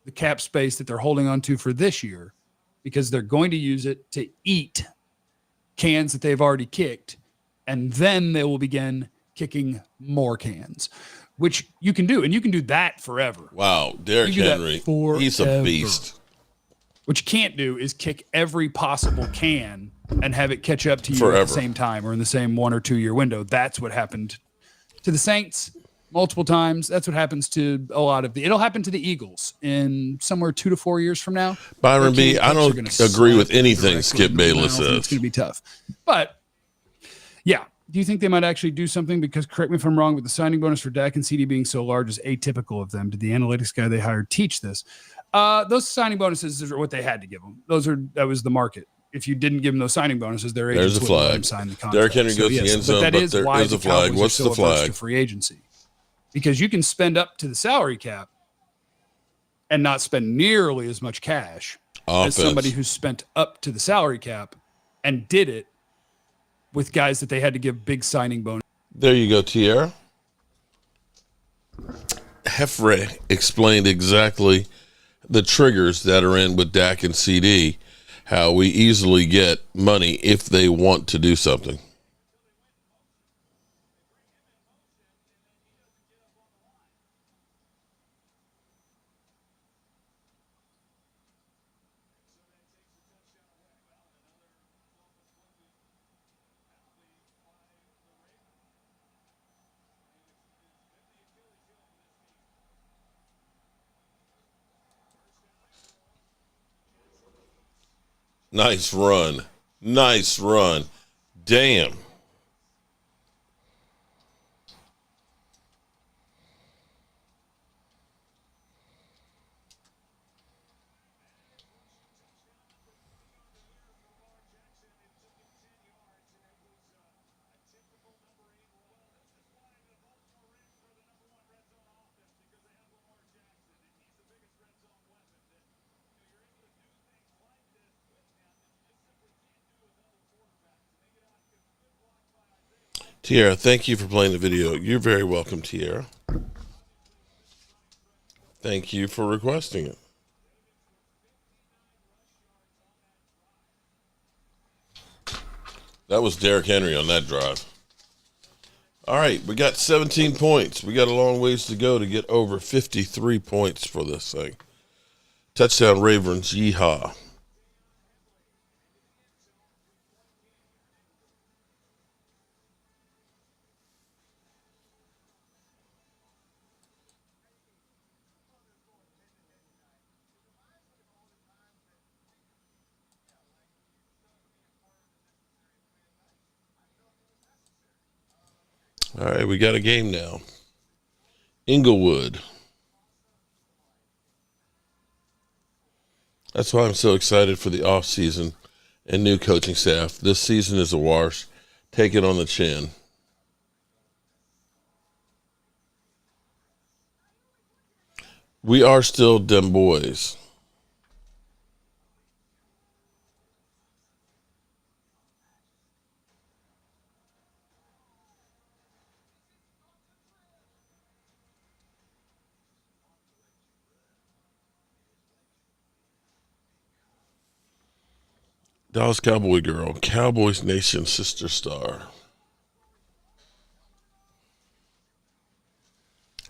the cap space that they're holding on to for this year because they're going to use it to eat cans that they've already kicked, and then they will begin kicking more cans, which you can do, and you can do that forever.
Wow, Derrick
You do that
Henry,
forever.
he's a beast.
What you can't do is kick every possible can and have it catch up to you
Forever.
at the same time or in the same 1 or 2 year window. That's what happened to the Saints multiple times. That's what happens to a lot of it'll happen to the Eagles in somewhere 2 to 4 years from now.
Byron
Their
B.,
can
I
kicks
don't
are gonna
agree with
slap
anything
directly
Skip
in the
Bayless
mouth, and
says.
It's going to be tough. But yeah, Do you think they might actually do something? Because correct me if I'm wrong, but the signing bonus for Dak and CD being so large is atypical of them. Did the analytics guy they hired teach this? Those signing bonuses are what they had to give them. That was the market. If you didn't give them those signing bonuses, their agents wouldn't let them sign the contract.
Derrick Henry goes to the end zone, but there is a flag. What's the flag?
To free agency, because you can spend up to the salary cap and not spend nearly as much cash as somebody who's spent up to the salary cap and did it with guys that they had to give big signing bonus.
There you go, Tierra. Hefre explained exactly the triggers that are in with Dak and CD, how we easily get money if they want to do something. Nice run. Nice run. Damn. Tierra, thank you for playing the video. You're very welcome, Tierra. Thank you for requesting it. That was Derrick Henry on that drive. All right, we got 17 points. We got a long ways to go to get over 53 points for this thing. Touchdown Ravens, yeehaw. All right, we got a game now. Inglewood. That's why I'm so excited for the offseason and new coaching staff. This season is a wash. Take it on the chin. We are still dem boys. Dallas Cowboy girl, Cowboys Nation sister star.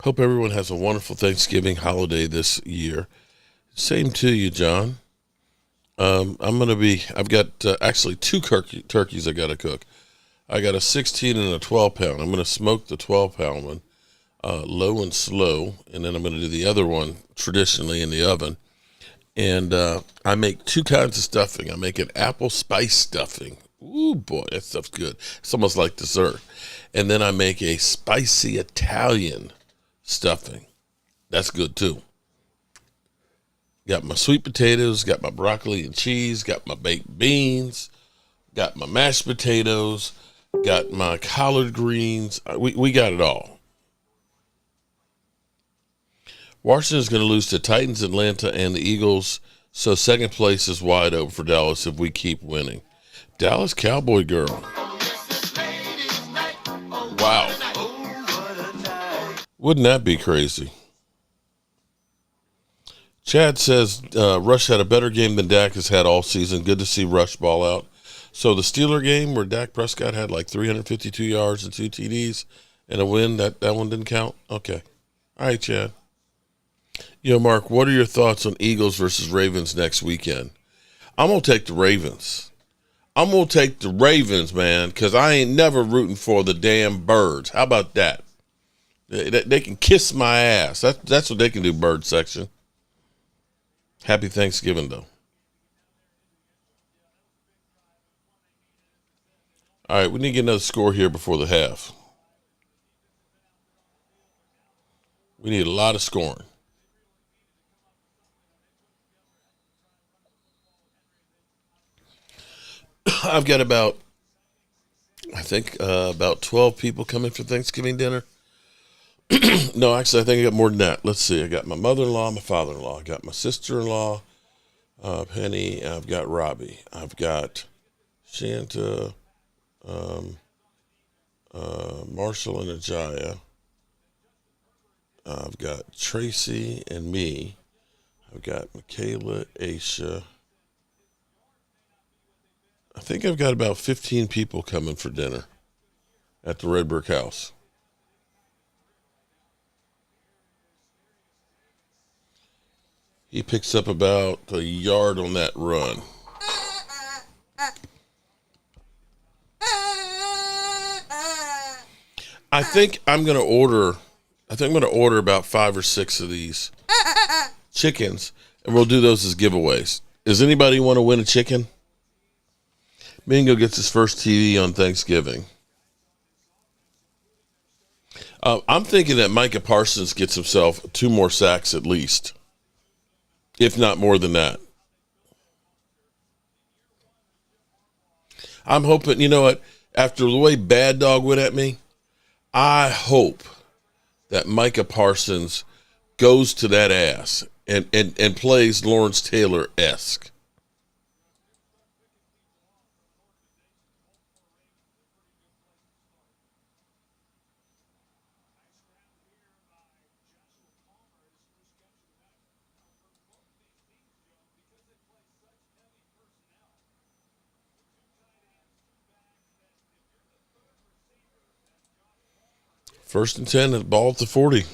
Hope everyone has a wonderful Thanksgiving holiday this year. Same to you, John. I've got actually two turkeys I got to cook. I got a 16 and a 12 pound. I'm going to smoke the 12 pound one low and slow, and then I'm going to do the other one traditionally in the oven. And I make two kinds of stuffing. I make an apple spice stuffing. Ooh, boy, that stuff's good. It's almost like dessert. And then I make a spicy Italian stuffing. That's good, too. Got my sweet potatoes, got my broccoli and cheese, got my baked beans, got my mashed potatoes, got my collard greens. We got it all. Washington is going to lose to Titans, Atlanta, and the Eagles, so second place is wide open for Dallas if we keep winning. Dallas Cowboy girl. Wow. Wouldn't that be crazy? Chad says Rush had a better game than Dak has had all season. Good to see Rush ball out. So the Steeler game where Dak Prescott had like 352 yards and 2 TDs and a win, that one didn't count? Okay. All right, Chad. Mark, what are your thoughts on Eagles versus Ravens next weekend? I'm going to take the Ravens. I'm going to take the Ravens, man, because I ain't never rooting for the damn birds. How about that? They can kiss my ass. That's what they can do, bird section. Happy Thanksgiving, though. All right, we need to get another score here before the half. We need a lot of scoring. I've got about 12 people coming for Thanksgiving dinner. No, actually, I think I got more than that. Let's see. I got my mother-in-law, my father-in-law. I got my sister-in-law, Penny. I've got Robbie. I've got Shanta, Marshall, and Ajaya. I've got Tracy and me. I've got Michaela, Aisha. I think I've got about 15 people coming for dinner at the Red Brick House. He picks up about a yard on that run. I think I'm going to order about 5 or 6 of these chickens, and we'll do those as giveaways. Does anybody want to win a chicken? Mingo gets his first TV on Thanksgiving. I'm thinking that Micah Parsons gets himself 2 more sacks at least, if not more than that. I'm hoping, you know what, after the way Bad Dog went at me, I hope that Micah Parsons goes to that ass and plays Lawrence Taylor-esque. First and 10, at ball at the 40.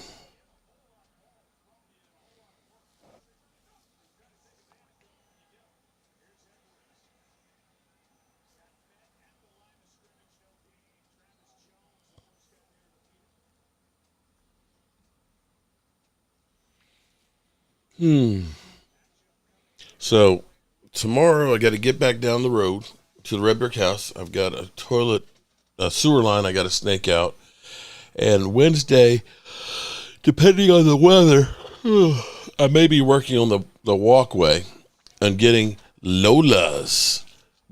So tomorrow I got to get back down the road to the Red Brick House. I've got a sewer line I got to snake out. And Wednesday, depending on the weather, I may be working on the walkway and getting Lola's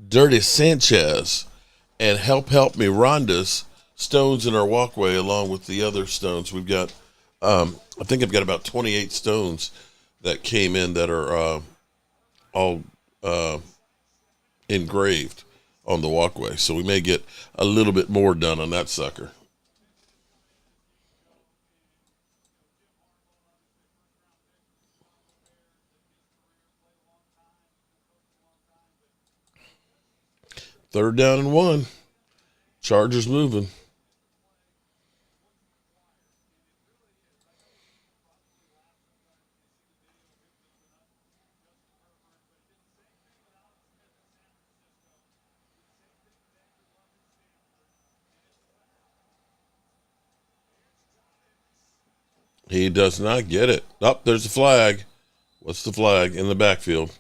Dirty Sanchez and help me Rhonda's stones in our walkway along with the other stones. We've got, I think I've got about 28 stones that came in that are all engraved on the walkway. So we may get a little bit more done on that sucker. Third down and 1. Chargers moving. He does not get it. Oh, there's a flag. What's the flag in the backfield?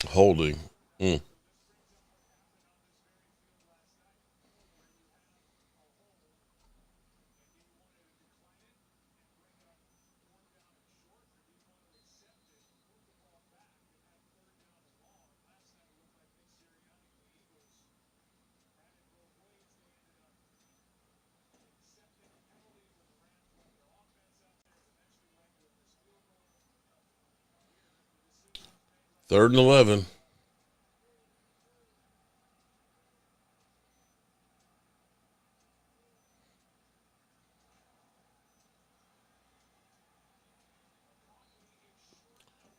Holding. Third and 11.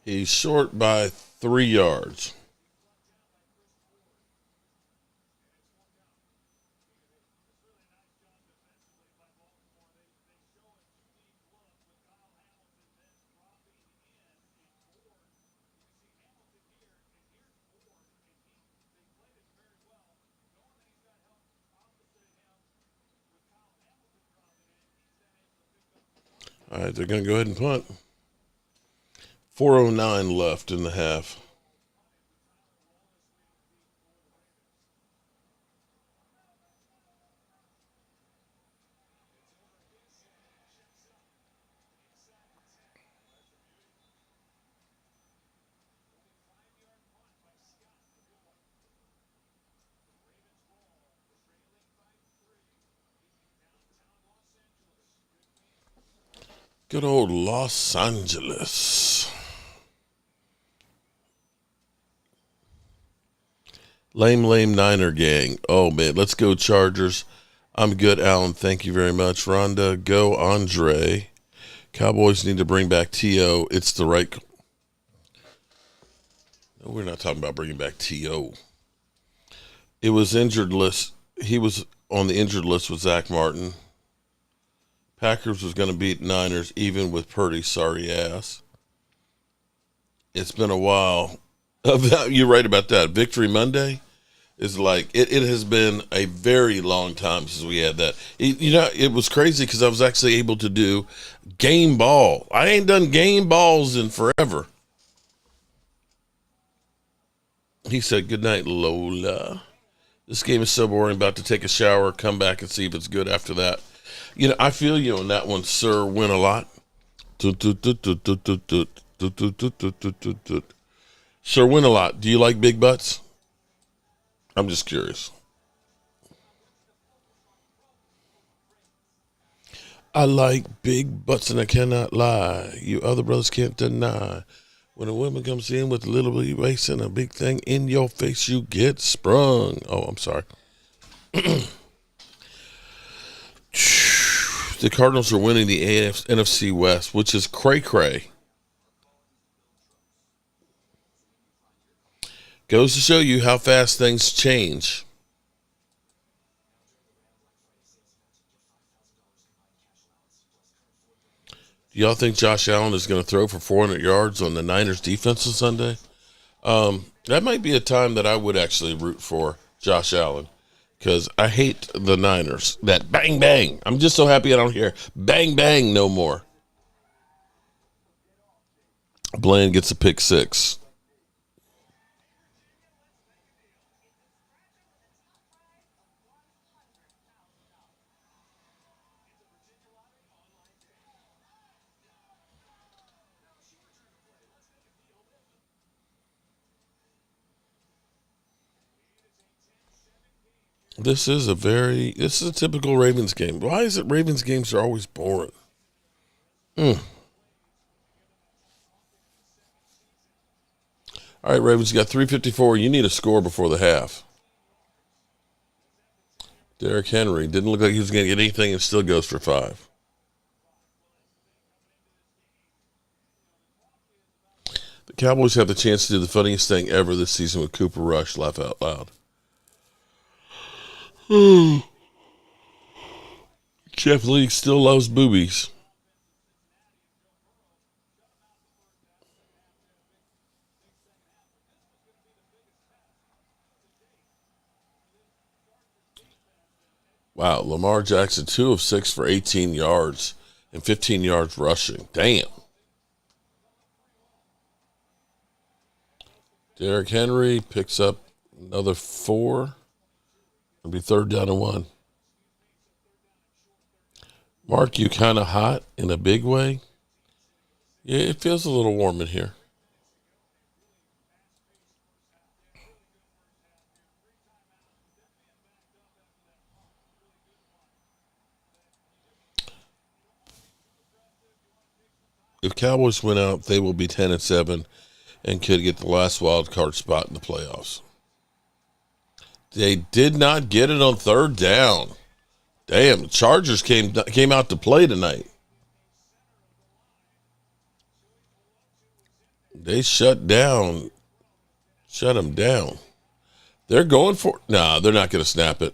He's short by 3 yards. All right, they're going to go ahead and punt. 4:09 left in the half. Good old Los Angeles. Lame Niner gang. Oh, man. Let's go, Chargers. I'm good, Alan. Thank you very much. Rhonda, go, Andre. Cowboys need to bring back T.O. It's the right. No, we're not talking about bringing back T.O. It was injured list. He was on the injured list with Zach Martin. Packers was going to beat Niners even with Purdy's sorry ass. It's been a while. You're right about that. Victory Monday is like, it has been a very long time since we had that. It was crazy because I was actually able to do game ball. I ain't done game balls in forever. He said, good night, Lola. This game is so boring. About to take a shower, come back and see if it's good after that. I feel you on that one, sir. Win a lot. Sir, win a lot. Do you like big butts? I'm just curious. I like big butts and I cannot lie. You other brothers can't deny. When a woman comes in with a little bitty waist and a big thing in your face, you get sprung. Oh, I'm sorry. The Cardinals are winning the NFC West, which is cray-cray. Goes to show you how fast things change. Do y'all think Josh Allen is going to throw for 400 yards on the Niners defense on Sunday? That might be a time that I would actually root for Josh Allen. Because I hate the Niners. That bang, bang. I'm just so happy I don't hear bang, bang no more. Bland gets a pick six. This is a typical Ravens game. Why is it Ravens games are always boring? All right, Ravens, you got 3:54. You need a score before the half. Derrick Henry didn't look like he was going to get anything and still goes for 5. The Cowboys have the chance to do the funniest thing ever this season with Cooper Rush. Laugh out loud. Jeff Lee still loves boobies. Wow, Lamar Jackson, 2 of 6 for 18 yards and 15 yards rushing. Damn. Derrick Henry picks up another 4. It'll be 3rd down and 1. Mark, you kind of hot in a big way? Yeah, it feels a little warm in here. If Cowboys win out, they will be 10-7 and could get the last wild card spot in the playoffs. They did not get it on 3rd down. Damn, the Chargers came out to play tonight. They shut them down. They're going for nah, they're not going to snap it.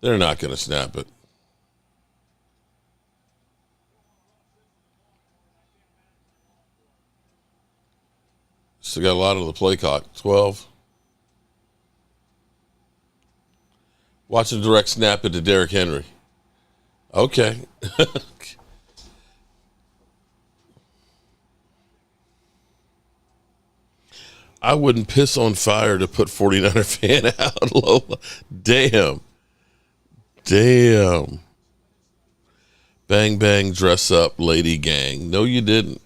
They're not going to snap it. Still got a lot of the play clock. 12. Watch a direct snap it to Derrick Henry. Okay. I wouldn't piss on fire to put 49er fan out, Lola. Damn. Bang, bang, dress up, lady gang. No, you didn't.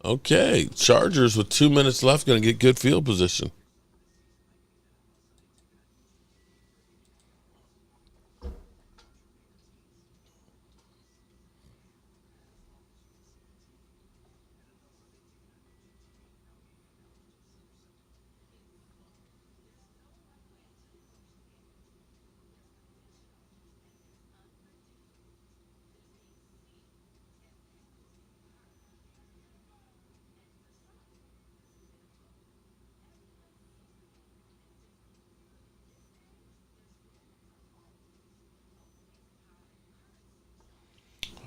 Okay. Chargers with 2 minutes left going to get good field position.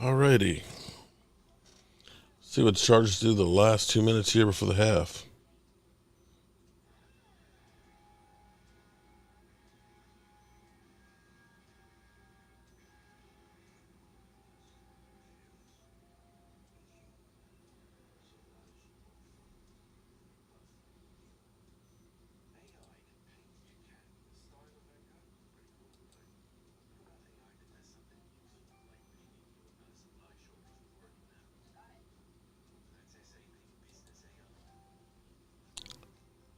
Alrighty. See what the Chargers do the last 2 minutes here before the half.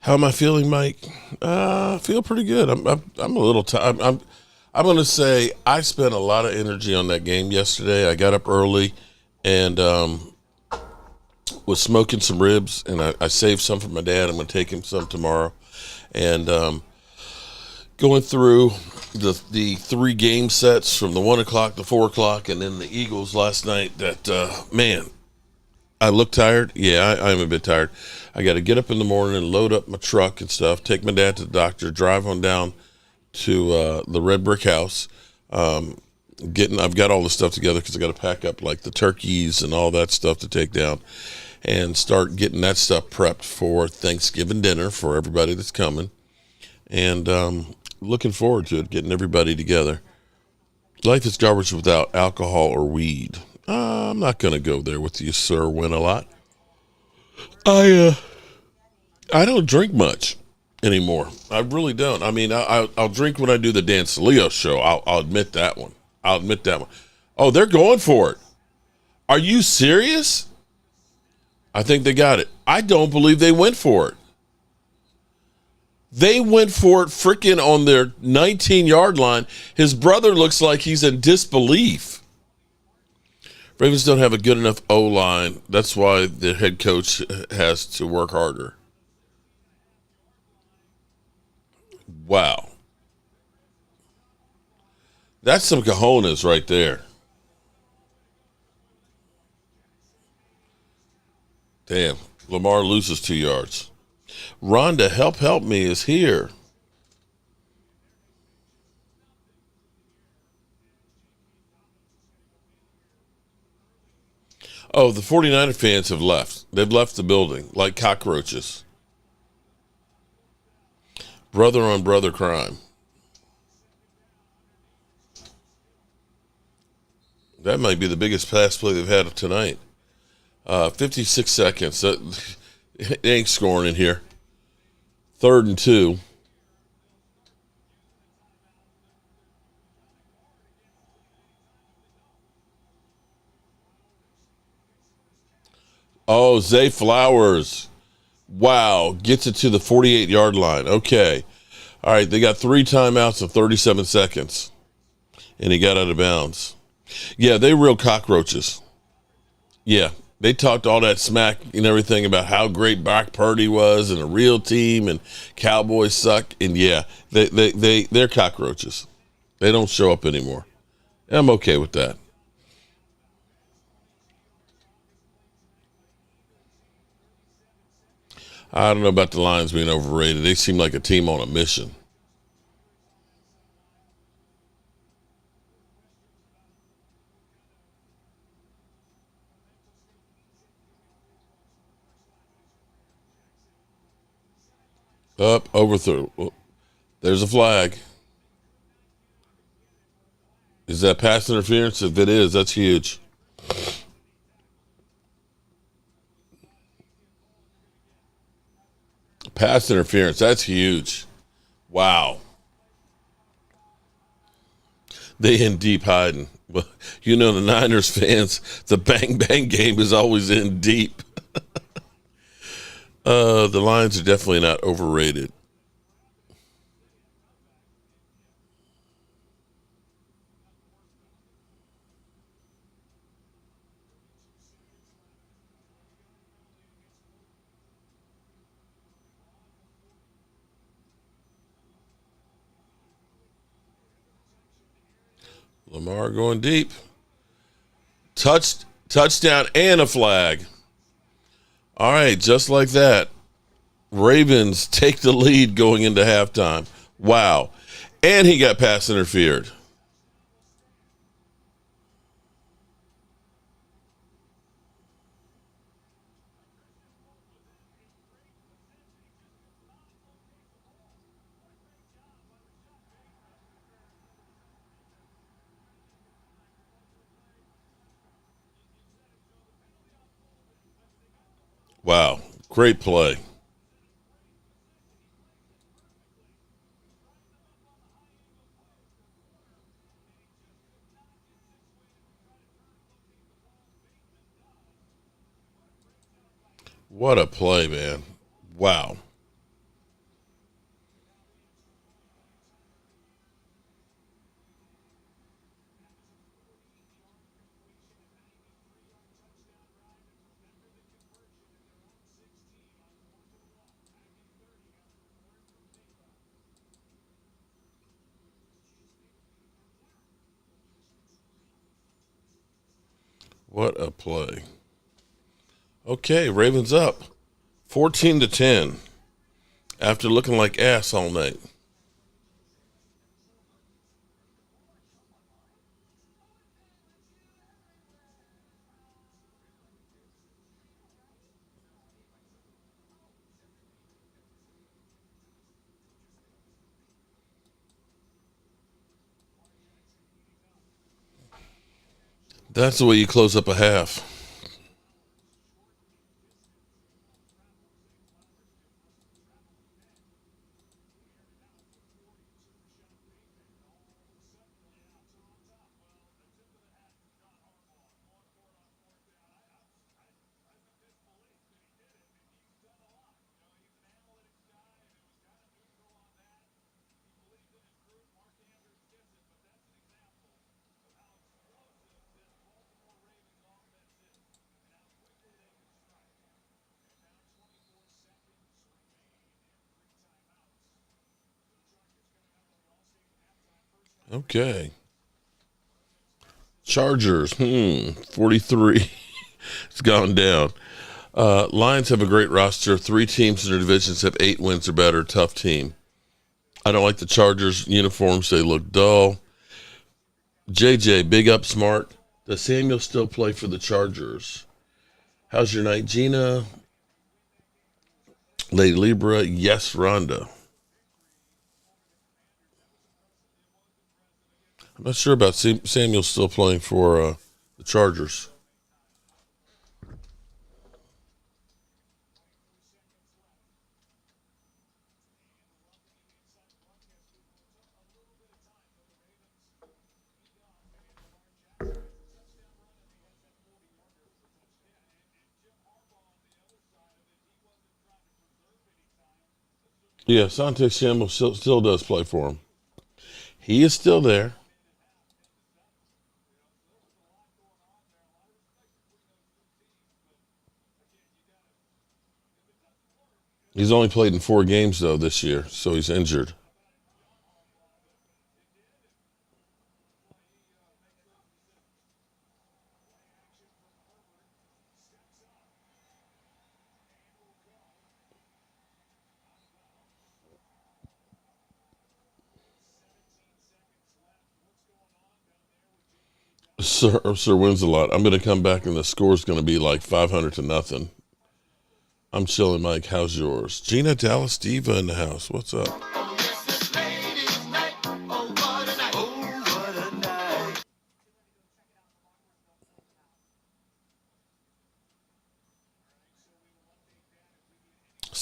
How am I feeling, Mike? I feel pretty good. I'm a little tired. I'm going to say I spent a lot of energy on that game yesterday. I got up early and was smoking some ribs, and I saved some for my dad. I'm going to take him some tomorrow. And going through the 3 game sets from the 1 o'clock to 4 o'clock, and then the Eagles last night. That man, I look tired. Yeah, I'm a bit tired. I got to get up in the morning and load up my truck and stuff, take my dad to the doctor, drive on down to the Red Brick House. I've got all the stuff together because I got to pack up like the turkeys and all that stuff to take down and start getting that stuff prepped for Thanksgiving dinner for everybody that's coming. And looking forward to it, getting everybody together. Life is garbage without alcohol or weed. I'm not going to go there with you, sir, Win-A-Lot. I don't drink much anymore. I really don't. I mean, I'll drink when I do the Dan Salio show. I'll admit that one. Oh, they're going for it. Are you serious? I think they got it. I don't believe they went for it. They went for it freaking on their 19-yard line. His brother looks like he's in disbelief. Ravens don't have a good enough O-line. That's why the head coach has to work harder. Wow. That's some cojones right there. Damn. Lamar loses 2 yards. Rhonda, help me is here. Oh, the 49er fans have left. They've left the building like cockroaches. Brother on brother crime. That might be the biggest pass play they've had tonight. 56 seconds. It ain't scoring in here. 3rd and 2. Oh, Zay Flowers. Wow. Gets it to the 48-yard line. Okay. All right. They got 3 timeouts in 37 seconds. And he got out of bounds. Yeah, they real cockroaches. Yeah. They talked all that smack and everything about how great Brock Purdy was and a real team and Cowboys suck. And yeah, they're cockroaches. They don't show up anymore. I'm okay with that. I don't know about the Lions being overrated. They seem like a team on a mission. Up, overthrow. There's a flag. Is that pass interference? If it is, that's huge. Pass interference, that's huge. Wow. They in deep hiding. Well, you know the Niners fans, the bang bang game is always in deep. The Lions are definitely not overrated. Lamar going deep. Touchdown and a flag. All right, just like that. Ravens take the lead going into halftime. Wow. And he got pass interfered. Wow. Great play. What a play, man. Wow. What a play. Okay, Ravens up 14-10 after looking like ass all night. That's the way you close up a half. Okay. Chargers, 43. It's gone down. Lions have a great roster. 3 teams in their divisions have 8 wins or better. Tough team. I don't like the Chargers uniforms. They look dull. JJ, big up, smart. Does Samuel still play for the Chargers? How's your night, Gina? Lady Libra, yes, Rhonda. I'm not sure about Samuel still playing for the Chargers. Yeah, Sante Samuel still does play for him. He is still there. He's only played in 4 games, though, this year, so he's injured. Sir wins a lot. I'm going to come back and the score's going to be like 500-0. I'm chilling, Mike. How's yours? Gina Dallas Diva in the house. What's up?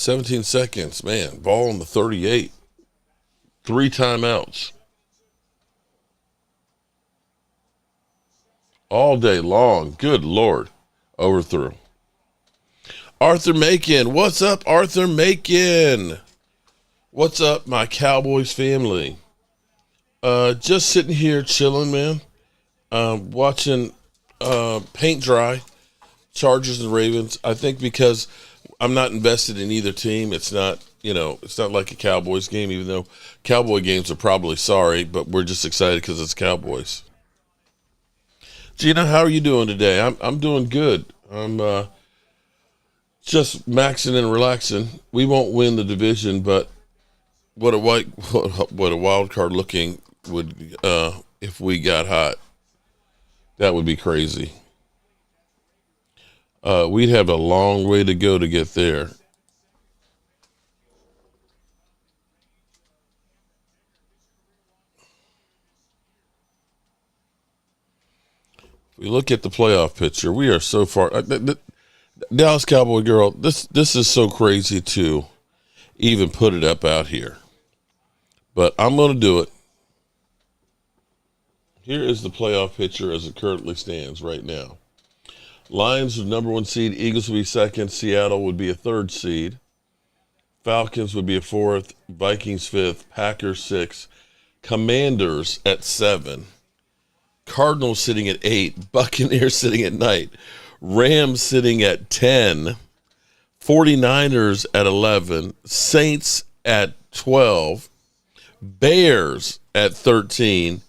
17 seconds. Man, ball on the 38. 3 timeouts. All day long. Good Lord. Overthrew. Arthur Macon. What's up, Arthur Macon? What's up, my Cowboys family? Just sitting here chilling, man. Watching paint dry. Chargers and Ravens. I think because I'm not invested in either team. It's not, it's not like a Cowboys game, even though Cowboy games are probably sorry, but we're just excited because it's Cowboys. Gina, how are you doing today? I'm doing good. I'm just maxing and relaxing. We won't win the division, but what a wild card looking would if we got hot. That would be crazy. We'd have a long way to go to get there. If we look at the playoff picture, we are so far. Dallas Cowboy girl, this is so crazy to even put it up out here. But I'm going to do it. Here is the playoff picture as it currently stands right now. Lions are number 1 seed. Eagles would be 2nd. Seattle would be a 3rd seed. Falcons would be a 4th. Vikings 5th. Packers 6th. Commanders at 7. Cardinals sitting at 8. Buccaneers sitting at 9. Rams sitting at 10. 49ers at 11. Saints at 12. Bears at 13.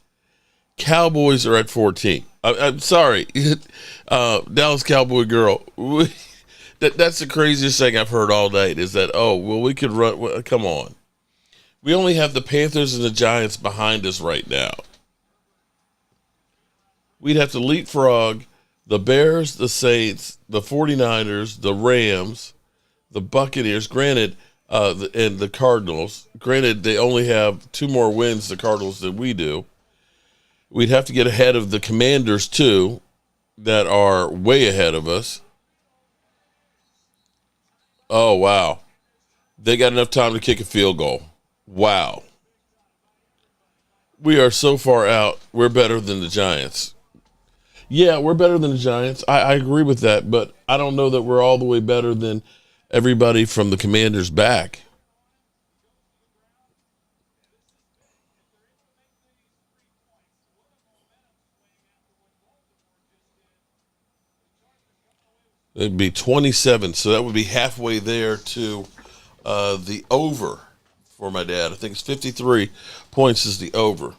Cowboys are at 14. I'm sorry. Dallas Cowboy girl. That's the craziest thing I've heard all night is that, we could run. Well, come on. We only have the Panthers and the Giants behind us right now. We'd have to leapfrog the Bears, the Saints, the 49ers, the Rams, the Buccaneers, granted, and the Cardinals. Granted, they only have 2 more wins, the Cardinals, than we do. We'd have to get ahead of the Commanders, too, that are way ahead of us. Oh, wow. They got enough time to kick a field goal. Wow. We are so far out, we're better than the Giants. Yeah, we're better than the Giants. I agree with that, but I don't know that we're all the way better than everybody from the Commanders back. It'd be 27, so that would be halfway there to the over for my dad. I think it's 53 points is the over.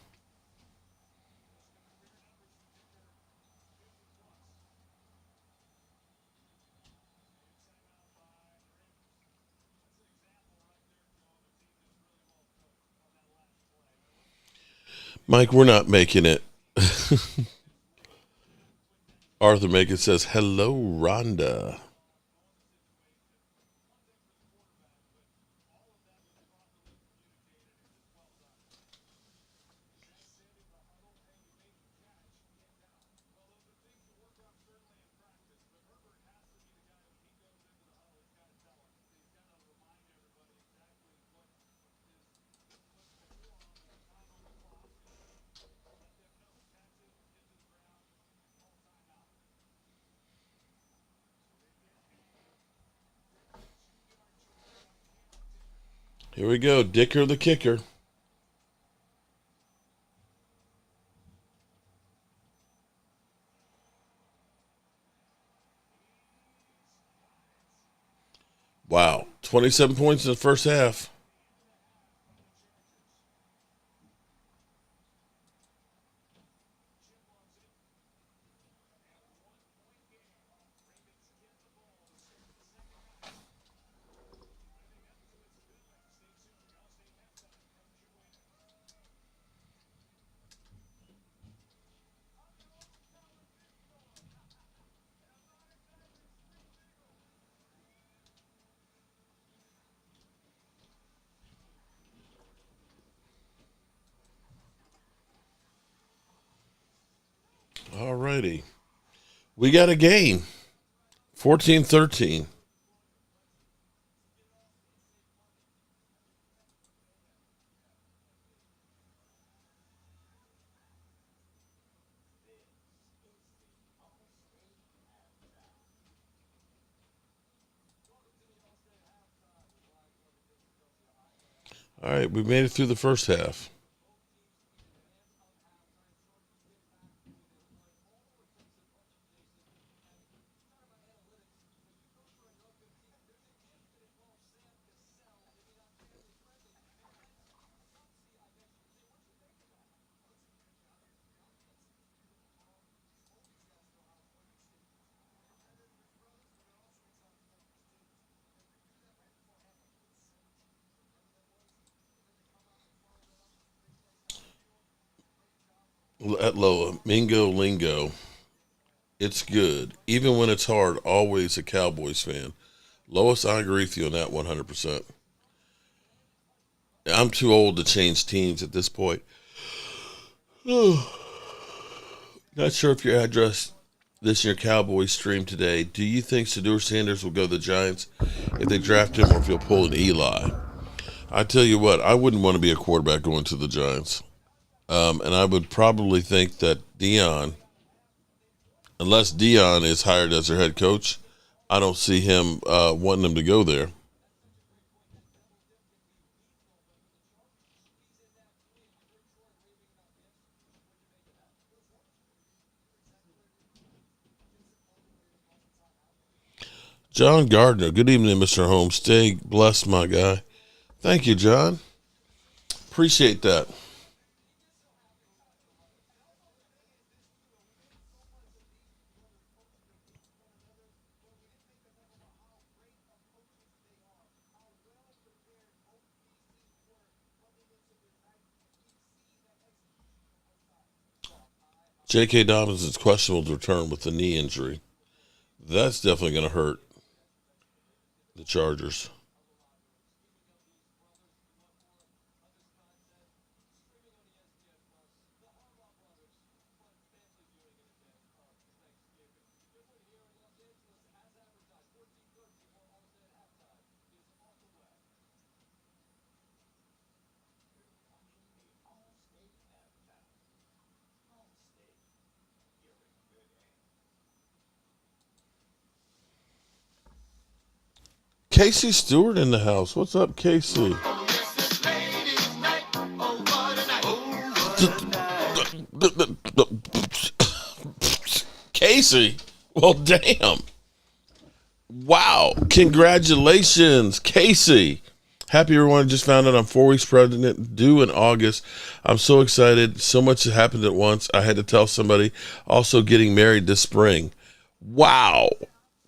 Mike, we're not making it. Arthur Macon says, hello, Rhonda. Here we go. Dicker the kicker. Wow. 27 points in the first half. All righty. We got a game. 14-13. All right, we made it through the first half. At Loa, Mingo Lingo, it's good. Even when it's hard, always a Cowboys fan. Lois, I agree with you on that 100%. I'm too old to change teams at this point. Not sure if your address this year Cowboys stream today. Do you think Shedeur Sanders will go to the Giants if they draft him, or if he'll pull an Eli? I tell you what, I wouldn't want to be a quarterback going to the Giants. And I would probably think that Dion, unless Dion is hired as their head coach, I don't see him wanting them to go there. John Gardner, good evening, Mr. Holmes. Stay blessed, my guy. Thank you, John. Appreciate that. J.K. Dobbins is questionable to return with the knee injury. That's definitely going to hurt the Chargers. Casey Stewart in the house. What's up, Casey? Casey? Well, damn. Wow. Congratulations, Casey. Happy everyone just found out I'm 4 weeks pregnant, due in August. I'm so excited. So much has happened at once. I had to tell somebody. Also getting married this spring. Wow.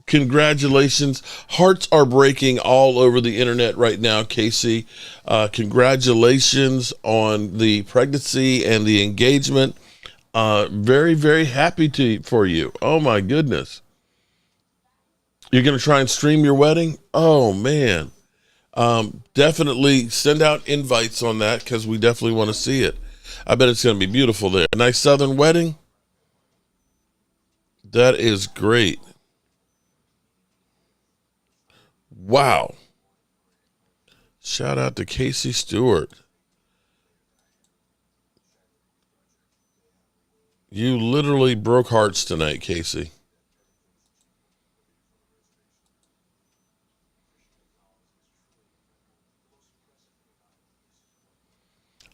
Congratulations. Hearts are breaking all over the internet right now, Casey. Congratulations on the pregnancy and the engagement. Very, very happy for you. Oh, my goodness. You're going to try and stream your wedding? Oh, man. Definitely send out invites on that, because we definitely want to see it. I bet it's going to be beautiful there. A nice Southern wedding? That is great. Wow. Shout out to Casey Stewart. You literally broke hearts tonight, Casey.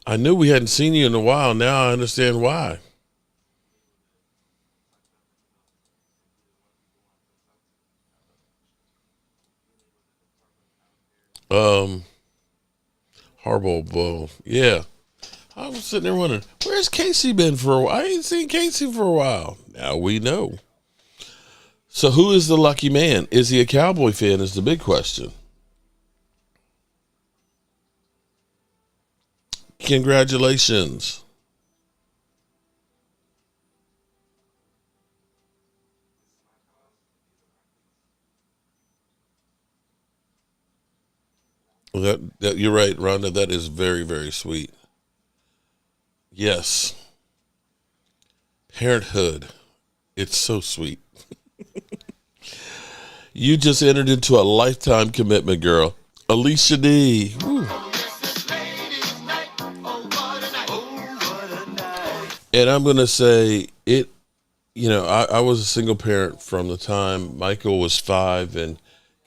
I knew we hadn't seen you in a while. Now I understand why. Harbaugh Bowl. Yeah. I was sitting there wondering, where's Casey been for a while? I ain't seen Casey for a while. Now we know. So who is the lucky man? Is he a Cowboy fan is the big question. Congratulations. That you're right, Rhonda. That is very, very sweet. Yes. Parenthood. It's so sweet. You just entered into a lifetime commitment, girl. Alicia D. Woo. And I'm going to say it, I was a single parent from the time Michael was 5 and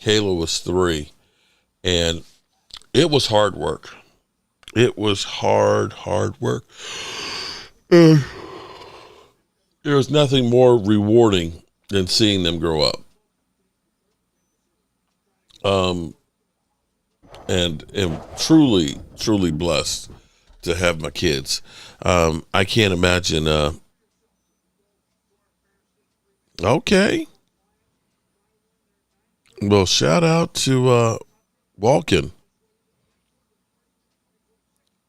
Kayla was 3. And it was hard work. It was hard work. There was nothing more rewarding than seeing them grow up. And am truly blessed to have my kids. I can't imagine. Okay. Well, shout out to Walken.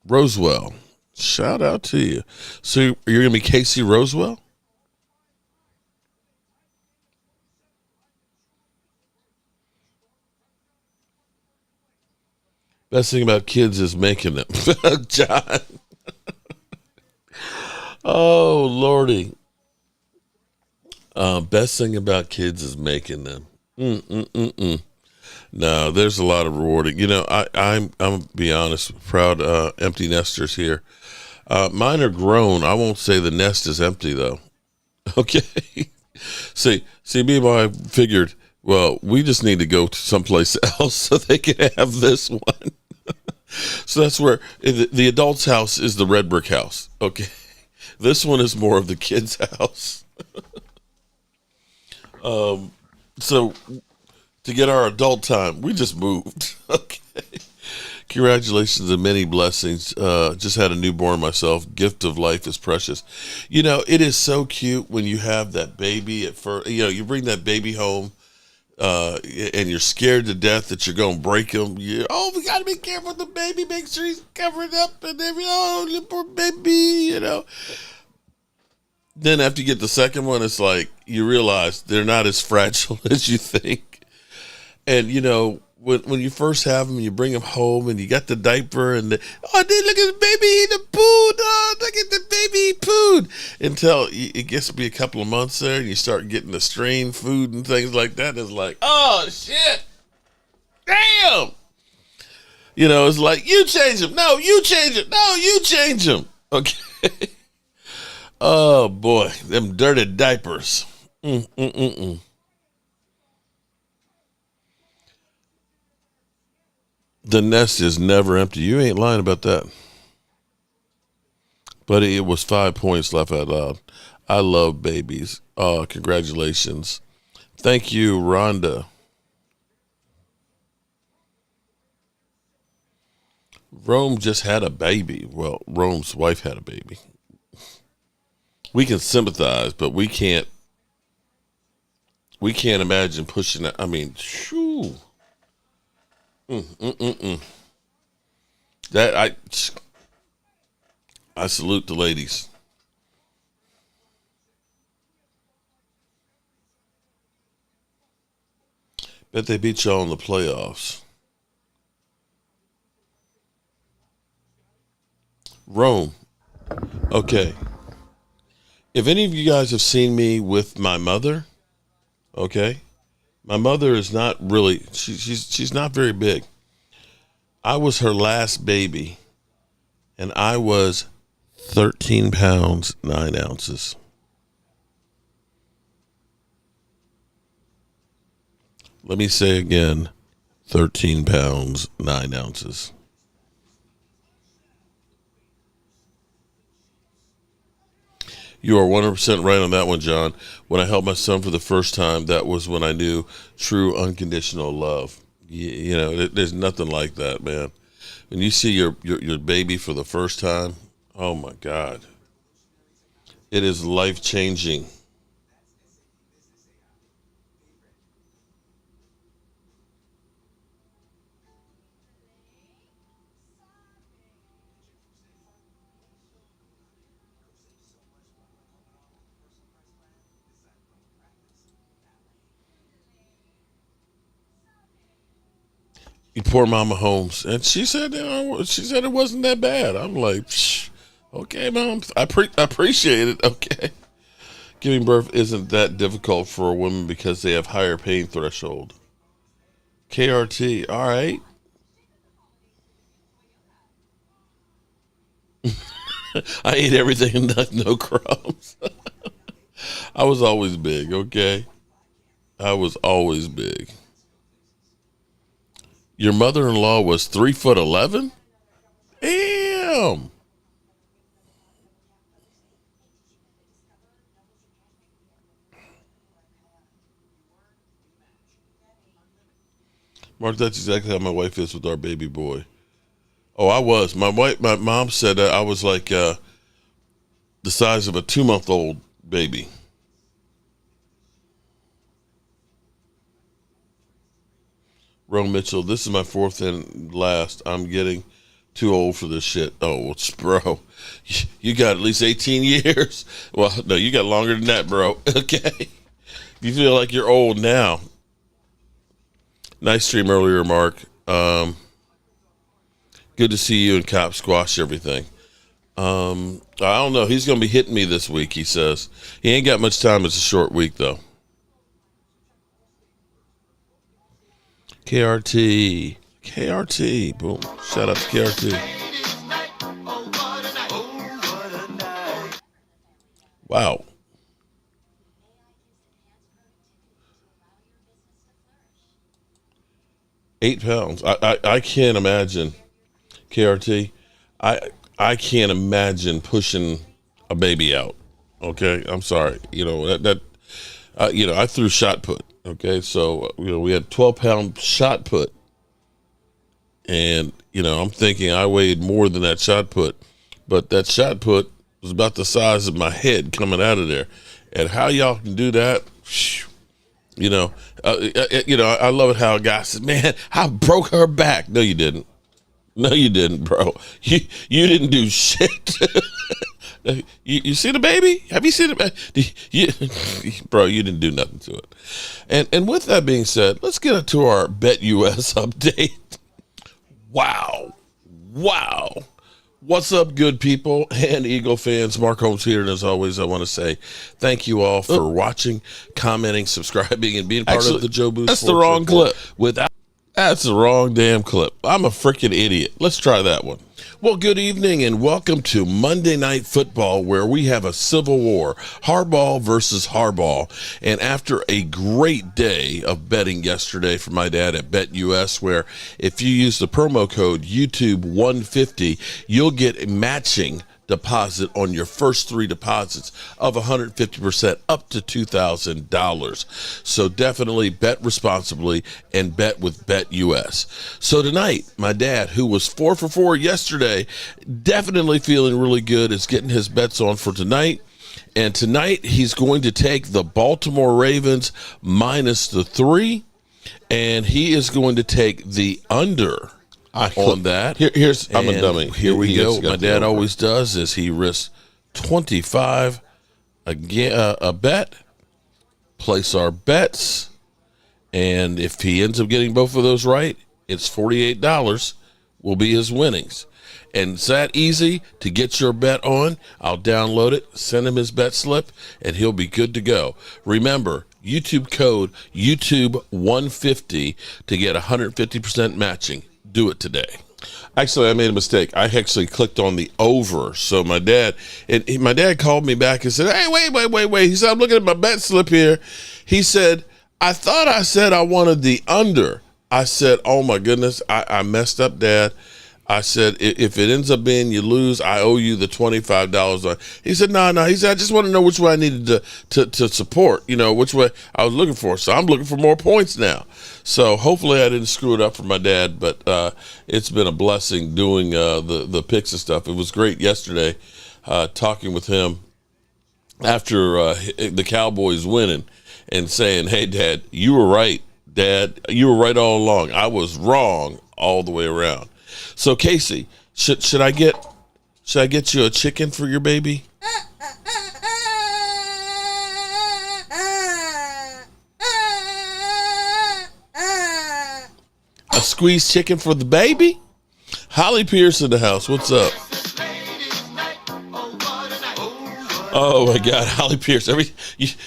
Rosewell. Shout out to you. So you're going to be Casey Rosewell? Best thing about kids is making them. John. Oh, Lordy. Best thing about kids is making them. No, there's a lot of rewarding. You know, I'm gonna be honest, proud empty nesters here. Mine are grown. I won't say the nest is empty though. Okay. see, me and my figured, well, we just need to go to someplace else so they can have this one. So that's where the adult's house is the red brick house. Okay. This one is more of the kid's house. So to get our adult time, we just moved. Okay. Congratulations and many blessings. Just had a newborn myself. Gift of life is precious. You know, it is so cute when you have that baby at first. You know, you bring that baby home, and you're scared to death that you're going to break him. We got to be careful with the baby. Make sure he's covered up and everything. Oh, the poor baby, you know. Then after you get the second one, it's like you realize they're not as fragile as you think. And, you know, when you first have them, you bring them home and you got the diaper and look at the baby eating the food. Oh, look at the baby food. Until it gets to be a couple of months there and you start getting the strained food and things like that. It's like, oh, shit. Damn. You know, it's like, you change them. No, you change it. No, you change them. Okay. Oh, boy. Them dirty diapers. The nest is never empty. You ain't lying about that. Buddy, it was 5 points left out loud. I love babies. Congratulations. Thank you, Rhonda. Rome just had a baby. Well, Rome's wife had a baby. We can sympathize, but we can't imagine pushing that. I mean, shoo. That I salute the ladies. Bet they beat y'all in the playoffs. Rome. Okay. If any of you guys have seen me with my mother, okay, my mother is not really, she's not very big. I was her last baby, and I was 13 pounds, 9 ounces. Let me say again, 13 pounds, 9 ounces. You are 100% right on that one, John. When I held my son for the first time, that was when I knew true unconditional love. You know, there's nothing like that, man. When you see your baby for the first time, oh my God. It is life-changing. Poor Mama Holmes, and she said it wasn't that bad. I'm like, okay, Mom, I appreciate it. Okay, giving birth isn't that difficult for a woman because they have higher pain threshold. KRT, all right. I ate everything and no crumbs. I was always big. Okay, I was always big. Your mother-in-law was 3'11"? B.A.M. Mark, that's exactly how my wife is with our baby boy. Oh, I was. My mom said I was like the size of a 2-month-old baby. Ron Mitchell, this is my fourth and last. I'm getting too old for this shit. Oh, bro, you got at least 18 years. Well, no, you got longer than that, bro. Okay. You feel like you're old now. Nice stream earlier, Mark. Good to see you and Cop squash everything. I don't know. He's going to be hitting me this week, he says. He ain't got much time. It's a short week, though. KRT. Boom. Shout out to KRT. Wow. £8. I can't imagine, KRT. I can't imagine pushing a baby out. Okay, I'm sorry. I threw shot put. Okay, so we had 12-pound shot put, and I'm thinking I weighed more than that shot put, but that shot put was about the size of my head coming out of there, and how y'all can do that? I love it how a guy says, "Man, I broke her back." No, you didn't. No, you didn't, bro. You didn't do shit. You see the baby? Have you seen it? Bro, you didn't do nothing to it. And with that being said, let's get into our Bet US update. Wow. What's up, good people and Eagle fans? Mark Holmes here, and as always, I want to say thank you all for watching, commenting, subscribing, and being part of the Joe Boost. That's the wrong clip. That's the wrong damn clip. I'm a freaking idiot. Let's try that one. Well, good evening and welcome to Monday Night Football, where we have a civil war, Harbaugh versus Harbaugh. And after a great day of betting yesterday for my dad at Bet US, where if you use the promo code YouTube150, you'll get a matching deposit on your first 3 deposits of 150% up to $2,000. So definitely bet responsibly and bet with Bet US. So tonight, my dad, who was 4 for 4 yesterday, definitely feeling really good, is getting his bets on for tonight. And tonight, he's going to take the Baltimore Ravens minus the 3, and he is going to take the under on that. I'm a dummy. Here we go. My dad always does is he risks 25 a bet, place our bets, and if he ends up getting both of those right, it's $48 will be his winnings. And it's that easy to get your bet on. I'll download it, send him his bet slip, and he'll be good to go. Remember, YouTube code YouTube150 to get 150% matching. Do it today. Actually, I made a mistake. I actually clicked on the over. So my dad called me back and said, "Hey, wait." He said, "I'm looking at my bet slip here." He said, "I thought I said I wanted the under." I said, "Oh my goodness, I messed up, Dad." I said, "If it ends up being you lose, I owe you the $25." He said, No. He said, "I just want to know which way I needed to support, which way I was looking for. So I'm looking for more points now." So hopefully I didn't screw it up for my dad, but it's been a blessing doing the picks and stuff. It was great yesterday talking with him after the Cowboys winning and saying, "Hey, Dad, you were right. Dad, you were right all along. I was wrong all the way around." So Casey, should I get you a chicken for your baby? A squeezed chicken for the baby? Holly Pierce in the house. What's up? Oh my God, Holly Pierce!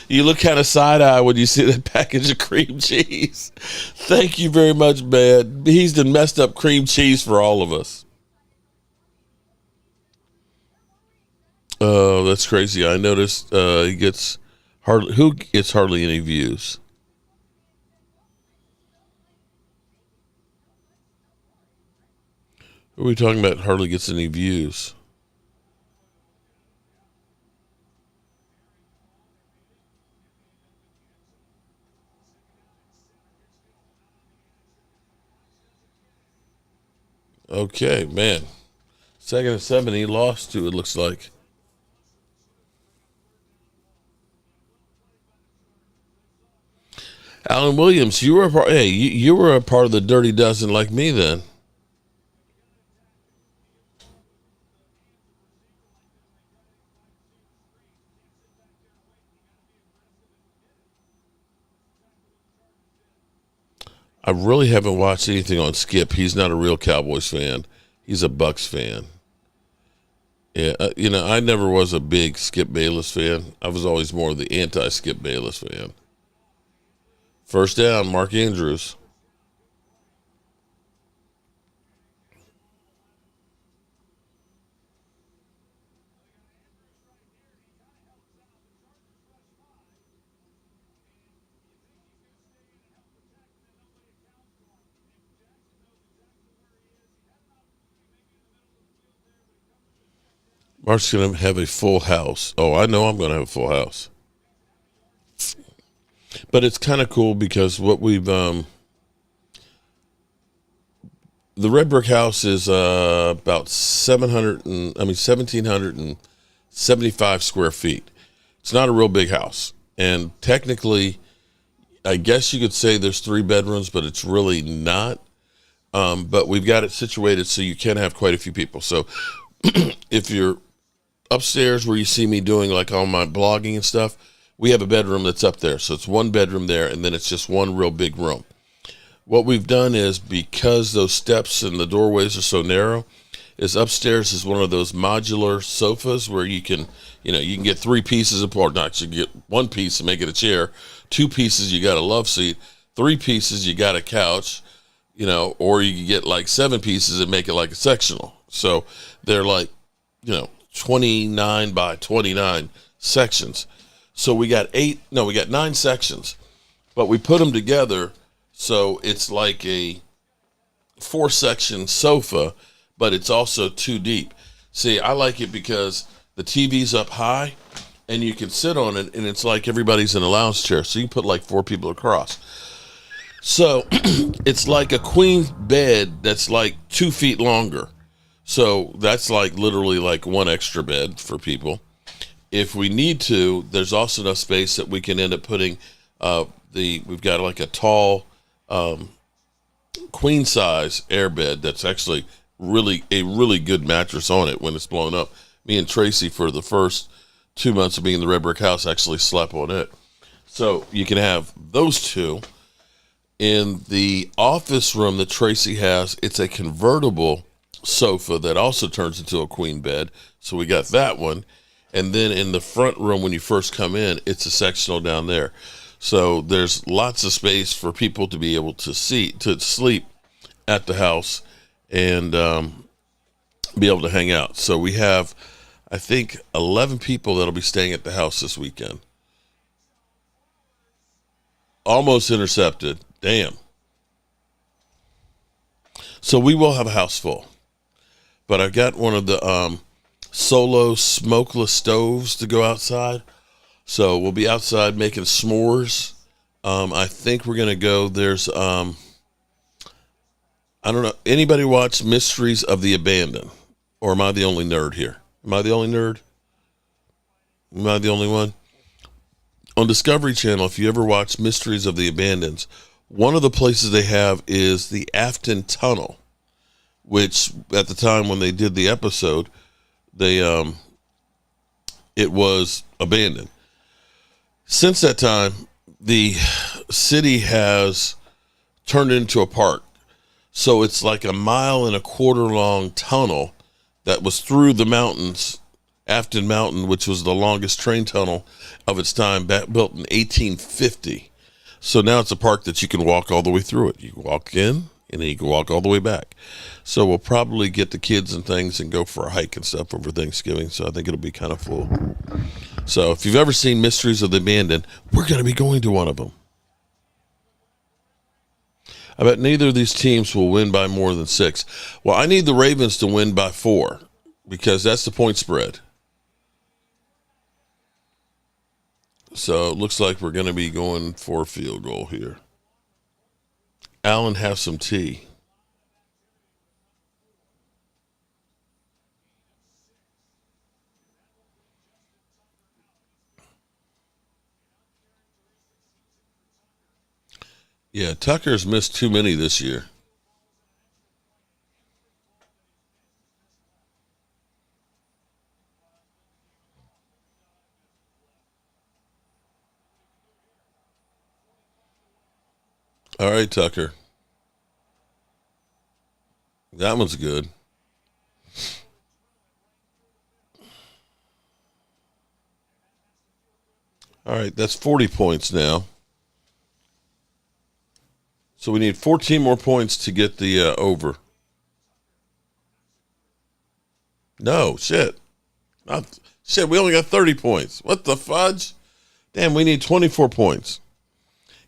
You look kind of side-eye when you see that package of cream cheese. Thank you very much, man. He's done messed up cream cheese for all of us. Oh, that's crazy. I noticed he gets hardly any views. Who are we talking about hardly gets any views? Okay, man. 2nd and 7, he lost to, it looks like. Alan Williams, you were a part, hey, you were a part of the Dirty Dozen like me then. I really haven't watched anything on Skip. He's not a real Cowboys fan. He's a Bucks fan. Yeah, I never was a big Skip Bayless fan. I was always more of the anti-Skip Bayless fan. First down, Mark Andrews. Mark's going to have a full house. Oh, I know I'm going to have a full house. But it's kind of cool because what we've the red brick house is about 1,775 square feet. It's not a real big house, and technically, I guess you could say there's 3 bedrooms, but it's really not. But we've got it situated so you can have quite a few people. So if you're upstairs where you see me doing like all my blogging and stuff, we have a bedroom that's up there. So it's 1 bedroom there, and then it's just one real big room. What we've done is, because those steps and the doorways are so narrow, is upstairs is one of those modular sofas where you can get 3 pieces of, or not, you can get 1 piece and make it a chair, 2 pieces you got a love seat, 3 pieces you got a couch, or you can get like 7 pieces and make it like a sectional. So they're like, 29 by 29 sections. So we got 9 sections, but we put them together so it's like a 4-section sofa, but it's also 2 deep. See, I like it because the TV's up high and you can sit on it, and it's like everybody's in a lounge chair. So you can put like 4 people across. So it's like a queen bed that's like 2 feet longer. So that's like literally like 1 extra bed for people. If we need to, there's also enough space that we can end up putting we've got like a tall queen size airbed that's actually a really good mattress on it when it's blown up. Me and Tracy, for the first 2 months of being in the red brick house, actually slept on it. So you can have those 2. In the office room that Tracy has, it's a convertible sofa that also turns into a queen bed. So we got that one. And then in the front room, when you first come in, it's a sectional down there. So there's lots of space for people to be able to sleep at the house and be able to hang out. So we have, I think, 11 people that'll be staying at the house this weekend. Almost intercepted. Damn. So we will have a house full. But I've got one of the solo smokeless stoves to go outside. So we'll be outside making s'mores. I think we're going to go, there's, I don't know, anybody watch Mysteries of the Abandoned? Or am I the only nerd here? Am I the only nerd? Am I the only one? On Discovery Channel, if you ever watch Mysteries of the Abandoned, one of the places they have is the Afton Tunnel, which at the time when they did the episode, it was abandoned. Since that time, the city has turned it into a park. So it's like a 1.25 mile long tunnel that was through the mountains, Afton Mountain, which was the longest train tunnel of its time, built in 1850. So now it's a park that you can walk all the way through it. You can walk in, and then you can walk all the way back. So we'll probably get the kids and things and go for a hike and stuff over Thanksgiving. So I think it'll be kind of full. So if you've ever seen Mysteries of the Abandoned, we're going to be going to one of them. I bet neither of these teams will win by more than 6. Well, I need the Ravens to win by 4 because that's the point spread. So it looks like we're going to be going for a field goal here. Allen, have some tea. Yeah, Tucker's missed too many this year. All right, Tucker. That one's good. All right, that's 40 points now. So we need 14 more points to get the over. No, shit. Shit, we only got 30 points. What the fudge? Damn, we need 24 points.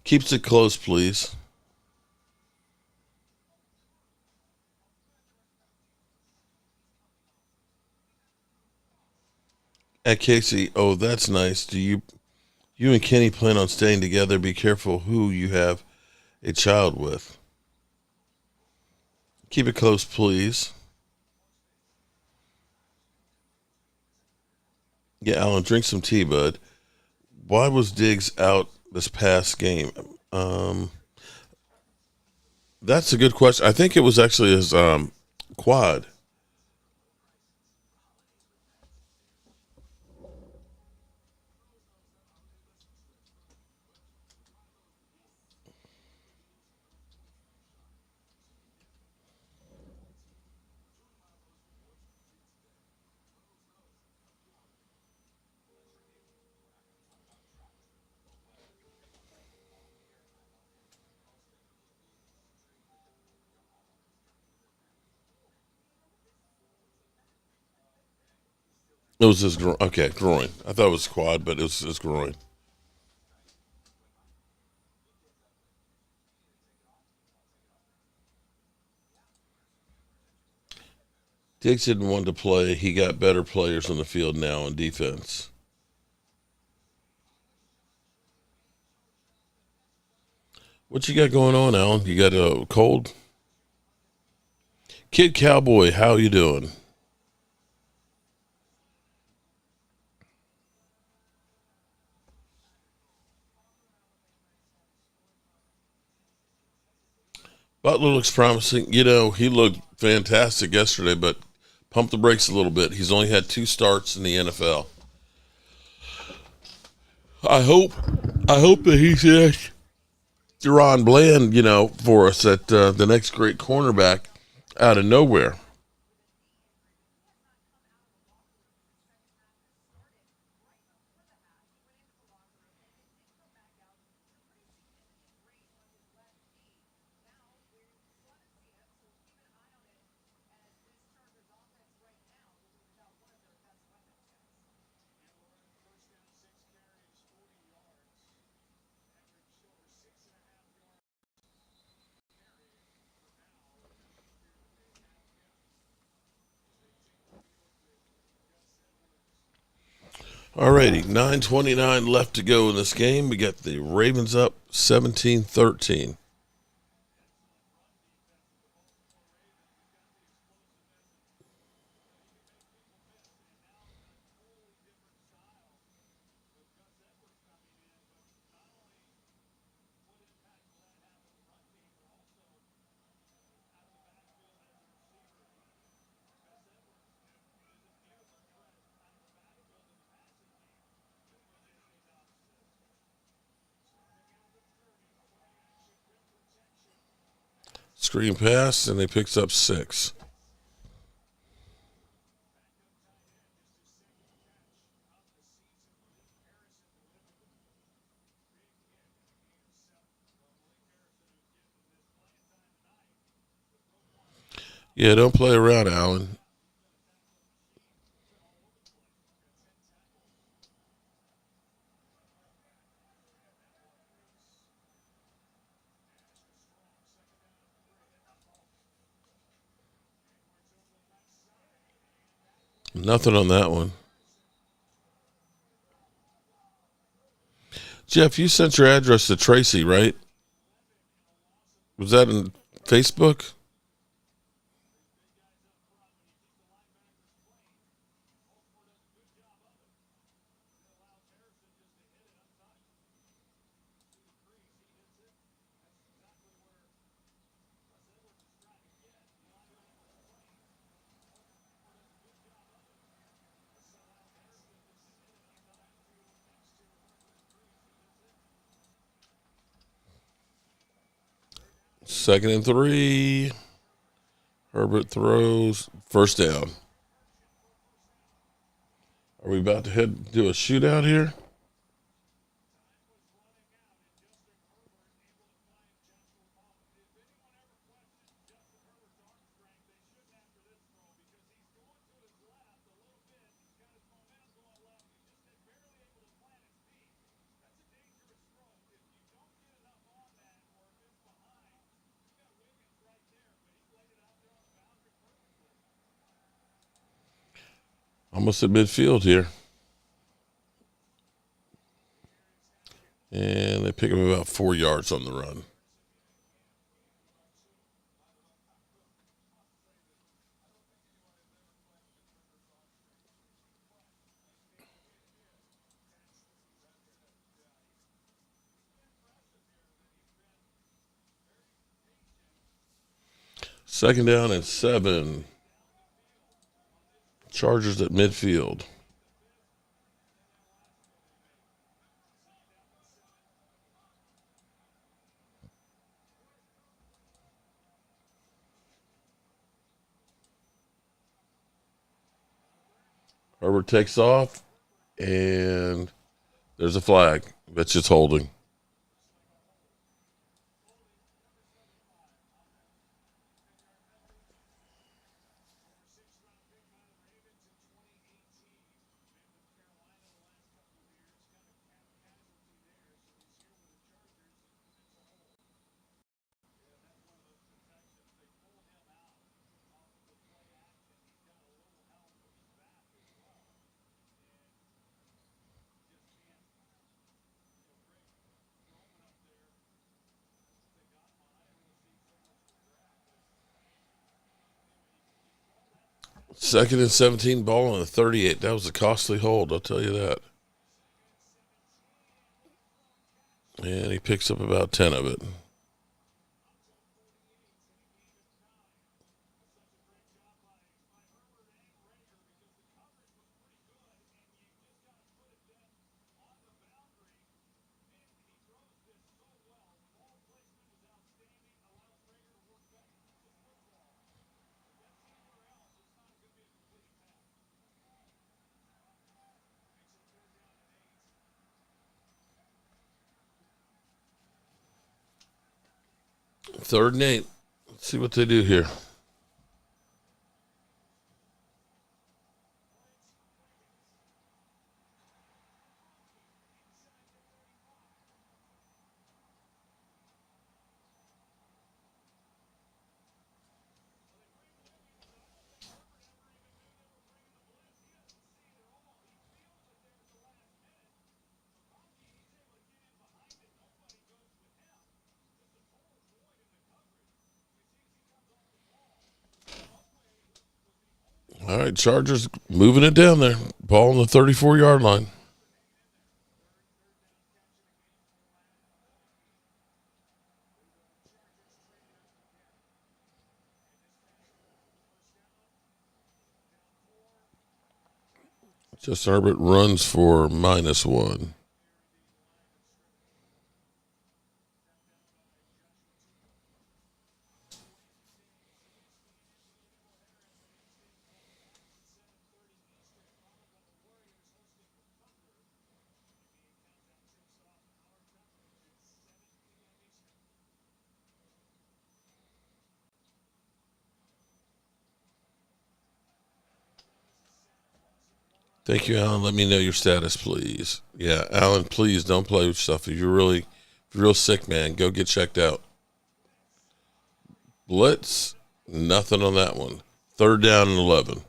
Keeps it close, please. At Casey, oh, that's nice. Do you and Kenny plan on staying together? Be careful who you have a child with. Keep it close, please. Yeah, Alan, drink some tea, bud. Why was Diggs out this past game? That's a good question. I think it was actually his quad. It was his groin. Okay, groin. I thought it was quad, but it was his groin. Diggs didn't want to play. He got better players on the field now on defense. What you got going on, Alan? You got a cold? Kid Cowboy, how you doing? Butler looks promising. You know, he looked fantastic yesterday, but pump the brakes a little bit. He's only had 2 starts in the NFL. I hope that he's Deron Bland, for us at the next great cornerback out of nowhere. Alrighty, 9:29 left to go in this game. We got the Ravens up 17-13. Screen pass, and he picks up 6. Yeah, don't play around, Allen. Nothing on that one. Jeff, you sent your address to Tracy, right? Was that in Facebook? Second and 3. Herbert throws. First down. Are we about to do a shootout here? Almost at midfield here. And they pick him about 4 yards on the run. Second down and 7. Chargers at midfield. Herbert takes off, and there's a flag. Bet you it's holding. Second and 17, ball on the 38. That was a costly hold, I'll tell you that. And he picks up about 10 of it. Third and 8. Let's see what they do here. All right, Chargers moving it down there. Ball on the 34-yard line. Justin Herbert runs for -1. Thank you, Alan. Let me know your status, please. Yeah, Alan, please don't play with stuff. If you're real sick, man, go get checked out. Blitz, nothing on that one. Third down and 11.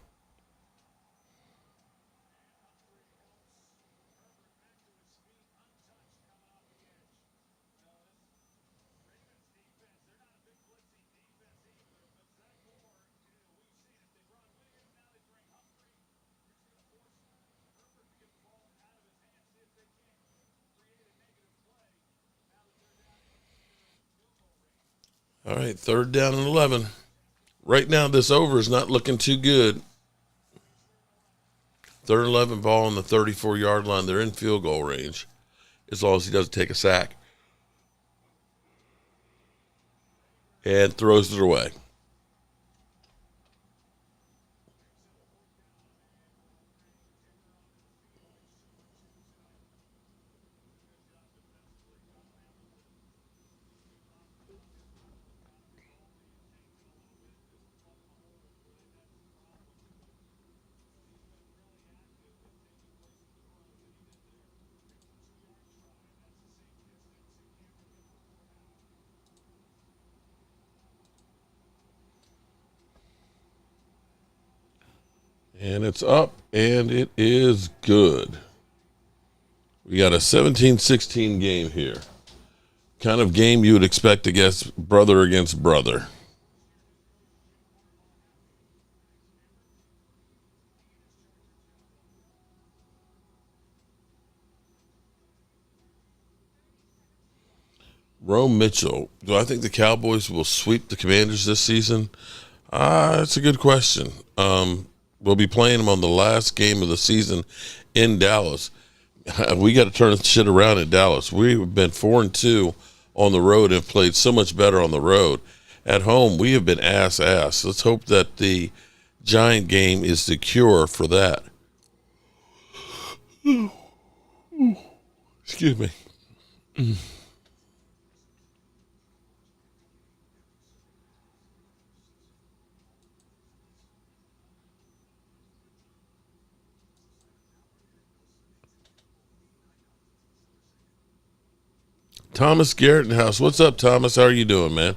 All right, 3rd down and 11. Right now, this over is not looking too good. 3rd and 11, ball on the 34-yard line. They're in field goal range as long as he doesn't take a sack. And throws it away. And it's up, and it is good. We got a 17-16 game here. Kind of game you would expect against brother. Rome Mitchell. Do I think the Cowboys will sweep the Commanders this season? That's a good question. We'll be playing them on the last game of the season in Dallas. We got to turn shit around in Dallas. We've been 4-2 on the road and have played so much better on the road. At home, we have been ass. Let's hope that the Giant game is the cure for that. Excuse me. Thomas Garrett in the house. What's up, Thomas? How are you doing, man?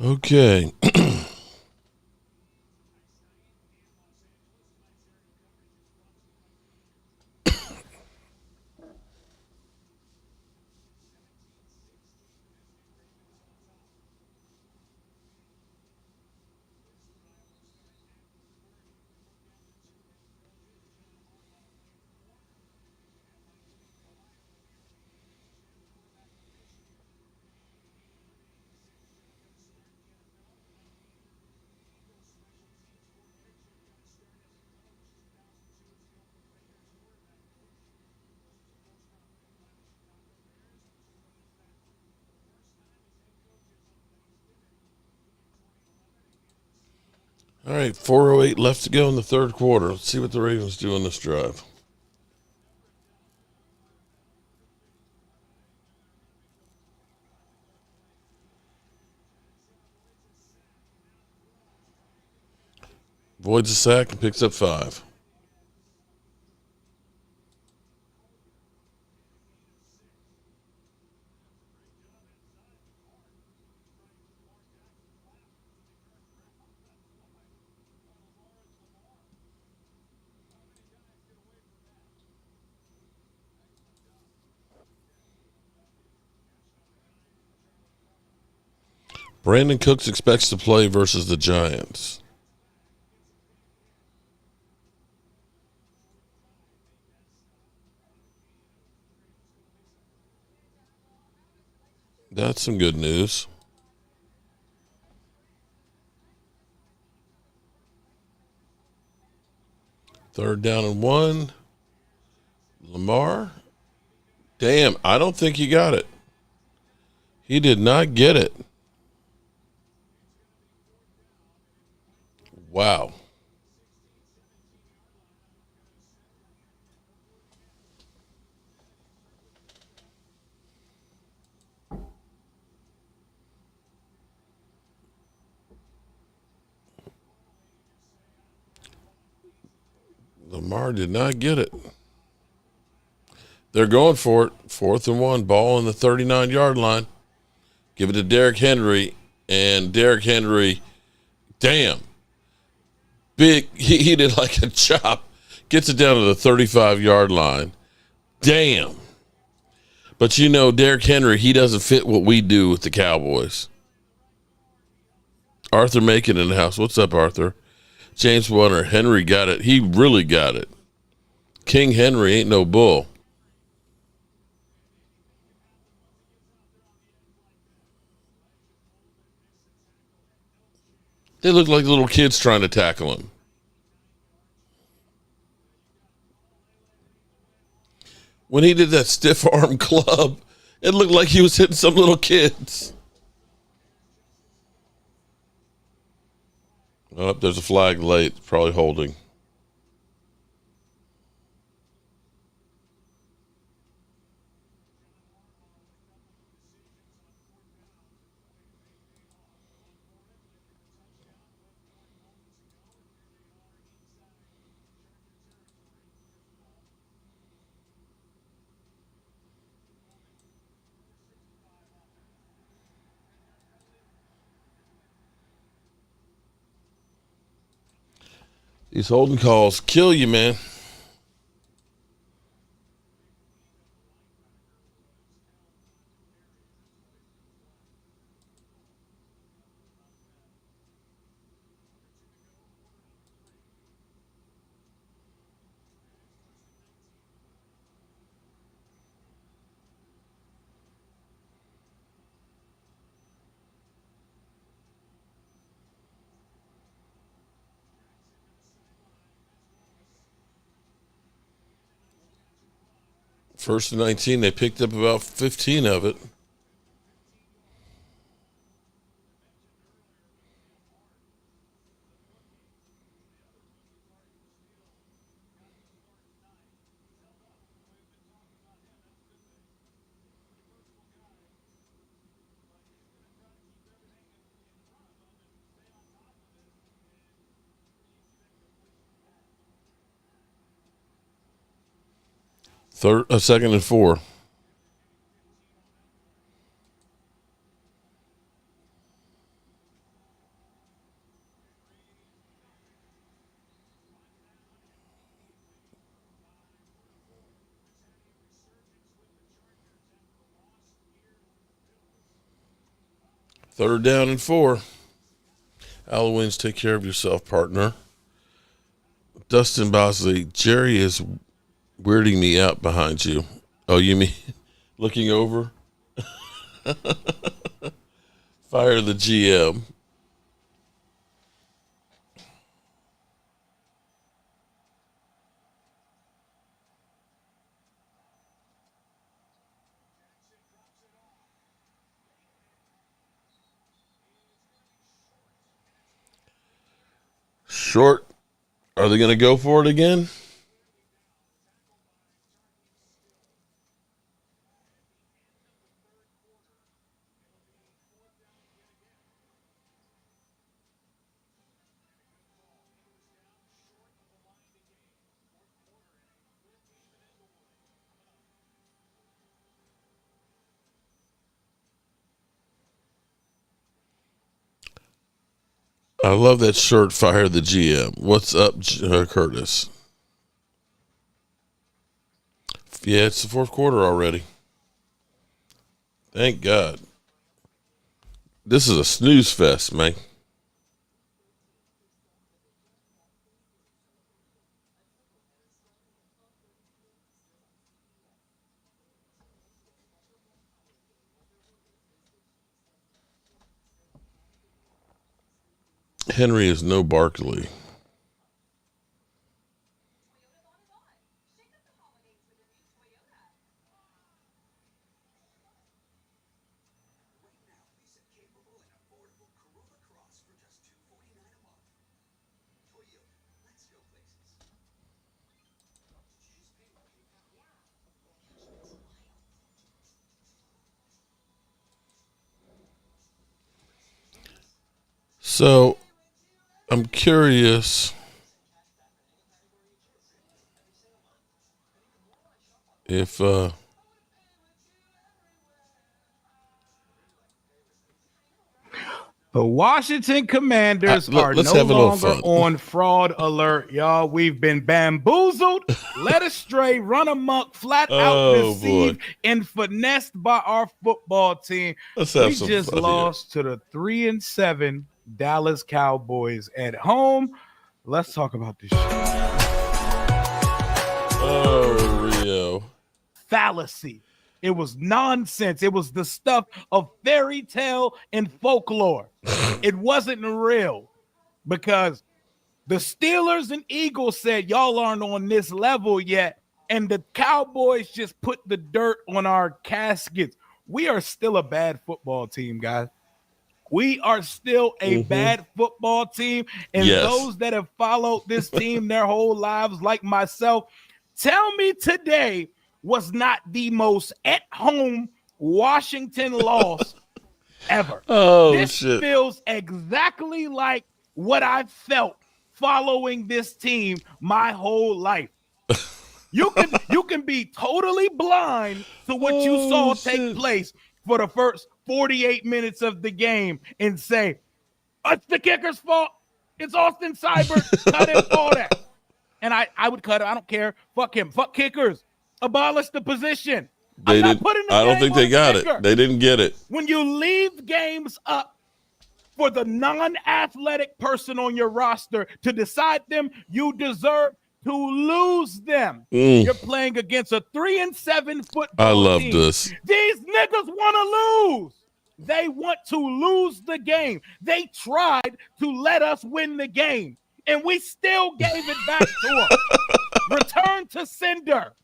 Okay. All right, 4:08 left to go in the third quarter. Let's see what the Ravens do on this drive. Voids a sack and picks up 5. Brandon Cooks expects to play versus the Giants. That's some good news. Third down and 1. Lamar. Damn, I don't think he got it. He did not get it. Wow. Lamar did not get it. They're going for it. 4th and 1, ball on the 39-yard line. Give it to Derrick Henry, and Derrick Henry, damn, big. He did like a chop. Gets it down to the 35-yard line. Damn. But you know, Derrick Henry, he doesn't fit what we do with the Cowboys. Arthur Macon in the house. What's up, Arthur? James Warner, Henry got it. He really got it. King Henry ain't no bull. They look like little kids trying to tackle him. When he did that stiff arm club, it looked like he was hitting some little kids. Oh, there's a flag late. Probably holding. These holding calls kill you, man. First and 19, they picked up about 15 of it. Second and 4. Third down and 4. Halloween's take care of yourself, partner. Dustin Bosley, Jerry is weirding me out behind you. Oh, you mean looking over? Fire the GM. Short. Are they going to go for it again? I love that shirt, Fire the GM. What's up, Curtis? Yeah, it's the fourth quarter already. Thank God. This is a snooze fest, man. Henry is no Barkley. So I'm curious if
The Washington Commanders are
let's
no
have a little
longer
fun.
on fraud alert, y'all. We've been bamboozled, led astray, run amok, flat out
Oh,
deceived,
boy.
and finessed by our football team.
Let's have
We
some
just
fun
lost to the 3-7 Dallas Cowboys at home. Let's talk about this shit.
Oh, Rio.
Fallacy. It was nonsense. It was the stuff of fairy tale and folklore. It wasn't real because the Steelers and Eagles said y'all aren't on this level yet, and the Cowboys just put the dirt on our caskets. We are still a bad football team, guys. We are still a bad football team, and
Yes.
those that have followed this team their whole lives, like myself, tell me today was not the most at-home Washington loss ever.
Oh,
This
shit.
feels exactly like what I felt following this team my whole life. You can be totally blind to what you saw take place for the first 48 minutes of the game and say, it's the kicker's fault. It's Austin Seibert. Cut him, all that. And I would cut him. I don't care. Fuck him. Fuck kickers. Abolish the position.
They
I'm not
didn't.
putting the
I don't
game
think
on
they
the
got
kicker.
it. They didn't get it.
When you leave games up for the non-athletic person on your roster to decide them, you deserve to lose them. You're playing against a 3-7 football
I love
team.
this.
These niggas want to lose. They want to lose the game. They tried to let us win the game, and we still gave it back to them. Return to sender.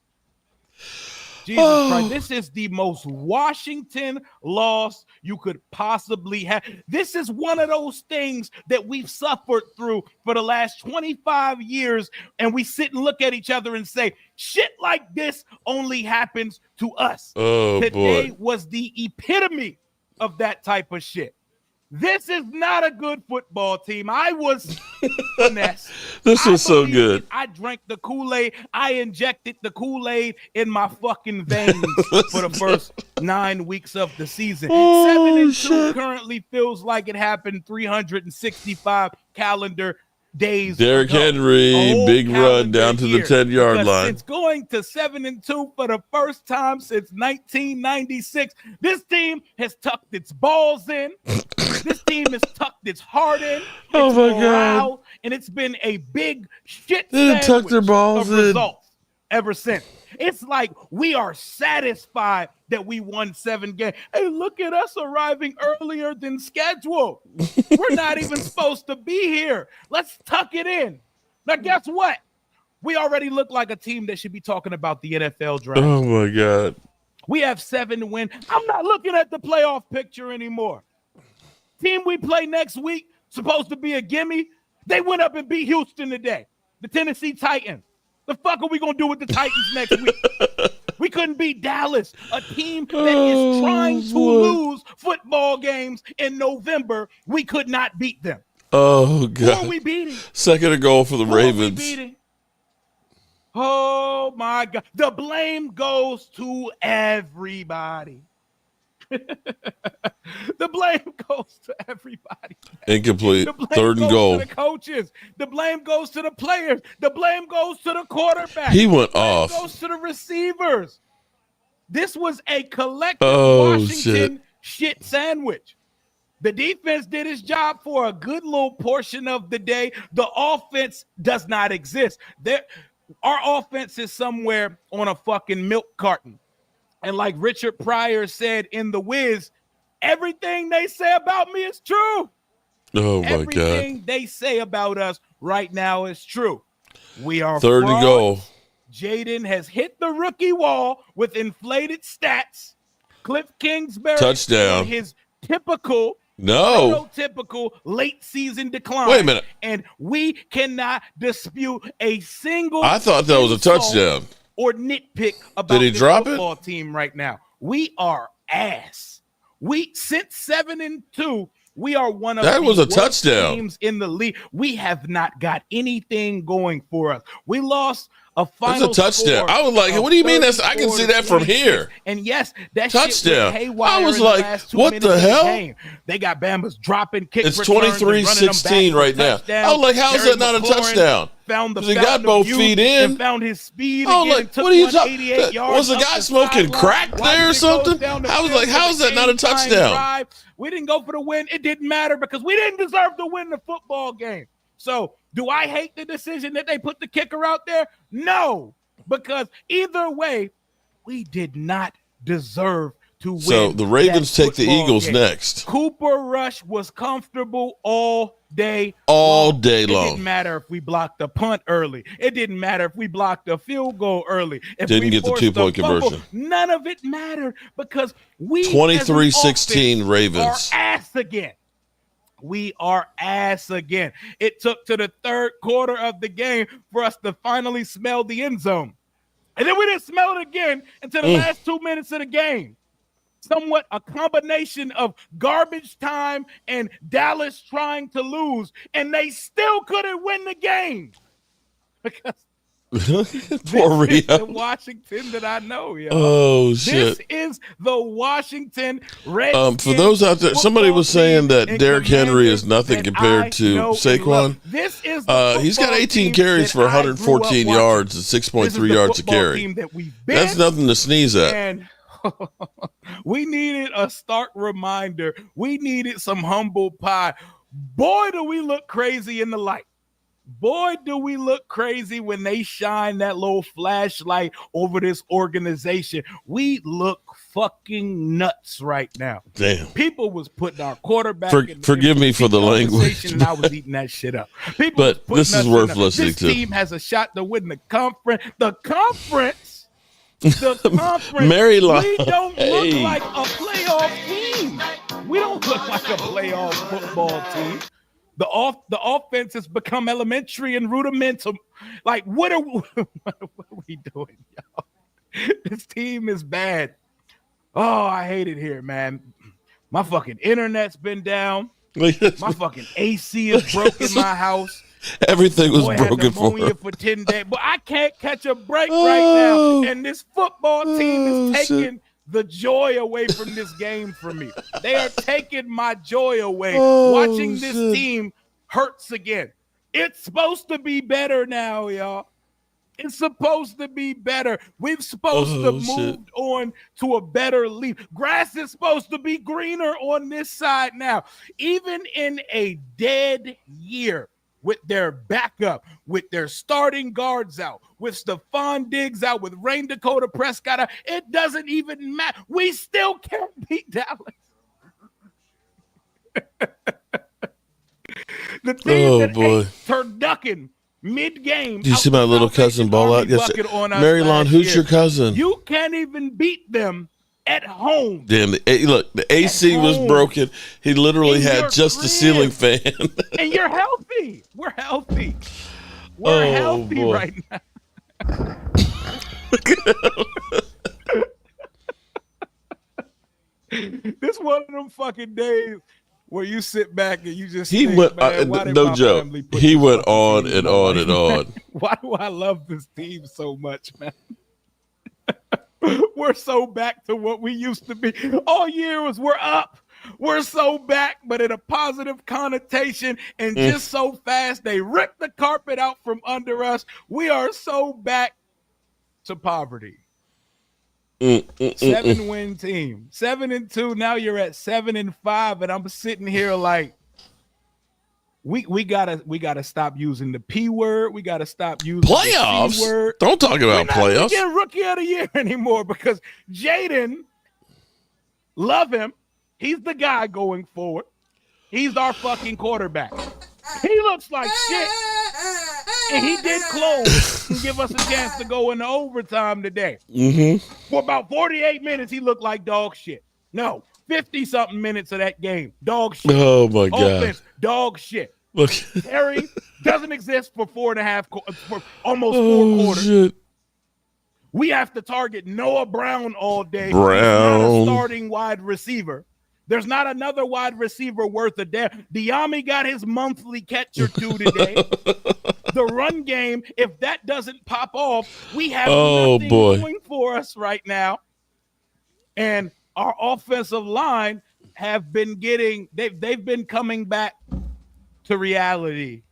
Jesus Christ, this is the most Washington loss you could possibly have. This is one of those things that we've suffered through for the last 25 years, and we sit and look at each other and say, shit like this only happens to us.
Oh,
Today
boy.
was the epitome of that type of shit. This is not a good football team. I was finessed.
This was so
believe
good.
it. I drank the Kool-Aid. I injected the Kool-Aid in my fucking veins for the first 9 weeks of the season. 7-2 currently feels like it happened 365 calendar days
Derrick
ago.
Henry,
A whole
big run
calendar
down to the
year.
10-yard
Because
line.
since going to 7-2 for the first time since 1996, this team has tucked its balls in. This team has tucked its heart in.
Oh,
Its
my
morale,
God.
and it's been a big shit
They done tucked their
sandwich
balls
of
in.
results ever since. It's like we are satisfied that we won 7 games. Hey, look at us arriving earlier than scheduled. We're not even supposed to be here. Let's tuck it in. Now, guess what? We already look like a team that should be talking about the NFL draft.
Oh, my God.
We have 7 to win. I'm not looking at the playoff picture anymore. Team we play next week, supposed to be a gimme. They went up and beat Houston today. The Tennessee Titans. The fuck are we going to do with the Titans next week? We couldn't beat Dallas, a team that is trying to lose football games in November. We could not beat them.
Oh,
Who are
God.
we beating?
Second and goal for the
Who are we
Ravens.
beating? Oh, my God. The blame goes to everybody. The blame goes to everybody.
Incomplete.
The blame
Third and
goes
goal.
to the coaches. The blame goes to the players. The blame goes to the quarterback.
He went
The blame
off.
goes to the receivers. This was a collective Washington shit sandwich. The defense did its job for a good little portion of the day. The offense does not exist. Our offense is somewhere on a fucking milk carton. And like Richard Pryor said in The Wiz, everything they say about me is true.
Oh my God.
Everything they say about us right now is true. We are
3rd and
frauds.
goal.
Jaden has hit the rookie wall with inflated stats. Cliff Kingsbury
Touchdown.
on his typical, prototypical late season decline.
Wait a minute.
And we cannot dispute a single.
I thought that was a
insult
touchdown.
Or nitpick about
Did he
this
drop
football team right now. We are ass. Since 7-2. We are one of
that
the
was a
worst
touchdown
teams in the league. We have not got anything going for us. We lost a final.
That's a touchdown. I was like, what do you mean? I can see that from here.
And yes, that
touchdown.
Shit went haywire.
I was
in
like,
the last 2
what
minutes
the
of
hell?
game. They got Bama's dropping kick.
It's 23-16 right now. I was like, how is that not a touchdown? Because he got both feet in.
And found his speed.
Oh,
again,
like, what are you talking? Was the
up
guy smoking crack there or something? I was like, how is that not a touchdown?
Drive. We didn't go for the win. It didn't matter because we didn't deserve to win the football game. So, do I hate the decision that they put the kicker out there? No, because either way, we did not deserve to win.
So the Ravens take the Eagles
game.
next.
Cooper Rush was comfortable all day
long.
It didn't matter if we blocked the punt early. It didn't matter if we blocked the field goal early. If
didn't
we
get the
forced
2-point
fumble,
conversion.
None of it mattered because we
23-16 Ravens.
are ass again. We are ass again. It took to the 3rd quarter of the game for us to finally smell the end zone. And then we didn't smell it again until the last 2 minutes of the game. Somewhat a combination of garbage time and Dallas trying to lose, and they still couldn't win the game because
Poor
this is
Rio.
the Washington that I know. Yo.
Oh shit!
This is the Washington
Redskins. For those out there, somebody was saying that Derrick Henry is nothing compared to Saquon.
This is
he's got 18 carries for 114 yards and 6.3 yards a carry. That's nothing to sneeze at.
And we needed a stark reminder. We needed some humble pie. Boy, do we look crazy in the light. Boy, do we look crazy when they shine that little flashlight over this organization. We look fucking nuts right now.
Damn.
People was putting our quarterback
forgive me for the language.
And I was eating that shit up.
But this is worth listening to.
This team has a shot to win the conference. The conference.
Maryland.
We don't look like a playoff team. We don't look like a playoff football team. The offense has become elementary and rudimental. Like, what are we doing, y'all? This team is bad. Oh, I hate it here, man. My fucking internet's been down. My fucking AC is broken in my house.
Everything was broken for her.
For 10 days. But I can't catch a break right now. And this football team is taking the joy away from this game from me. They are taking my joy away. Watching this team hurts again. It's supposed to be better now, y'all. It's supposed to be better. We've supposed to move on to a better leaf. Grass is supposed to be greener on this side now. Even in a dead year, with their backup, with their starting guards out, with Stephon Diggs out, with Rain Dakota Prescott out, it doesn't even matter. We still can't beat Dallas. The team that ate turducken mid-game.
Do you see my little cousin ball out yesterday? Maryland, who's your cousin?
You can't even beat them at home.
Damn, look, the AC was broken. He literally had just a ceiling fan.
And you're healthy. We're healthy. We're healthy right now. This one of them fucking days where you sit back and you just
he
think,
went
man,
no joke. He went on and on and on.
Why do I love this team so much, man? We're so back to what we used to be. All year was we're up. We're so back, but in a positive connotation, and just so fast they ripped the carpet out from under us. We are so back to poverty. 7-win team, 7-2. Now you're at 7-5, and I'm sitting here like, we gotta stop using the P word. We gotta stop using
playoffs.
The C word.
Don't talk about playoffs.
We're not getting rookie of the year anymore because Jaden, love him. He's the guy going forward. He's our fucking quarterback. He looks like shit. And he did close and give us a chance to go into overtime today. For about 48 minutes, he looked like dog shit. No, 50-something minutes of that game, dog shit.
Oh, my
Offense,
God.
dog shit.
Look.
Terry doesn't exist for for almost 4 quarters.
Shit.
We have to target Noah Brown all day.
Brown.
He's not a starting wide receiver. There's not another wide receiver worth a damn. Diami got his monthly catch or two today. The run game, if that doesn't pop off, we have nothing going for us right now. And our offensive line have been getting, they've been coming back to reality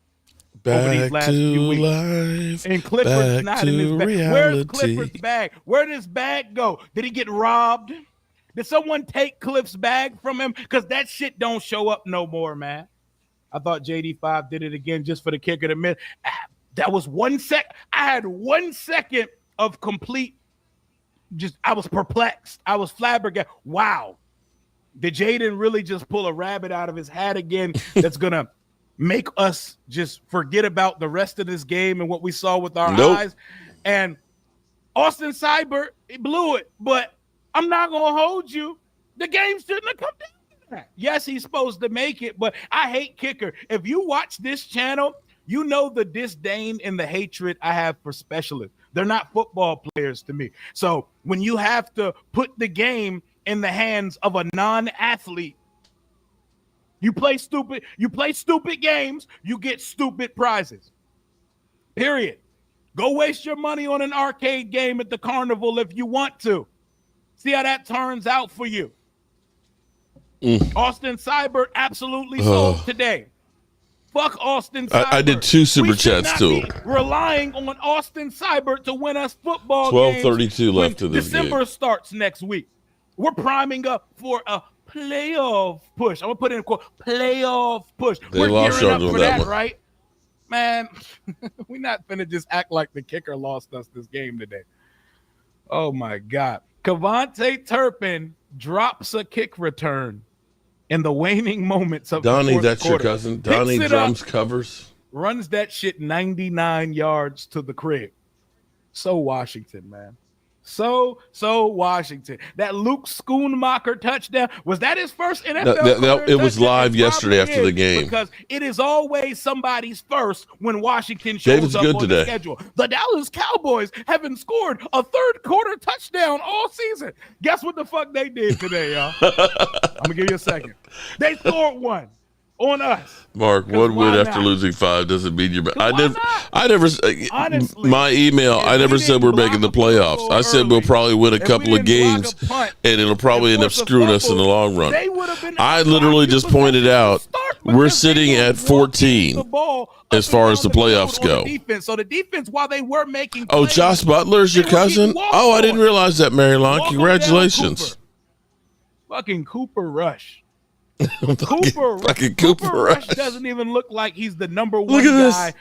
over these last few weeks.
Life,
and Clifford's not in his bag.
Reality.
Where's Clifford's bag? Where did his bag go? Did he get robbed? Did someone take Cliff's bag from him? Because that shit don't show up no more, man. I thought JD5 did it again just for the kicker to miss. That was 1 sec. I had 1 second of complete I was perplexed. I was flabbergasted. Wow. Did Jaden really just pull a rabbit out of his hat again that's going to make us just forget about the rest of this game and what we saw with our eyes? And Austin Seibert, he blew it, but I'm not going to hold you. The game shouldn't have come down to that. Yes, he's supposed to make it, but I hate kicker. If you watch this channel, you know the disdain and the hatred I have for specialists. They're not football players to me. So when you have to put the game in the hands of a non-athlete, you play stupid games, you get stupid prizes. Period. Go waste your money on an arcade game at the carnival if you want to. See how that turns out for you. Austin Seibert absolutely sold today. Fuck Austin Seibert.
I did 2 super chats to him.
Relying on Austin Seibert to win us football
12:32 left in this
December
game.
starts next week. We're priming up for a playoff push. I'm gonna put in a quote, playoff push. We're gearing up for that, right? Man, we're not gonna just act like the kicker lost us this game today. Oh my God. Kavontae Turpin drops a kick return in the waning moments of
Donnie,
the fourth
that's
quarter.
your cousin. Donnie drums covers.
Runs that shit 99 yards to the crib. So Washington, man. So Washington. That Luke Schoonmaker touchdown, was that his first NFL career
it was
touchdown?
live
It
yesterday
probably
after the
is,
game.
because it is always somebody's first when Washington shows
David's
up
good
on
today.
the schedule. The Dallas Cowboys haven't scored a third quarter touchdown all season. Guess what the fuck they did today, y'all? I'm gonna give you a second. They scored one on us.
Mark, one win after losing 5 doesn't mean you're. I never.
Honestly,
my email. I never said we're making the playoffs. I said we'll probably win a couple of games, and it'll probably end up screwing us in the long run. I literally just pointed out we're sitting at 14 as far as the playoffs go.
So the defense, while they were making
Oh,
plays,
Josh Butler's your cousin? Oh, I didn't realize that, Marylon. Congratulations.
Fucking Cooper Rush. Cooper Rush doesn't even look like he's the number one guy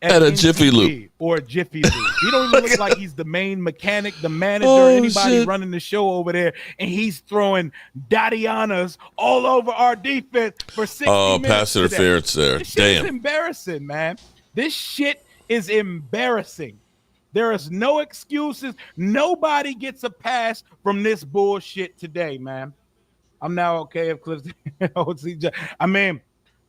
at
a Jiffy Lube
or a Jiffy Lube. He don't even look like he's the main mechanic, the manager, anybody running the show over there, and he's throwing Dadianas all over our defense for 60 minutes.
Pass interference there.
This shit
Damn.
is embarrassing, man. This shit is embarrassing. There is no excuses. Nobody gets a pass from this bullshit today, man. I'm now okay if Cliff's I mean,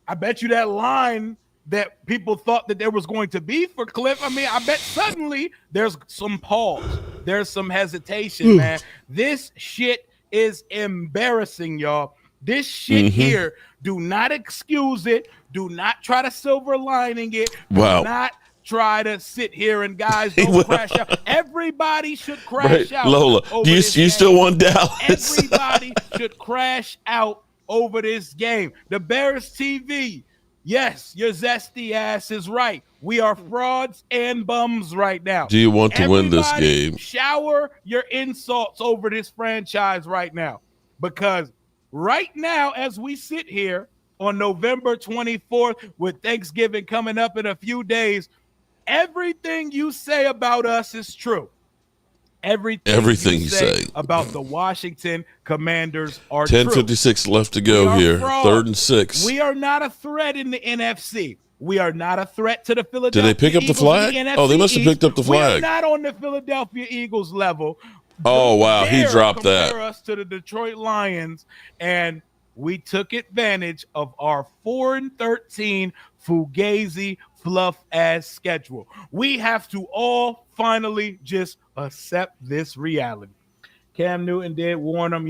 I bet you that line that people thought that there was going to be for Cliff, I mean, I bet suddenly there's some pause. There's some hesitation, man. This shit is embarrassing, y'all. This shit here, do not excuse it. Do not try to silver lining it.
Wow.
Do not try to sit here and guys don't crash out. Everybody should crash out.
Lola, do you still want Dallas?
Everybody should crash out over this game. The Bears TV, yes, your zesty ass is right. We are frauds and bums right now.
Do you want to win this game?
Shower your insults over this franchise right now. Because right now, as we sit here on November 24th, with Thanksgiving coming up in a few days, everything you say about us is true.
Everything you say
about the Washington Commanders are true.
10:56 left to go here.
Frauds.
3rd and 6.
We are not a threat in the NFC. We are not a threat to the Philadelphia
Did they pick up the
Eagles
flag?
in the NFC
Oh, they must have picked up the
We are
flag.
not on the Philadelphia Eagles level.
Oh, wow.
Don't
He
dare
dropped
compare
that.
us to the Detroit Lions, and we took advantage of our 4-13 Fugazi fluff ass schedule. We have to all finally just accept this reality. Cam Newton did warn them,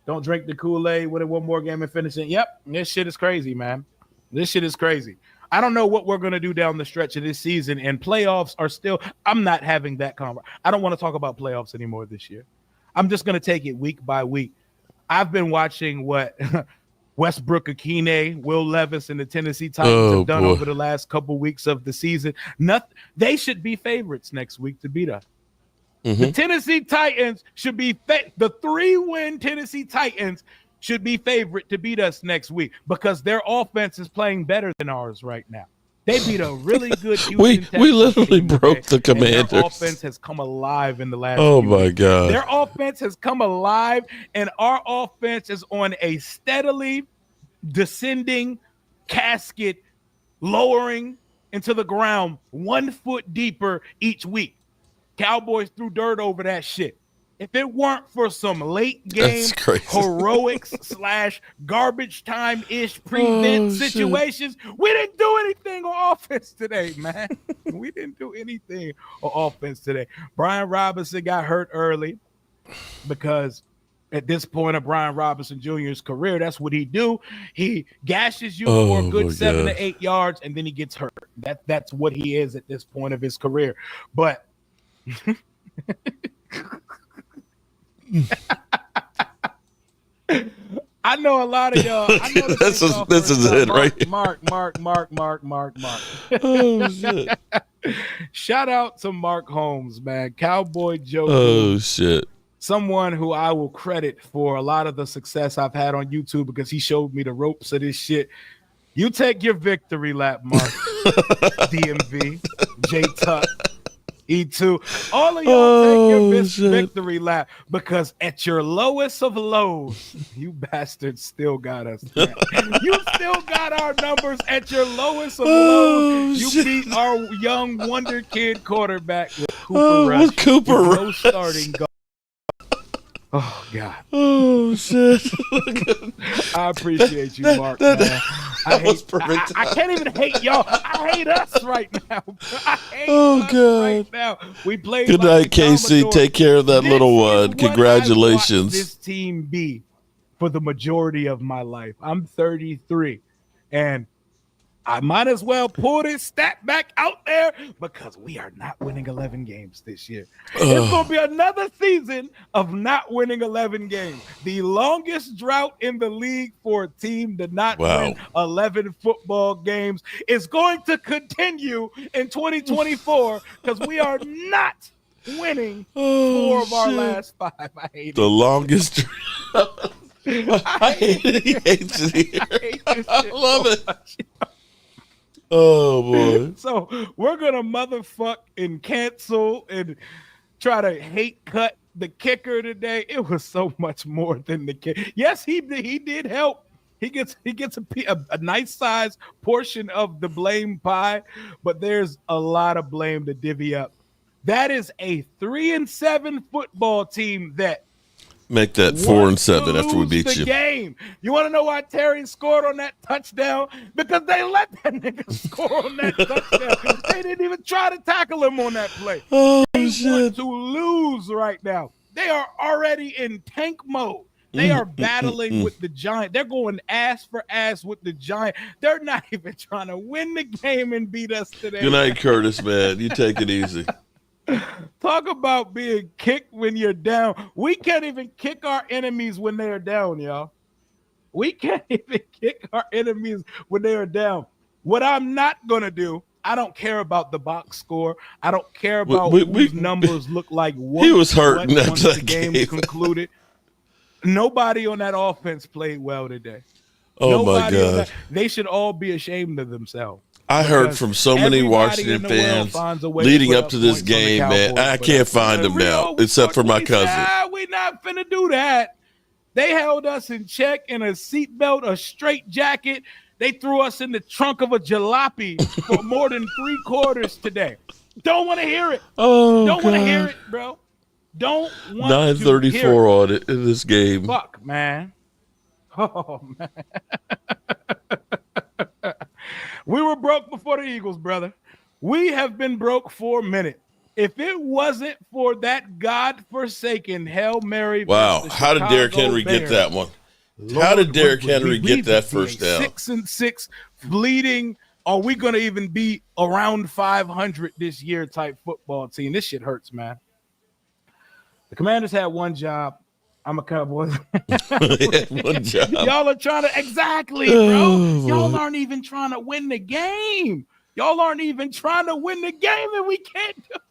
don't drink the Kool-Aid, win one more game and finish it. Yep, this shit is crazy, man. This shit is crazy. I don't know what we're going to do down the stretch of this season, and playoffs are still – I'm not having that conversation. I don't want to talk about playoffs anymore this year. I'm just going to take it week by week. I've been watching what Westbrook Akine, Will Levis, and the Tennessee Titans have done over the last couple weeks of the season. They should be favorites next week to beat us. Mm-hmm. The Tennessee Titans should be the 3-win Tennessee Titans should be favorite to beat us next week because their offense is playing better than ours right now. They beat a really good Houston
we literally
team,
broke the Commanders.
Their offense has come alive in the last
Oh,
few
my
weeks.
God.
Their offense has come alive, and our offense is on a steadily descending casket, lowering into the ground 1 foot deeper each week. Cowboys threw dirt over that shit. If it weren't for some late game heroics / garbage time-ish prevent situations, we didn't do anything on offense today, man. We didn't do anything on offense today. Brian Robinson got hurt early because at this point of Brian Robinson Jr.'s career, that's what he do. He gashes you for a good 7 to 8 yards, and then he gets hurt. That's what he is at this point of his career. But I know a lot of y'all. I know
this is it, right?
Mark.
Oh, shit.
Shout out to Mark Holmes, man. Cowboy Joe.
Oh, shit.
Someone who I will credit for a lot of the success I've had on YouTube because he showed me the ropes of this shit. You take your victory lap, Mark. DMV, J Tuck, E2. All of y'all take your victory lap because at your lowest of lows, you bastards still got us. Man. You still got our numbers at your lowest of lows. You beat our young wonder kid quarterback with Cooper Rush.
With Cooper Rush.
No starting guard. Oh, God.
Oh, shit.
I appreciate you, Mark. Man.
Was perfect.
I can't even hate y'all. I hate us right now. I hate us
God.
right now. We played.
Good night, Casey. Take care of that little one. Congratulations.
This team be for the majority of my life. I'm 33, and I might as well pull this stat back out there because we are not winning 11 games this year. It's going to be another season of not winning 11 games. The longest drought in the league for a team to not win 11 football games is going to continue in 2024 because we are not winning 4 of our last 5. I hate
the
it.
Longest drought. I hate it. He hates it here. I love it. Oh, boy.
So we're going to motherfuck and cancel and try to hate cut the kicker today. It was so much more than the kicker. Yes, he did help. He gets a nice size portion of the blame pie, but there's a lot of blame to divvy up. That is a 3-7 football team that
make that 4-7 after we beat you.
Game. You want to know why Terry scored on that touchdown? Because they let that nigga score on that touchdown. They didn't even try to tackle him on that play. They want to lose right now. They are already in tank mode. They are battling with the Giant. They're going ass for ass with the Giant. They're not even trying to win the game and beat us today.
Good night, Curtis, man. You take it easy.
Talk about being kicked when you're down. We can't even kick our enemies when they are down, y'all. We can't even kick our enemies when they are down. What I'm not going to do, I don't care about the box score. I don't care about whose numbers look like what.
He was hurting
once
that
the game concluded. Nobody on that offense played well today.
Oh, my God.
They should all be ashamed of themselves.
I heard
because
from so many
everybody
Washington
in the world
fans
finds a way
leading
put
up to this
points on the
game, man.
Cowboys,
I
but
can't find them
Rio,
now, except for my cousin.
We not finna do that. They held us in check in a seatbelt, a straight jacket. They threw us in the trunk of a jalopy for more than 3 quarters today. Don't want to hear it.
Oh,
Don't want to hear it, bro. Don't want
934 on it in this game.
Fuck, man. Oh, man. We were broke before the Eagles, brother. We have been broke for a minute. If it wasn't for that godforsaken Hail Mary.
Wow. How did Derrick Henry get that one? How did Derrick Henry get that first down?
6-6 bleeding. Are we going to even be around 500 this year type football team? This shit hurts, man. The Commanders had one job. I'm a Cowboys.
One job.
Y'all are trying to exactly, bro. Y'all aren't even trying to win the game. Y'all aren't even trying to win the game, and we can't do it.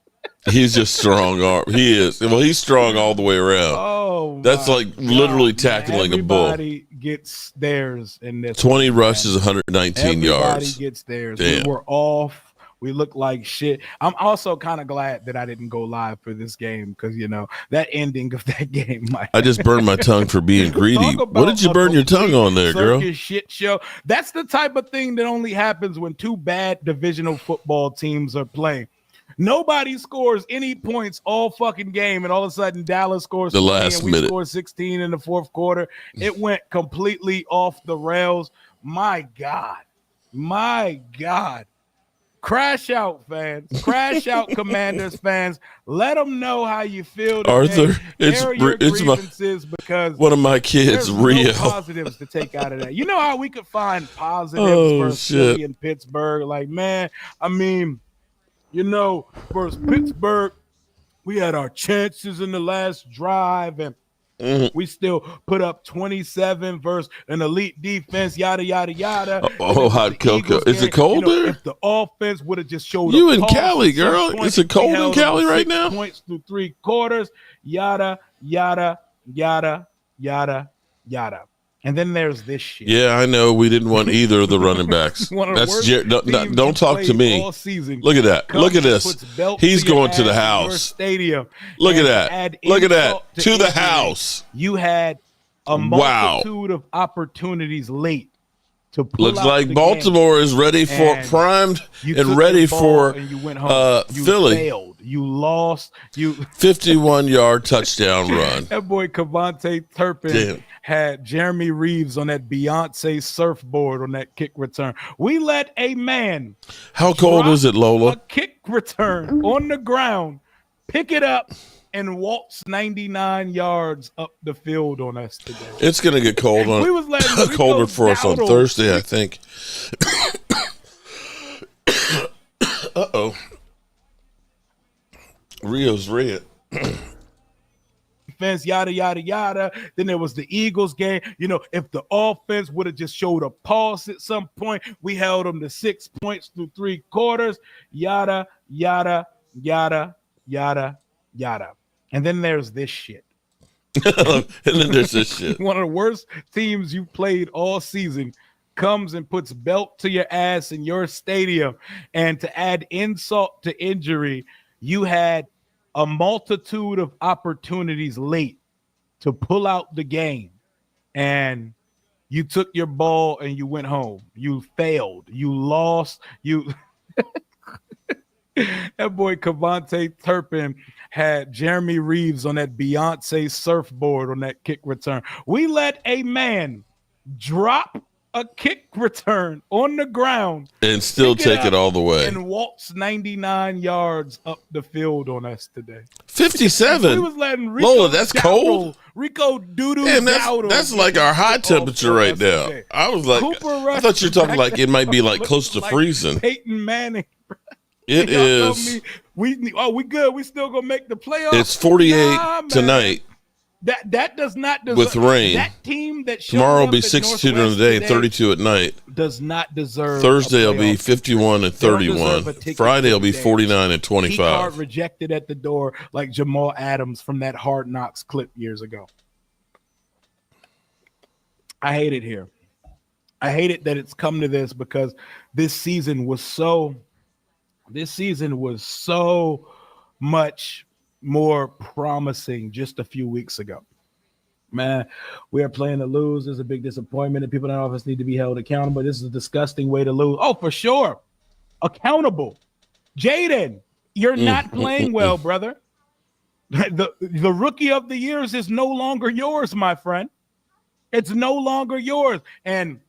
He's just strong arm. He is. Well, he's strong all the way around.
Oh,
that's like literally tackling a bull.
Everybody gets theirs in this.
20 rushes, 119 yards.
Everybody gets theirs.
Damn.
We were off. We look like shit. I'm also kind of glad that I didn't go live for this game because, you know, that ending of that game.
I just burned my tongue for being greedy. What did you burn your tongue on there, girl?
Shit show. That's the type of thing that only happens when 2 bad divisional football teams are playing. Nobody scores any points all fucking game, and all of a sudden Dallas scores
the last minute.
We scored 16 in the fourth quarter. It went completely off the rails. My God. Crash out, fans. Crash out, Commanders fans. Let them know how you feel today.
Arthur, it's
because
one of my kids, Rio.
No positives to take out of that. You know how we could find positives versus Philly and Pittsburgh? Like, man, I mean, you know, versus Pittsburgh, we had our chances in the last drive, and we still put up 27 versus an elite defense, yada, yada, yada.
Oh, hot cocoa. Is it cold there?
If the offense would have just showed
you in Cali, girl. Is it cold in Cali right now?
Points through 3 quarters, yada, yada, yada, yada, yada. And then there's this shit.
Yeah, I know. We didn't want either of the running backs. That's don't talk to me. Look at that. Look at this. He's going to the house.
Stadium.
Look at that. Look at that. To the house.
You had a multitude of opportunities late to pull
Looks
out
like
the
Baltimore
game.
is ready for primed and ready for Philly.
Failed. You lost.
51-yard touchdown run.
That boy Cavante Turpin had Jeremy Reeves on that Beyonce surfboard on that kick return. We let a man.
How cold is it, Lola?
A kick return on the ground, pick it up, and waltz 99 yards up the field on us today.
It's going to get cold colder for us on Thursday, I think. Uh-oh. Rio's red.
Defense, yada, yada, yada. Then there was the Eagles game. You know, if the offense would have just showed a pulse at some point, we held them to 6 points through 3 quarters, yada, yada, yada, yada, yada. And then there's this shit.
And then there's this shit.
One of the worst teams you played all season comes and puts belt to your ass in your stadium. And to add insult to injury, you had a multitude of opportunities late to pull out the game. And you took your ball and you went home. You failed. You lost. That boy Cavante Turpin had Jeremy Reeves on that Beyonce surfboard on that kick return. We let a man drop a kick return on the ground
and still take it all the way
and waltz 99 yards up the field on us today.
57.
We was letting Rico
Lola, that's cold.
Rico doo-doo.
That's like our high temperature right now.
Today.
I was like, I thought you were talking like it might be like close to freezing.
Peyton Manning.
It is.
We good. We still gonna make the playoffs.
It's 48 tonight.
That does not deserve
with rain.
That team that
tomorrow will be 62 during the day and 32 at night.
Does not deserve.
Thursday will be 51 and 31. Friday will be 49 and 25.
Card rejected at the door like Jamal Adams from that Hard Knocks clip years ago. I hate it here. I hate it that it's come to this because this season was so much more promising just a few weeks ago. Man, we are playing to lose. There's a big disappointment, and people in our office need to be held accountable. This is a disgusting way to lose. Oh, for sure. Accountable. Jaden, you're not playing well, brother. The rookie of the years is no longer yours, my friend. It's no longer yours. And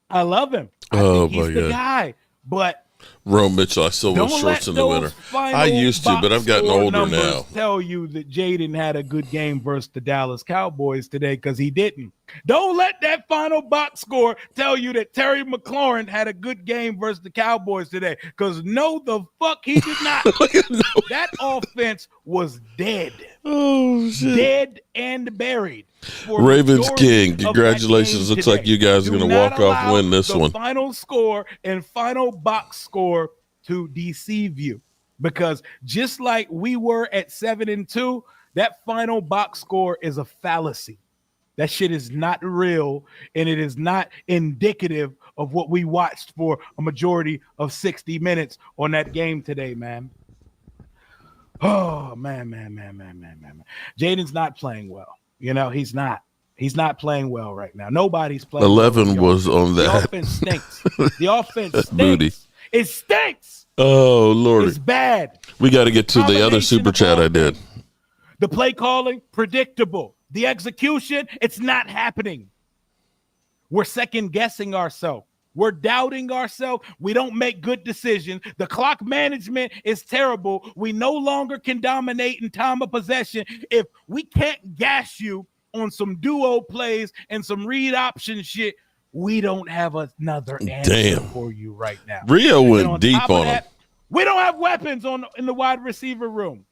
I love him. I think he's the guy. But
Rome Mitchell, I still wear shorts in the winter. I used to, but I've gotten older now.
Tell you that Jaden had a good game versus the Dallas Cowboys today because he didn't. Don't let that final box score tell you that Terry McLaurin had a good game versus the Cowboys today because no, the fuck he did not. That offense was dead.
Oh, shit.
Dead and buried.
Ravens King, congratulations. Looks like you guys are going to walk off and win this one.
Final score and final box score to deceive you because just like we were at 7-2, that final box score is a fallacy. That shit is not real, and it is not indicative of what we watched for a majority of 60 minutes on that game today, man. Oh, man. Jaden's not playing well. You know, he's not. He's not playing well right now. Nobody's playing
11 well was on that.
The offense stinks. The offense stinks.
Booty.
It stinks.
Oh, Lord.
It's bad.
We got to get to the other super chat I did.
The play calling, predictable. The execution, it's not happening. We're second guessing ourselves. We're doubting ourselves. We don't make good decisions. The clock management is terrible. We no longer can dominate in time of possession. If we can't gash you on some duo plays and some read option shit, we don't have another answer for you right now.
Rio went deep on him.
We don't have weapons in the wide receiver room.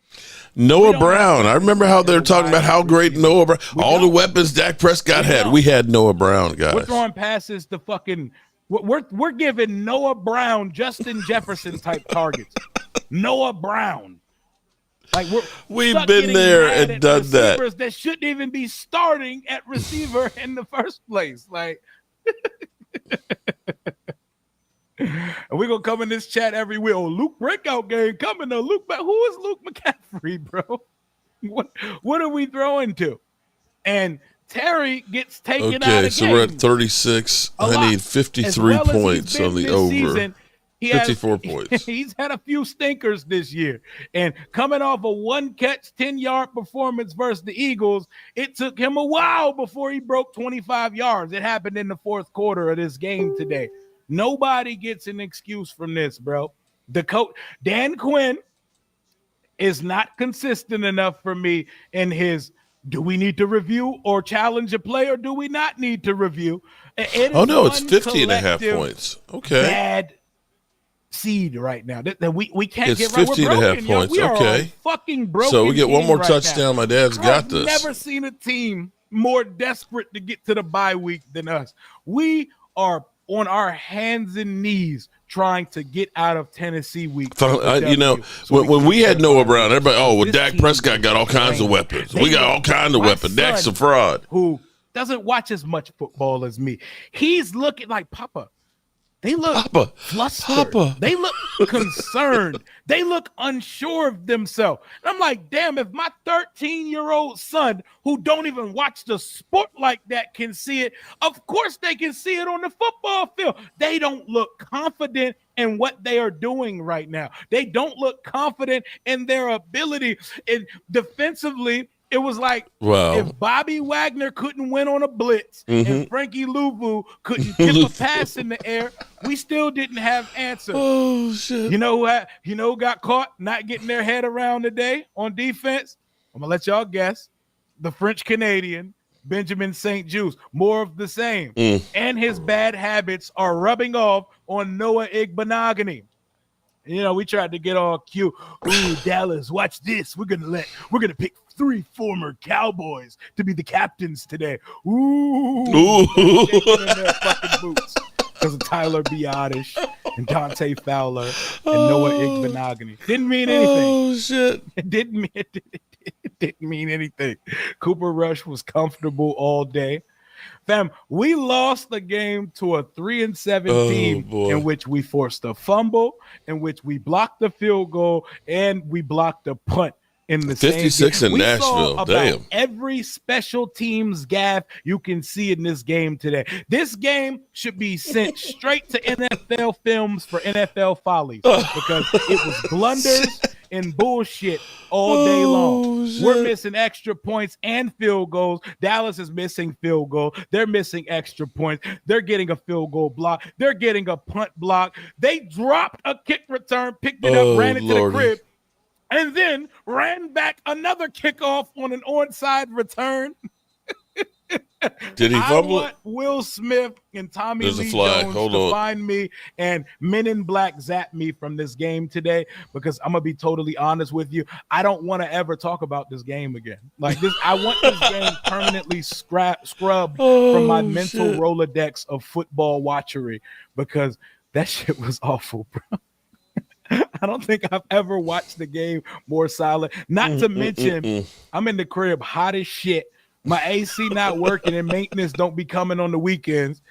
Noah Brown. I remember how they were talking about how great Noah Brown, all the weapons Dak Prescott had. We had Noah Brown, guys.
We're throwing passes to fucking we're giving Noah Brown, Justin Jefferson type targets. Noah Brown. Like
we've been there and done that.
That shouldn't even be starting at receiver in the first place. Like and we're gonna come in this chat every week. Oh, Luke breakout game coming though. Who is Luke McCaffrey, bro? What are we throwing to? And Terry gets taken out of
Okay, so we're at 36. I need 53 points on the over.
Season,
54 points.
He's had a few stinkers this year. And coming off a one-catch, 10-yard performance versus the Eagles, it took him a while before he broke 25 yards. It happened in the fourth quarter of this game today. Nobody gets an excuse from this, bro. The coach, Dan Quinn, is not consistent enough for me in his do we need to review or challenge a play or do we not need to review?
It's 50 and a half points. Okay.
Bad seed right now. We can't
it's
get right.
50 and a half points.
We are
okay.
Fucking broken.
So we get one more touchdown.
Now.
My dad's got this.
I've never seen a team more desperate to get to the bye week than us. We are on our hands and knees trying to get out of Tennessee week.
When we had Noah Brown, everybody, Dak Prescott got all kinds of weapons. We got all kinds of weapons. Dak's a fraud.
Who doesn't watch as much football as me. He's looking like Papa. They look flustered. They look concerned. They look unsure of themselves. And I'm like, damn, if my 13-year-old son who don't even watch the sport like that can see it, of course they can see it on the football field. They don't look confident in what they are doing right now. They don't look confident in their ability. And defensively, it was like if Bobby Wagner couldn't win on a blitz and Frankie Louvu couldn't tip a pass in the air, we still didn't have answers.
Oh, shit.
You know who got caught not getting their head around today on defense? I'm going to let y'all guess. The French-Canadian, Benjamin St. Juste. More of the same. And his bad habits are rubbing off on Noah Igbenogany. We tried to get all cute. Ooh, Dallas, watch this. We're gonna pick 3 former Cowboys to be the captains today. Ooh. In their fucking boots. Because of Tyler Biadasz and Dante Fowler and Noah Igbenogany. Didn't mean anything.
Oh, shit.
It didn't mean anything. Cooper Rush was comfortable all day. Fam, we lost the game to a 3-7 team
boy.
in which we forced a fumble, in which we blocked the field goal, and we blocked a punt. In the
56
same game.
in
We
Nashville.
saw about
Damn.
every special teams gaffe you can see in this game today. This game should be sent straight to NFL films for NFL follies because it was blunders and bullshit all day long. We're missing extra points and field goals. Dallas is missing field goal. They're missing extra points. They're getting a field goal block. They're getting a punt block. They dropped a kick return, picked it up, ran it to the crib, and then ran back another kickoff on an onside return.
Did he
I
fumble
want Will Smith and Tommy
There's a
Lee
flag.
Jones
Hold
to
on.
find me and Men in Black zap me from this game today because I'm going to be totally honest with you. I don't want to ever talk about this game again. Like this, I want this game permanently scrubbed from my mental Rolodex of football watchery because that shit was awful, bro. I don't think I've ever watched the game more silent. Not to mention, I'm in the crib hot as shit. My AC not working and maintenance don't be coming on the weekends.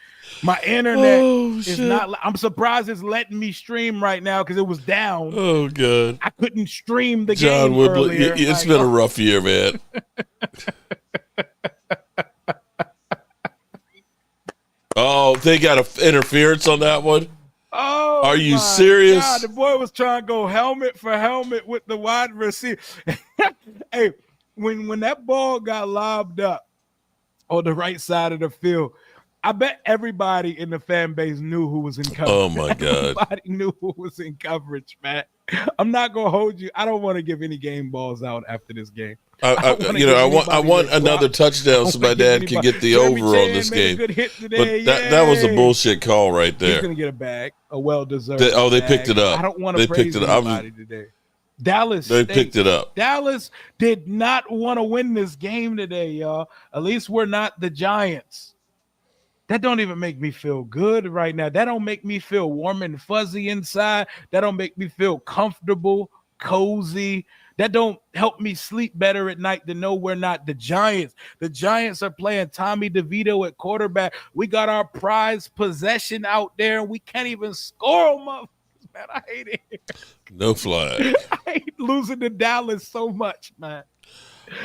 My internet is not. I'm surprised it's letting me stream right now because it was down.
Oh, God.
I couldn't stream the
John
game
Woodley,
earlier.
it's been a rough year, man. Oh, they got interference on that one?
Oh,
are you
my
serious?
God, the boy was trying to go helmet for helmet with the wide receiver. Hey, when that ball got lobbed up on the right side of the field, I bet everybody in the fan base knew who was in coverage.
Oh, my God.
Everybody knew who was in coverage, man. I'm not going to hold you. I don't want to give any game balls out after this game.
I want another touchdown so my dad can get the
Jeremy
over
Chan
on this
made a
game.
good hit today.
But that was a
Yay.
bullshit call right
He's
there.
going to get a bag, a well-deserved
They
bag.
picked it up.
I don't want
They
to praise
picked it up.
anybody today. Dallas
They
State.
picked it up.
Dallas did not want to win this game today, y'all. At least we're not the Giants. That don't even make me feel good right now. That don't make me feel warm and fuzzy inside. That don't make me feel comfortable, cozy. That don't help me sleep better at night to know we're not the Giants. The Giants are playing Tommy DeVito at quarterback. We got our prized possession out there, and we can't even score them up. Man, I hate it.
No flag.
I hate losing to Dallas so much, man.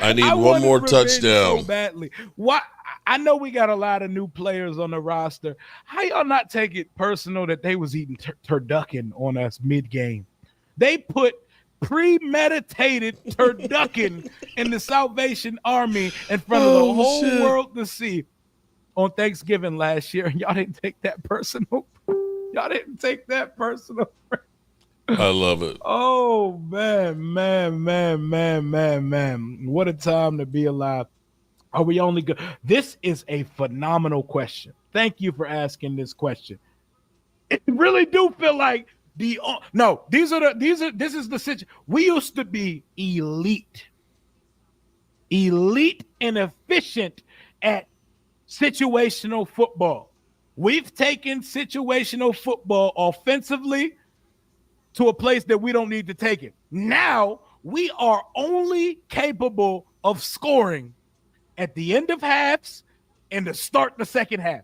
I need one
wanted
more
revenge
touchdown.
so badly. Why? I know we got a lot of new players on the roster. How y'all not take it personal that they was eating turducken on us mid-game? They put premeditated turducken in the Salvation Army in front of the whole world to see on Thanksgiving last year, and y'all didn't take that personal. Y'all didn't take that personal.
I love it.
Oh, man. What a time to be alive. Are we only good? This is a phenomenal question. Thank you for asking this question. It really do feel like this is the situation. We used to be elite and efficient at situational football. We've taken situational football offensively to a place that we don't need to take it. Now we are only capable of scoring at the end of halves and to start the second half.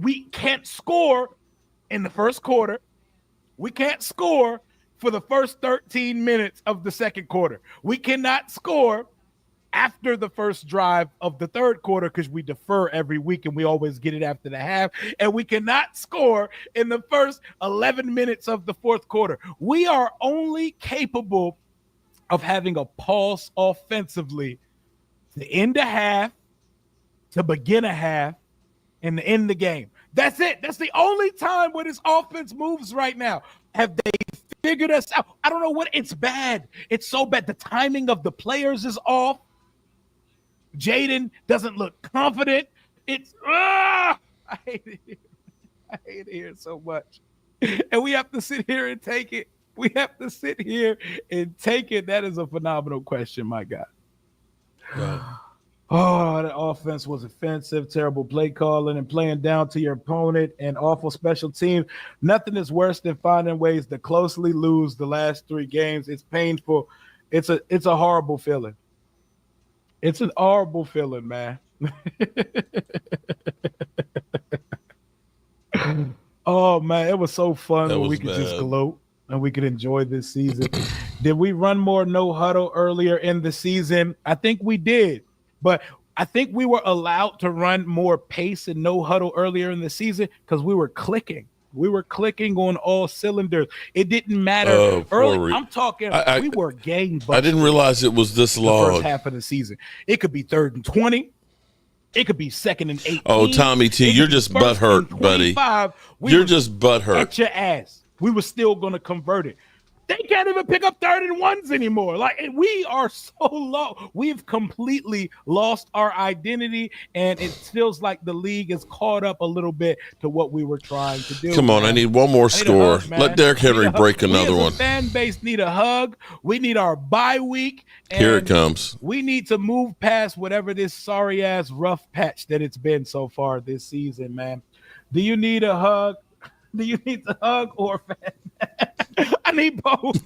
We can't score in the first quarter. We can't score for the first 13 minutes of the second quarter. We cannot score after the first drive of the third quarter because we defer every week and we always get it after the half. And we cannot score in the first 11 minutes of the fourth quarter. We are only capable of having a pulse offensively to end a half, to begin a half, and to end the game. That's it. That's the only time where this offense moves right now. Have they figured us out? I don't know what. It's bad. It's so bad. The timing of the players is off. Jaden doesn't look confident. I hate it here. I hate it here so much. And we have to sit here and take it. We have to sit here and take it. That is a phenomenal question, my God.
Wow.
Oh, the offense was offensive, terrible play calling and playing down to your opponent and awful special teams. Nothing is worse than finding ways to closely lose the last 3 games. It's painful. It's a horrible feeling. It's an horrible feeling, man. Oh man, it was so fun
That
when we
was
could just
bad.
gloat and we could enjoy this season. Did we run more no huddle earlier in the season? I think we did, but I think we were allowed to run more pace and no huddle earlier in the season because we were clicking. We were clicking on all cylinders. It didn't matter
Oh,
early.
poor.
I'm talking.
I,
We were game
I didn't
busters
realize it was this
the first
long.
half of the season. It could be 3rd and 20. It could be 2nd and 18.
Oh, Tommy T,
It could
you're
be
just
1st and
butthurt, buddy.
25.
You're
was
just butthurt.
at your ass. We were still going to convert it. They can't even pick up 3rd and 1s anymore. Like, we are so low. We've completely lost our identity, and it feels like the league is caught up a little bit to what we were trying to do.
Come on,
man.
I need one more
I need a
score.
hug, man.
Let Derrick
I need
Henry
a hug.
break
We
another
as a
one.
fan base need a hug. We need our bye week. And
Here it comes.
we need to move past whatever this sorry ass rough patch that it's been so far this season, man. Do you need a hug? Do you need a hug or fan? I need both.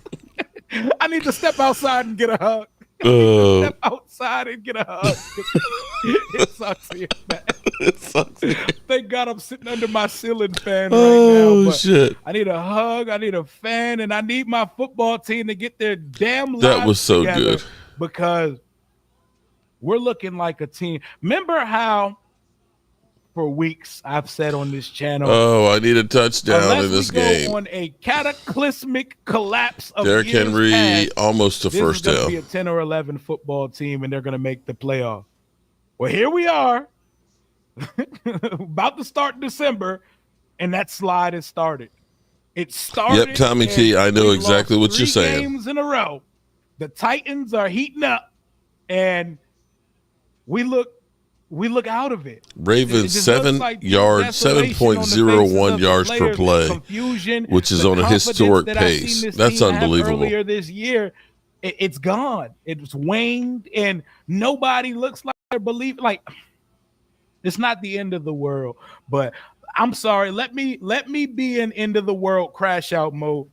I need to step outside and get a hug. Step outside and get a hug. It sucks here, man.
It sucks.
Thank God I'm sitting under my ceiling fan
Oh,
right now. But
shit.
I need a hug. I need a fan, and I need my football team to get their damn lives
That was so
together
good.
because we're looking like a team. Remember how for weeks I've said on this channel,
Oh, I need a touchdown
unless
in this
we go
game.
on a cataclysmic collapse of
Derrick
years
Henry
past,
almost a
this
first
is going to be
down.
a 10 or 11 football team, and they're going to make the playoff. Well, here we are, about to start December, and that slide has started. It started.
Yep, Tommy
and
T, I know
we've
exactly
lost
what you're
3
saying.
games in a row. The Titans are heating up, and we look out of it.
Ravens
It just looks
7
like
yards,
desolation on the faces
7.01
of the
yards per
players,
play,
confusion,
which is
the
on a
confidence
historic
that I've seen
pace.
this
That's
team have
unbelievable.
Earlier this year, it's gone. It's waned, and nobody looks like they're believing. Like, it's not the end of the world, but I'm sorry. Let me be in end of the world crash out mode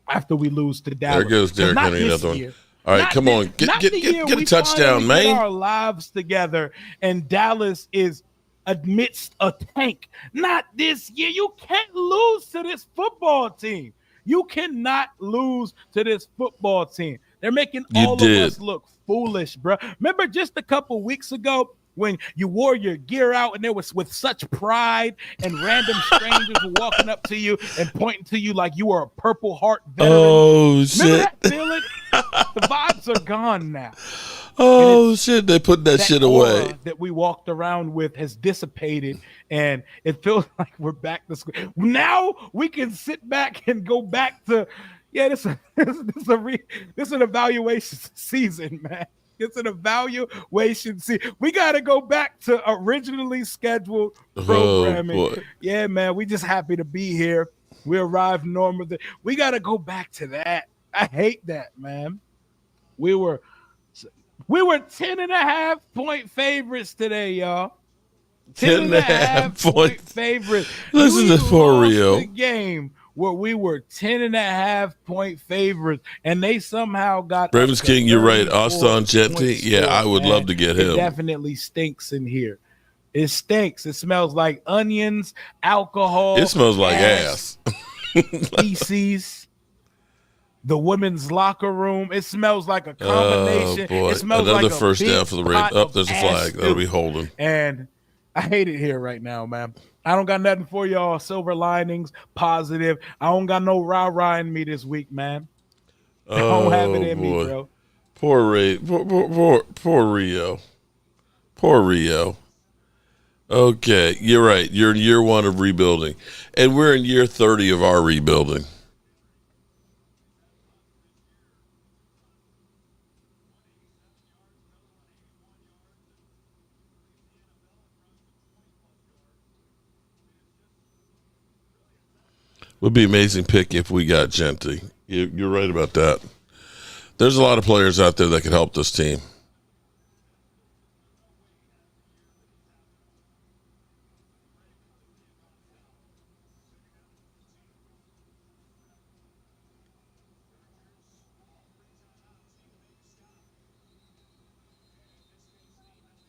after we lose to Dallas.
There goes
'Cause
Derrick
not
Henry,
this
another one.
year.
All right,
Not
come
this-
on. Get
not the year
a
we
touchdown,
finally get
man.
our lives together, and Dallas is amidst a tank. Not this year. You can't lose to this football team. You cannot lose to this football team. They're making
You
all
did.
of us look foolish, bro. Remember just a couple weeks ago when you wore your gear out and it was with such pride and random strangers were walking up to you and pointing to you like you were a Purple Heart veteran?
Oh,
Remember
shit.
that feeling? The vibes are gone now.
Oh, shit. They put that shit away.
Aura that we walked around with has dissipated, and it feels like we're back to school. Now we can sit back and go back to, this is an evaluation season, man. It's an evaluation season. We got to go back to originally scheduled programming.
Oh, boy.
Yeah, man. We just happy to be here. We arrived normal. We got to go back to that. I hate that, man. We were 10.5-point favorites today, y'all.
10.5
favorites.
Listen
We
to poor
lost
Rio.
the game where we were 10.5-point favorites, and they somehow got
Ravens
us to
King, you're right.
34
Austin Jetti,
point
yeah, I would
score,
love
man.
to get
It
him.
definitely stinks in here. It stinks. It smells like onions, alcohol.
It smells like ass.
feces. The women's locker room. It smells like a combination.
Oh, boy.
It smells
Another
like a
first
big
down for the
pot
Ravens. Oh,
of
there's a
ass
flag. That'll
stew.
be holding.
And I hate it here right now, man. I don't got nothing for y'all. Silver linings, positive. I don't got no rah-rah in me this week, man. I don't have it in me, bro.
Poor Ray. Poor Rio. Poor Rio. Okay, you're right. You're in year 1 of rebuilding. And we're in year 30 of our rebuilding. Would be amazing pick if we got Genty. You're right about that. There's a lot of players out there that could help this team.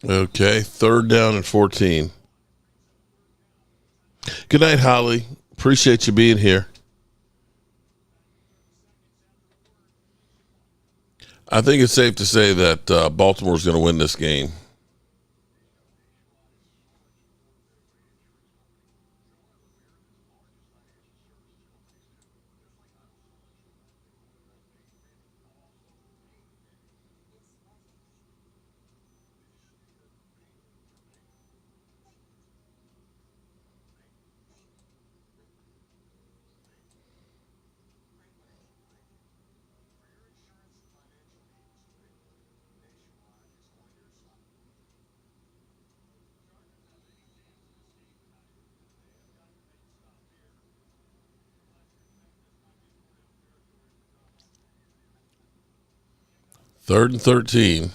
Okay, 3rd down and 14. Good night, Holly. Appreciate you being here. I think it's safe to say that Baltimore's going to win this game. Third and 13.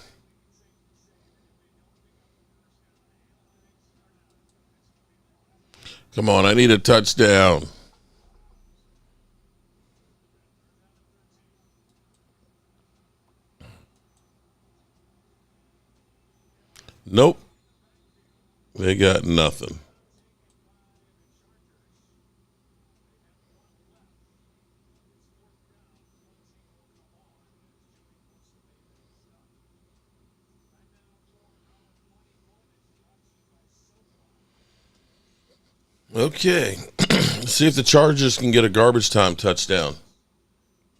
Come on, I need a touchdown. Nope. They got nothing. Okay. See if the Chargers can get a garbage time touchdown.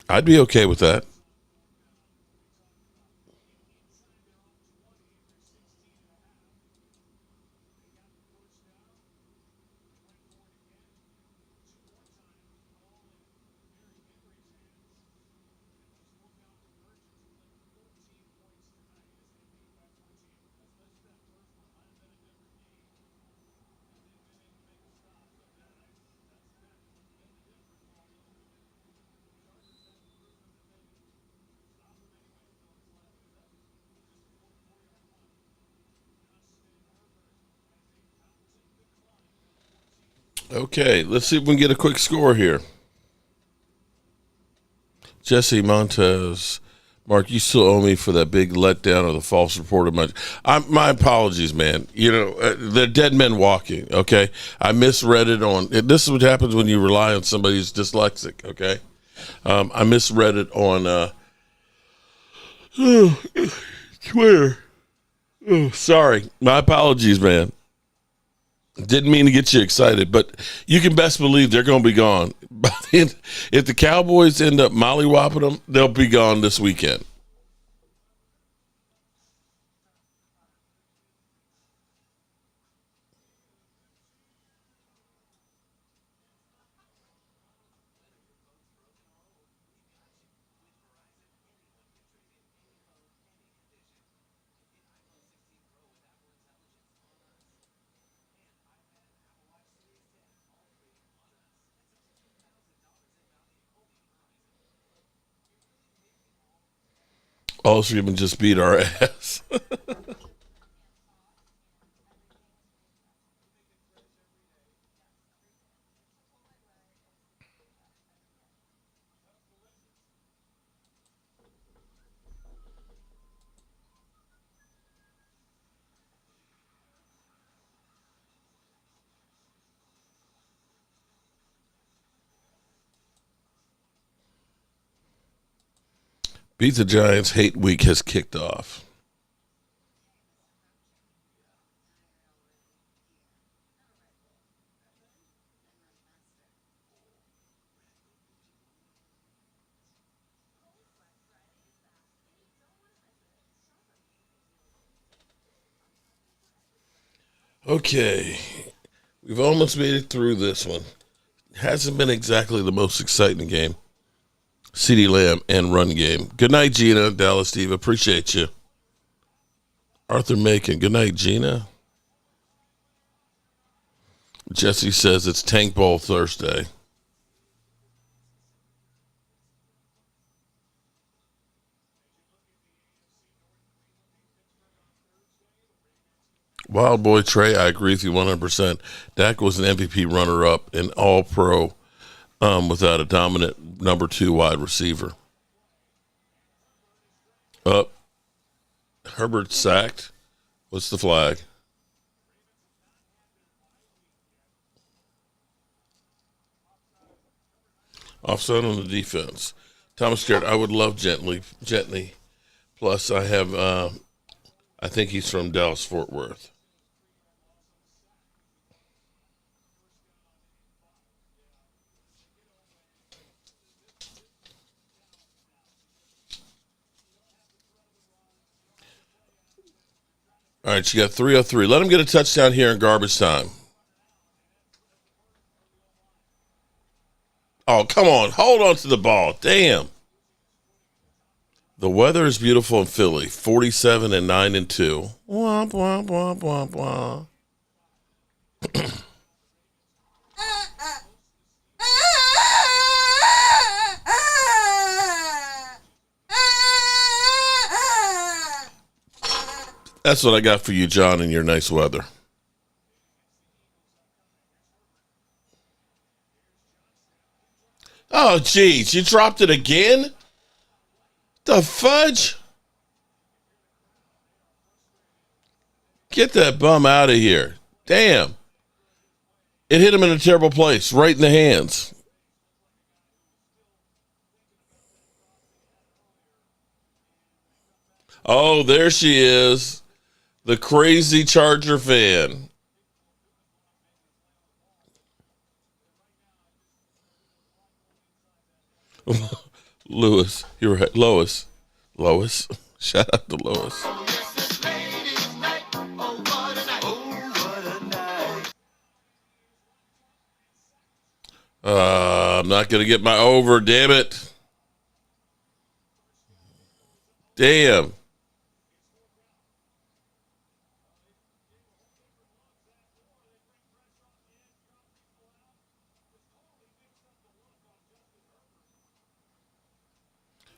I'd be okay with that. Okay, let's see if we can get a quick score here. Jesse Montez. Mark, you still owe me for that big letdown or the false report of my apologies, man. You know, they're dead men walking, okay? I misread it on – this is what happens when you rely on somebody who's dyslexic, okay? I misread it on Twitter. Oh, sorry. My apologies, man. Didn't mean to get you excited, but you can best believe they're going to be gone. If the Cowboys end up mollywopping them, they'll be gone this weekend. All Streetman just beat our ass. Beat the Giants hate week has kicked off. Okay, we've almost made it through this one. Hasn't been exactly the most exciting game. CeeDee Lamb and run game. Good night, Gina. Dallas Steve, appreciate you. Arthur Macon, good night, Gina. Jesse says it's Tank Ball Thursday. Wild Boy Trey, I agree with you 100%. Dak was an MVP runner-up and all-pro without a dominant number 2 wide receiver. Herbert sacked. What's the flag? Offside on the defense. Thomas Garrett, I would love Gently. Plus, I have, I think he's from Dallas, Fort Worth. All right, you got 303. Let him get a touchdown here in garbage time. Oh, come on. Hold on to the ball. Damn. The weather is beautiful in Philly. 47 and 9 and 2. Womp, womp, womp, womp, womp. That's what I got for you, John, in your nice weather. Oh, geez. You dropped it again? The fudge? Get that bum out of here. Damn. It hit him in a terrible place, right in the hands. Oh, there she is. The crazy Charger fan. Lewis, you're right. Lois. Shout out to Lois. I'm not going to get my over, damn it. Damn.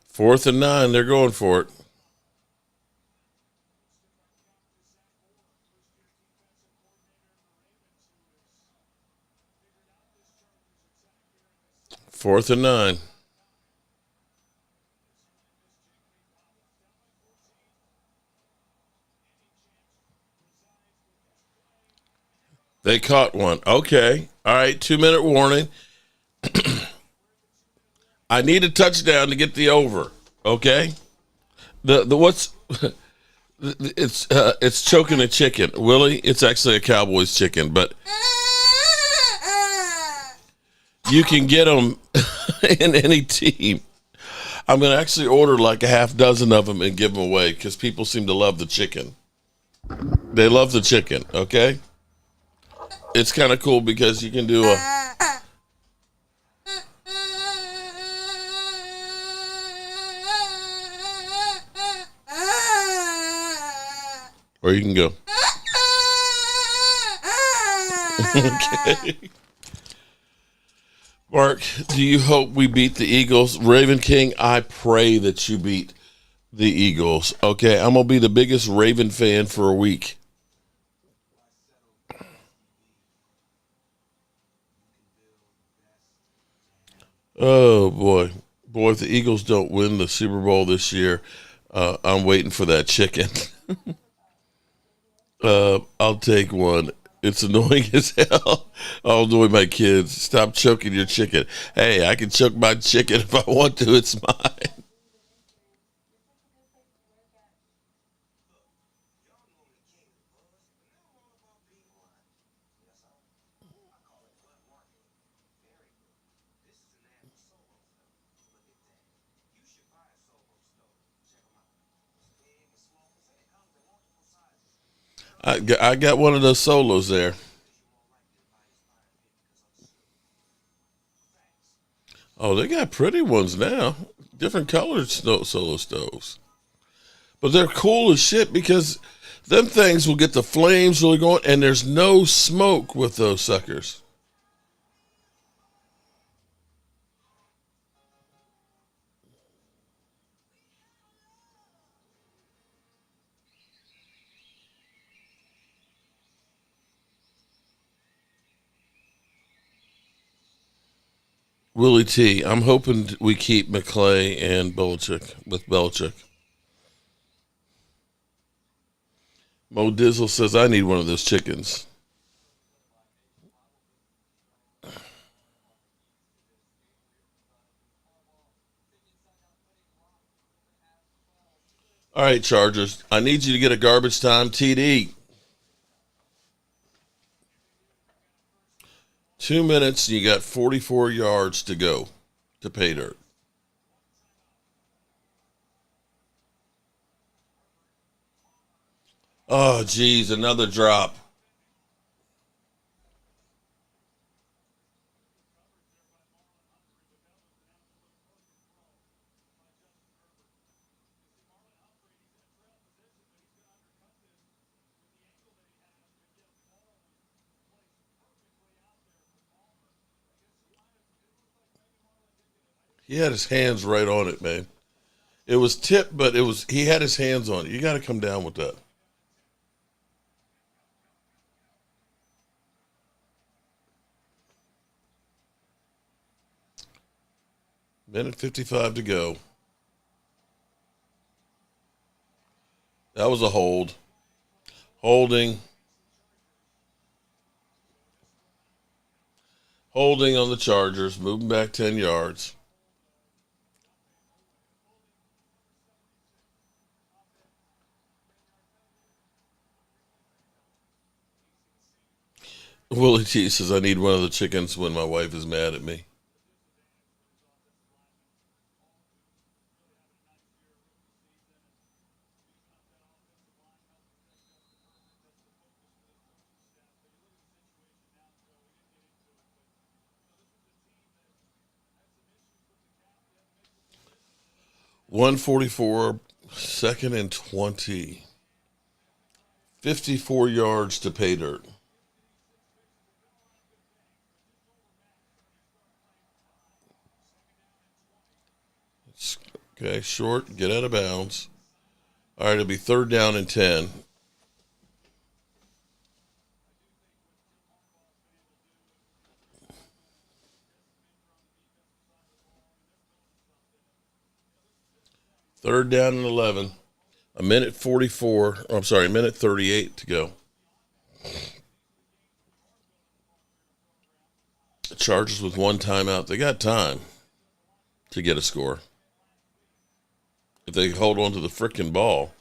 Fourth and 9, they're going for it. Fourth and 9. They caught one. Okay. All right. 2-minute warning. I need a touchdown to get the over. Okay. The what's it's choking a chicken, Willie. It's actually a Cowboys chicken, but you can get them in any team. I'm going to actually order like a half dozen of them and give them away because people seem to love the chicken. They love the chicken. Okay. It's kind of cool because you can do a. Or you can go. Okay. Mark, do you hope we beat the Eagles? Raven King, I pray that you beat the Eagles. Okay, I'm going to be the biggest Raven fan for a week. Oh, boy. Boy, if the Eagles don't win the Super Bowl this year, I'm waiting for that chicken. I'll take one. It's annoying as hell. I'll annoy my kids. Stop choking your chicken. Hey, I can choke my chicken if I want to. It's mine. I got one of those solos there. Oh, they got pretty ones now. Different colored solo stoves. But they're cool as shit because them things will get the flames really going, and there's no smoke with those suckers. Willie T, I'm hoping we keep McClay and Belichick with Belichick. Mo Dizzle says, I need one of those chickens. All right, Chargers. I need you to get a garbage time TD. 2 minutes, and you got 44 yards to go to pay dirt. Oh, geez, another drop. He had his hands right on it, man. It was tipped, but he had his hands on it. You got to come down with that. Minute 55 to go. That was a hold. Holding on the Chargers, moving back 10 yards. Willie T says, I need one of the chickens when my wife is mad at me. .144, second and 20. 54 yards to pay dirt. Okay, short, get out of bounds. All right, it'll be 3rd down and 10. Third down and 11. A minute 44. Oh, I'm sorry, a minute 38 to go. The Chargers with one timeout. They got time to get a score. If they hold on to the frickin' ball.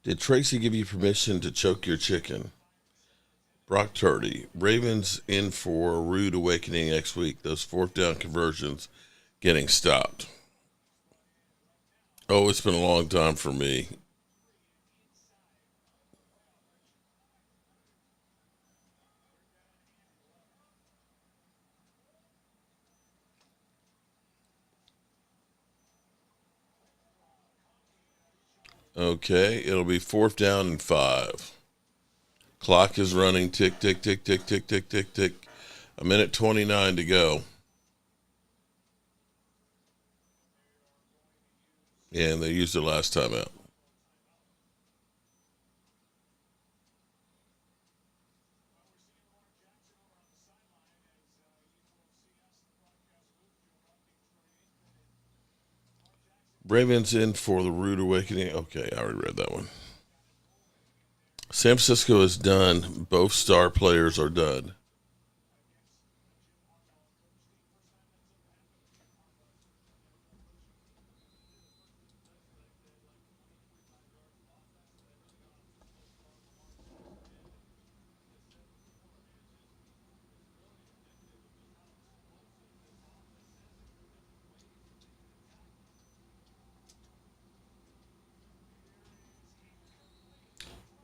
Did Tracy give you permission to choke your chicken? Brock Turdy. Ravens in for a rude awakening next week. Those 4th down conversions getting stopped. Oh, it's been a long time for me. Okay, it'll be 4th down and 5. Clock is running. Tick, tick, tick, tick, tick, tick, tick, tick. A minute 29 to go. And they used their last time out. Ravens in for the rude awakening. Okay, I already read that one. San Francisco is done. Both star players are done.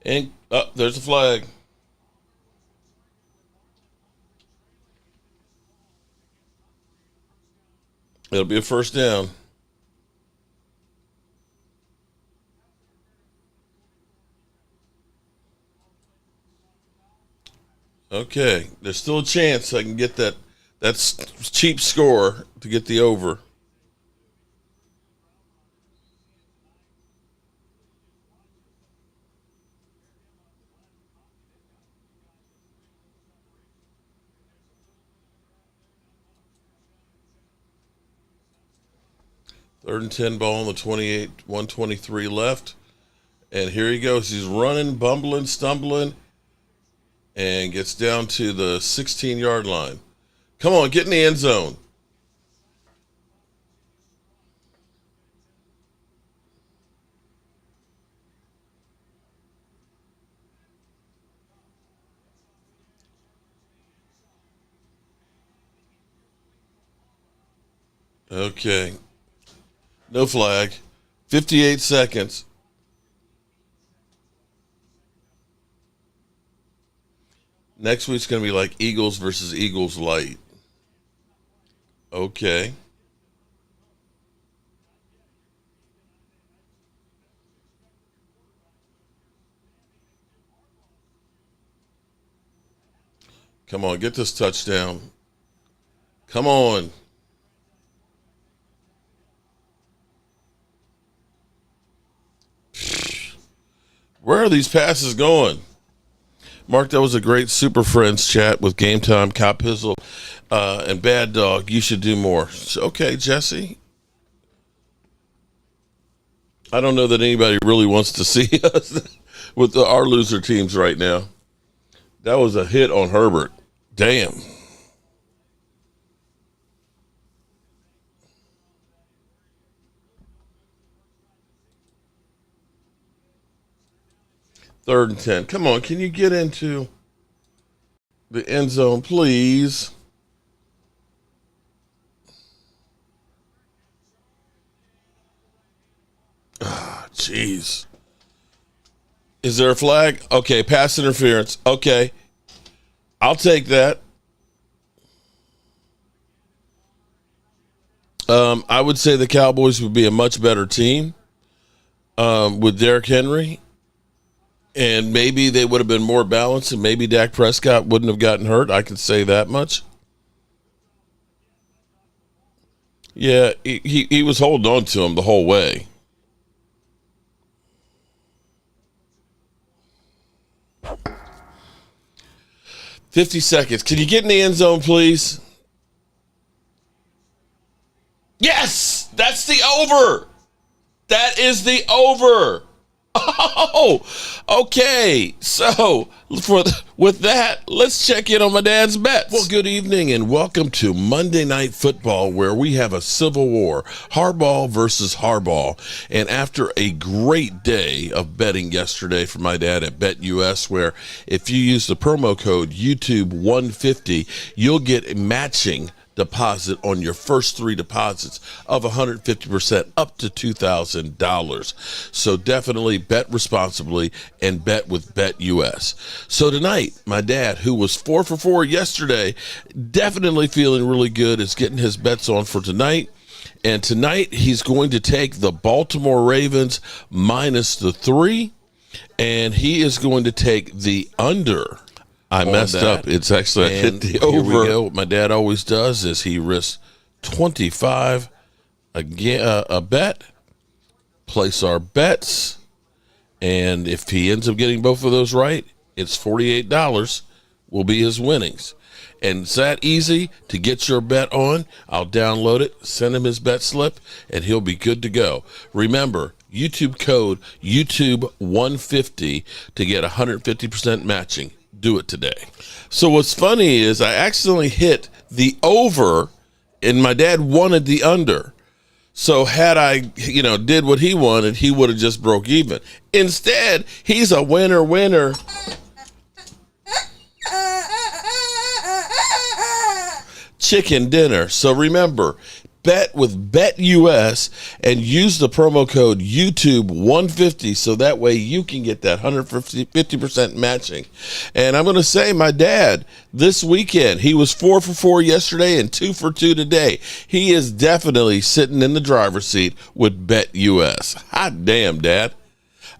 And there's a flag. It'll be a 1st down. Okay, there's still a chance I can get that cheap score to get the over. Third and 10 ball on the 28, 123 left. And here he goes. He's running, bumbling, stumbling, and gets down to the 16-yard line. Come on, get in the end zone. Okay. No flag. 58 seconds. Next week's going to be like Eagles versus Eagles light. Okay. Come on, get this touchdown. Come on. Where are these passes going? Mark, that was a great Super Friends chat with Game Time, Cop Pizzle, and Bad Dog. You should do more. Okay, Jesse. I don't know that anybody really wants to see us with our loser teams right now. That was a hit on Herbert. Damn. Third and 10. Come on, can you get into the end zone, please? Ah, jeez. Is there a flag? Okay, pass interference. Okay. I'll take that. I would say the Cowboys would be a much better team with Derrick Henry. And maybe they would have been more balanced, and maybe Dak Prescott wouldn't have gotten hurt. I can say that much. Yeah, he was holding on to him the whole way. $50 seconds. Can you get in the end zone, please? Yes! That's the over! That is the over! Oh, okay. So, with that, let's check in on my dad's bets. Well, good evening and welcome to Monday Night Football, where we have a civil war, Harbaugh versus Harbaugh. And after a great day of betting yesterday for my dad at BetUS, where if you use the promo code YouTube150, you'll get a matching deposit on your first three deposits of 150% up to $2,000. So definitely bet responsibly and bet with BetUS. So tonight, my dad, who was 4 for 4 yesterday, definitely feeling really good, is getting his bets on for tonight. And tonight, he's going to take the Baltimore Ravens minus the 3, and he is going to take the under. I messed up. It's actually, I hit the over. Here we go. What my dad always does is he risks 25 a bet, place our bets, and if he ends up getting both of those right, it's $48 will be his winnings. And it's that easy to get your bet on. I'll download it, send him his bet slip, and he'll be good to go. Remember, YouTube code YouTube150 to get 150% matching. Do it today. So what's funny is I accidentally hit the over and my dad wanted the under. So had I, did what he wanted, he would have just broke even. Instead, he's a winner. Chicken dinner. So remember, bet with BetUS and use the promo code YouTube150 so that way you can get that 150% matching. And I'm going to say my dad this weekend, he was 4 for 4 yesterday and 2 for 2 today. He is definitely sitting in the driver's seat with BetUS. Hot damn, Dad.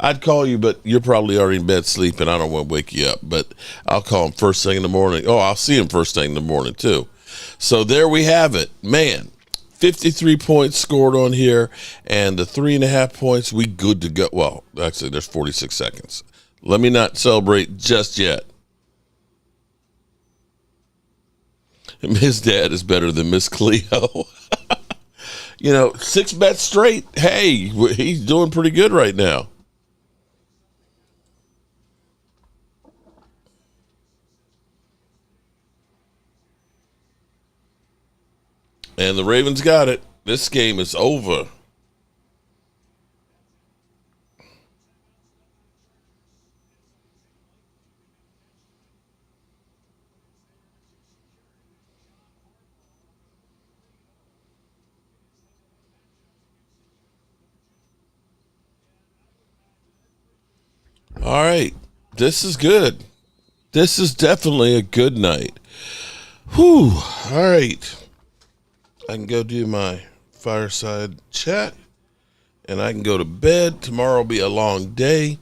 I'd call you, but you're probably already in bed sleeping. I don't want to wake you up, but I'll call him first thing in the morning. Oh, I'll see him first thing in the morning too. So there we have it, man. 53 points scored on here, and the 3.5 points, we good to go. Well, actually, there's 46 seconds. Let me not celebrate just yet. His dad is better than Miss Cleo. 6 bets straight. Hey, he's doing pretty good right now. And the Ravens got it. This game is over. All right. This is good. This is definitely a good night. Whew. All right. I can go do my fireside chat, and I can go to bed. Tomorrow will be a long day.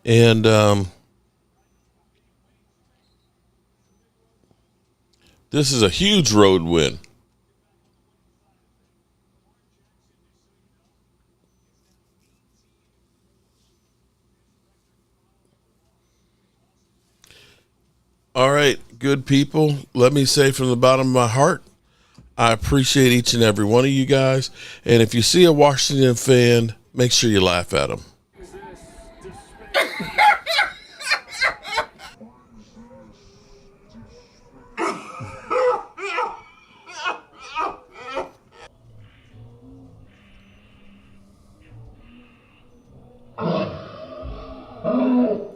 And this is a huge road win. All right, good people. Let me say from the bottom of my heart, I appreciate each and every one of you guys. And if you see a Washington fan, make sure you laugh at them.
Oh.